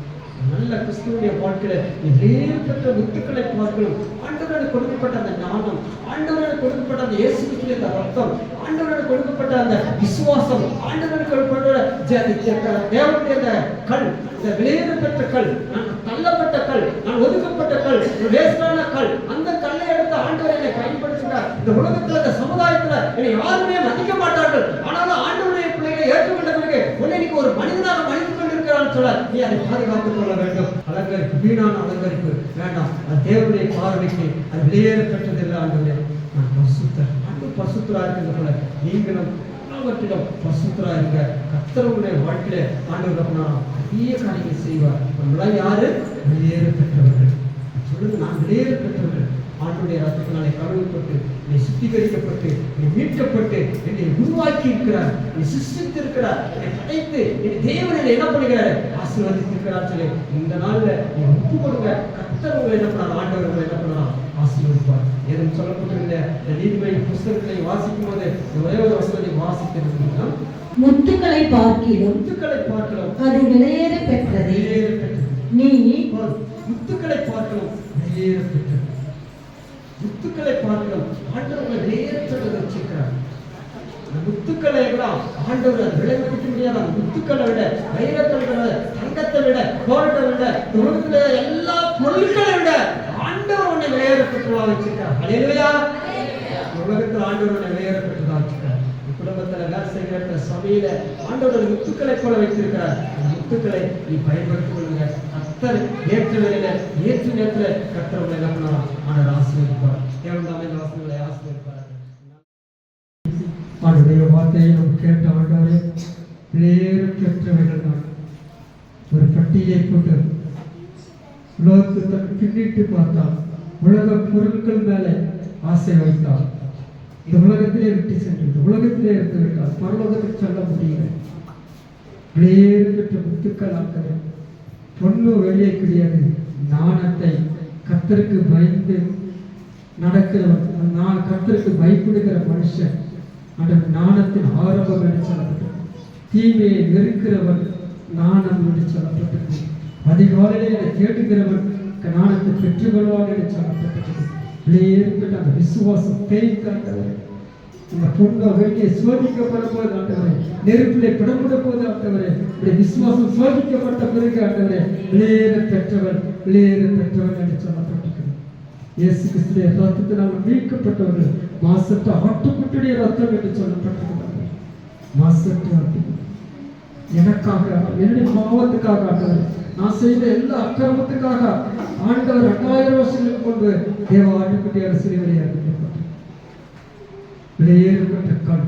நல்ல கிறிஸ்துவனுடைய வாழ்க்கையில நிறைவேற்ற முத்துக்களை பார்க்கணும். ஆண்டவரோடு கொடுக்கப்பட்ட அந்த ஞானம், ஆண்டவரோடு கொடுக்கப்பட்ட அந்த இயேசு கிறிஸ்துவின் அந்த ரத்தம், ஆண்டவரோடு கொடுக்கப்பட்ட அந்த விசுவாசம், ஆண்டவரோடு கொடுக்கப்பட்ட தேவனுடைய அந்த கல், இந்த விலையேற பெற்ற கல், நான் தள்ளப்பட்ட கல், நான் ஒதுக்கப்பட்ட கல், வேஸ்டான கல், அந்த கல்லை எடுத்து ஆண்டவர் என்னை பயன்படுத்தினார். இந்த உலகத்துல, இந்த சமுதாயத்துல என்னை யாருமே மதிக்க மாட்டார்கள். ஆனாலும் ஆண்டவருடைய பிள்ளைகளை ஏற்றுக்கொண்ட பிறகு உன்னை நீங்க ஒரு மனிதனாக மதித்துக் கொண்டிருக்கிறான்னு சொல்ல நீ அதை பாதுகாத்துக் கொள்ள வேண்டும். அலங்கரிப்பு, வீணான அலங்கரிப்பு வேண்டாம். அது தேவனுடைய பார்வைக்கு அது வெளியேற பெற்றதில்லை. ஆண்டவரே, நான் பரிசுத்தர், ஆண்டவர் பரிசுத்தரா இருக்கிறது போல நீங்களும் எல்லாவற்றிலும் பரிசுத்தரா இருக்க. கர்த்தருடைய வாழ்க்கையில ஆண்டவர் பெரிய காரியங்கள் செய்வார். நம்மளாம் யாரு? வெளியேற பெற்றவர்கள். சொல்லுங்க, நான் வெளியேற பெற்றவர்கள். ஆண்டுடைய ரத்தத்தினாலே கழுவப்பட்டு, என்னை சுத்திகரிக்கப்பட்டு, என்னை மீட்கப்பட்டு, என்னை உருவாக்கி இருக்கிறார், என்னை சிருஷ்டித்து இருக்கிறார், என்னை படைத்து என் தேவன் என்னை என்ன பண்ணுகிறார்? ஆசீர்வதித்திருக்கிறார் சொல்லி இந்த நாள்ல நீ ஒப்பு கொடுங்க. கர்த்தர் உங்களை என்ன பண்ணார்? ஆண்டவர் உங்களை என்ன பண்ணலாம்? ஆசீர்வதிப்பார். ஏதும் சொல்லப்பட்டிருந்த இந்த நீதிபதி புஸ்தகத்தை வாசிக்கும் போது ஒரே ஒரு வசனத்தை வாசித்திருந்தீங்கன்னா, முத்துக்களை பார்க்கிலும் அது விலையேற பெற்றது. நீ முத்துக்களை பார்க்கலாம், வெளியேற பெற்றது. முத்துக்களை பார்க்கலாம், ஆண்டவர் வெளியேற்றதை வச்சிருக்கிறார். அந்த முத்துக்களை எல்லாம் ஆண்டவர் விளைவிக்க முடியாத அந்த முத்துக்களை விட, வைரத்தை விட, தங்கத்தை விட, கோரத்தை விட, உலகத்துல எல்லா பொருட்களை விட ஆண்டவர் உன்னை வெளியேற பெற்றதா வச்சிருக்கார். அல்லேலூயா. உலகத்தில் ஆண்டவர் உன்னை வெளியேற பெற்றதா வச்சிருக்கார். குடும்பத்துல, வேலை செய்கிற இடத்துல, சபையில ஆண்டவர் முத்துக்களை போல வைத்திருக்கிறார். அந்த முத்துக்களை நீ பயன்படுத்திக் கொள்ளுங்க. கர்த்தர் ஏற்ற வேலையில, ஏற்ற நேரத்துல கர்த்தர் உங்களை என்ன பண்ணலாம்? ஆண்டவர் ஆசீர்வதிப்பார். தேவன் தாமே இந்த வசனங்களை ஆசீர்வதிப்பார். கீழே போட்டு உலகத்தை தன் பின்னிட்டு பார்த்தான். உலக பொருட்கள் மேலே ஆசை வைத்தான். இந்த உலகத்திலே விட்டு சென்று உலகத்திலே இருந்து விட்டால் பரலோகத்துக்கு செல்ல முடியல. வேறு பெற்ற முத்துக்கள் ஆண்டவர், பொண்ணு வெளியே கிடையாது. நாணத்தை கர்த்தருக்கு பயந்து நடக்கிறவன், நான் கர்த்தருக்கு பயப்படுகிற மனுஷன் ஆண்டவர் நாணத்தின் ஆரம்பம் என்று சொல்லப்பட்டது. தீமையை வெறுக்கிறவன் நாணம் என்று சொல்லப்பட்டது. அதிகாலையிலே தேடுகிறவன் நாணத்தை பெற்றுக்கொள்வான் என்று சொல்லப்பட்டது. ஏற்பட்ட அந்த விசுவாசம் தேய்க்காண்டவர், இந்த பொண்ணு வெளியே சோதிக்கப்படும் போது ஆண்டவரே, நெருப்பிலே பிடப்பட போது ஆண்டவரே, விசுவாசம் சோதிக்கப்பட்ட பிறகு ஆண்டவரே, விளையேற பெற்றவர் என்று சொல்லப்பட்டிருக்கிறது. இயேசு கிறிஸ்துவின் ரத்தத்தினால் மீட்கப்பட்டவர்கள் மாசற்ற ஆட்டுக்குட்டியுடைய ரத்தம் என்று சொல்லப்பட்டிருக்கிறார்கள். மாசற்ற ஆட்டுக்குட்டி எனக்காக, என்னுடைய பாவத்துக்காக ஆண்டவர், நான் செய்த எல்லா அக்கிரமத்துக்காக ஆண்டவர் 2000 வருஷங்களுக்கு முன்பு தேவ ஆட்டுக்குட்டியாக சிறுவரை அறிவிக்கப்பட்டார். வெளியேறப்பட்ட கல்,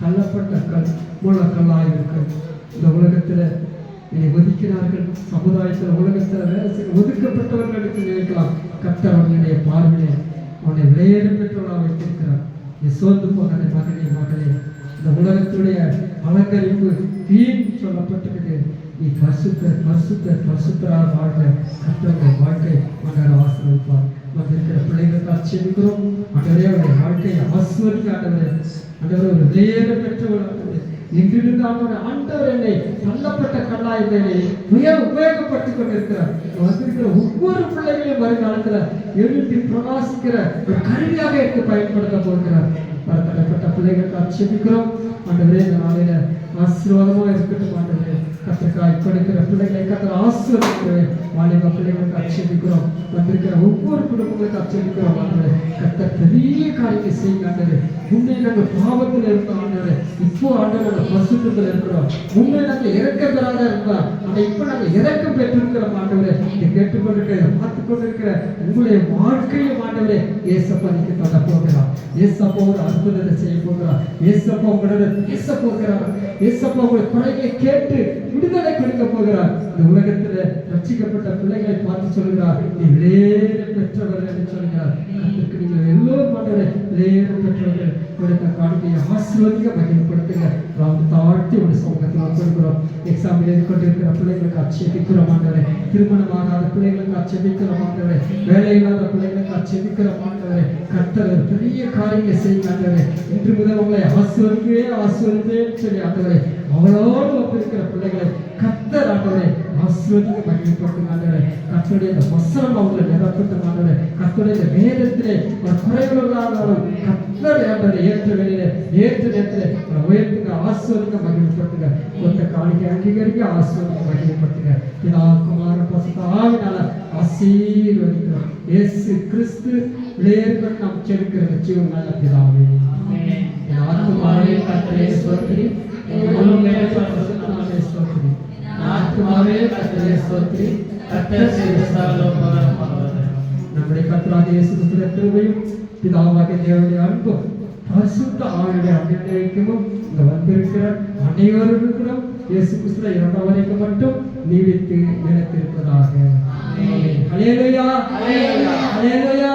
தள்ளப்பட்ட கல், மூலக்கல்லாக இருக்கிறது. இந்த உலகத்துல என்னை ஒதுக்கினார்கள், சமுதாயத்தில் உலகத்தில் ஒதுக்கப்பட்டவர்கள் எடுத்து நினைக்கலாம். கர்த்தர் அவனுடைய பார்வையை அவனை வெளியேற பெற்றவர்களாக வைத்திருக்கிறார். நீ சோர்ந்து போன மகனே மகளே, இந்த உலகத்துடைய அலங்கரிப்பு வீண் சொல்லப்பட்டிருக்கிறது. நீ பரிசுத்தராக வாழ்க. கர்த்தருடைய வாழ்க்கை மகன் ஆசீர்வதிப்பார். வந்திருக்கிற பிள்ளைகளுக்கு ஆட்சேபிக்கிறோம். ஆண்டவரே, அவருடைய வாழ்க்கையை ஆசீர்வதிக்க ஆண்டவரே. ஆண்டவரே, ஒரு வெளியேற பெற்றவர் இன்றிலிருந்து ஆண்டவர் என்னை தள்ளப்பட்ட கல்லாயத்தை உபயோகப்படுத்திக் கொண்டிருக்கிறார். வந்திருக்கிற ஒவ்வொரு பிள்ளைகளையும் வருங்காலத்துல எழுதி பிரகாசிக்கிற ஒரு கருவியாக எடுத்து பயன்படுத்த போகிறார். தள்ளப்பட்ட பிள்ளைகளுக்கு ஆட்சேபிக்கிறோம். ஆண்டவரே, இந்த நாளையில ஆசீர்வாதமா இருக்கட்டும். ஆண்டவரே, கர்த்தருக்காய் கொடுக்கிற பிள்ளைகளை கர்த்தர் ஆசீர்வதிக்கிறே. வாலிப பிள்ளைகளுக்கு ஆட்சேபிக்கிறோம். வந்திருக்கிற ஒவ்வொரு குடும்பங்களுக்கு ஆட்சேபிக்கிறோம். ஆண்டவரே, கர்த்தர் பெரிய காரியத்தை செய்யுங்க. ஆண்டவரே, முன்னே நாங்கள் பாவத்தில் இருந்தோம். ஆண்டவரே, இப்போ ஆண்டவர் நாங்கள் பரிசுத்தத்தில் இருக்கிறோம். முன்னே நாங்கள் இறக்கம் பெறாத இருந்தோம். ஆனால் இப்போ நாங்கள் இறக்கம் பெற்றிருக்கிறோம். ஆண்டவரே, இதை கேட்டுக்கொண்டிருக்கிற பார்த்துக் கொண்டிருக்கிற உங்களுடைய வாழ்க்கையும் ஆண்டவரே, ஏசப்பா நீங்க தொட போகிறார். ஏசப்பா ஒரு அற்புதத்தை செய்ய போகிறார். ஏசப்பா உங்களோட பேச போகிறார். ஏசப்பா உங்களுடைய குறைகளை கேட்டு விடுதலை கொடுக்க போகிறார். இந்த உலகத்துல ரட்சிக்கப்பட்ட பிள்ளைகளை பார்த்து சொல்கிறார், நீ விளையேற பெற்றவர்கள் என்று சொல்கிறார். அதற்கு நீங்கள் எல்லோரும் ஆண்டவரே விளையேற பெற்றவர்கள். கொடுத்த காணிக்கையை ஆசீர்வதிக்க மகிமைப்படுத்துங்க. நாம் தாழ்த்தி ஒரு சமூகத்தில் கொடுக்கிறோம். எக்ஸாம் எழுதி கொண்டிருக்கிற பிள்ளைகளுக்கு ஆட்சேபிக்கிறோம். ஆண்டவரே, திருமணமாகாத பிள்ளைகளுக்கு ஆட்சேபிக்கிறோம். ஆண்டவரே, வேலை இல்லாத பிள்ளைகளுக்கு ஆட்சேபிக்கிறோம். ஆண்டவரே, கர்த்தர் பெரிய காரியங்களை செய்யுங்க. ஆண்டவரே, இன்று முதல் உங்களை ஆசீர்வதிப்பே சொல்லி ஆண்டவரே, அவளோடு ஒப்பிருக்கிற பிள்ளைகளை கர்த்தர் ஆண்டவரே ஆசீர்வதிக்க மகிமைப்படுத்துங்க. ஆண்டவரே, கர்த்தருடைய இந்த வசனம் அவங்களை நிரப்பட்டும். ஆண்டவரே, கர்த்தருடைய வேதத்திலே ஒரு குறைவுள்ளாலும் கர்த்தர் ஆண்டவரை ஏற்ற வேலையில ஏற்ற நேரத்தில் உயர்த்துங்க, ஆசீர்வதிக்க மகிமைப்படுத்துங்க. கொத்த காணிக்கை அங்கீகரிக்க ஆசீர்வதிக்க மகிமைப்படுத்துங்க. பிதா குமார பரிசுத்த ஆவியால ஆசீர்வதிக்கிறோம். இயேசு கிறிஸ்து விளையாட்டு நாம் செலுக்கிற ஜீவன் நல்ல பிதாவே. என் ஆத்துமாவே கர்த்தரை ஸ்தோத்திரி, என் முழுமே பரிசுத்த நாமத்தை ஸ்தோத்திரி. ஆத்துமாவே கர்த்தரை ஸ்தோத்திரி, கர்த்தர் செய்த சகல உபகாரமானவர். நம்முடைய கர்த்தராகிய இயேசு கிறிஸ்துவின் கிருபையும் பிதாவாகிய தேவனுடைய அன்பும் பரிசுத்த ஆவியுடைய அபிஷேகமும் இங்க வந்திருக்கிற அனைவருக்கும் இயேசு கிறிஸ்துவின் இரண்டாம் வரைக்கும் மட்டும் நீடித்து நிலைத்திருப்பதாக. ஹல்லேலூயா, ஹல்லேலூயா, ஹல்லேலூயா.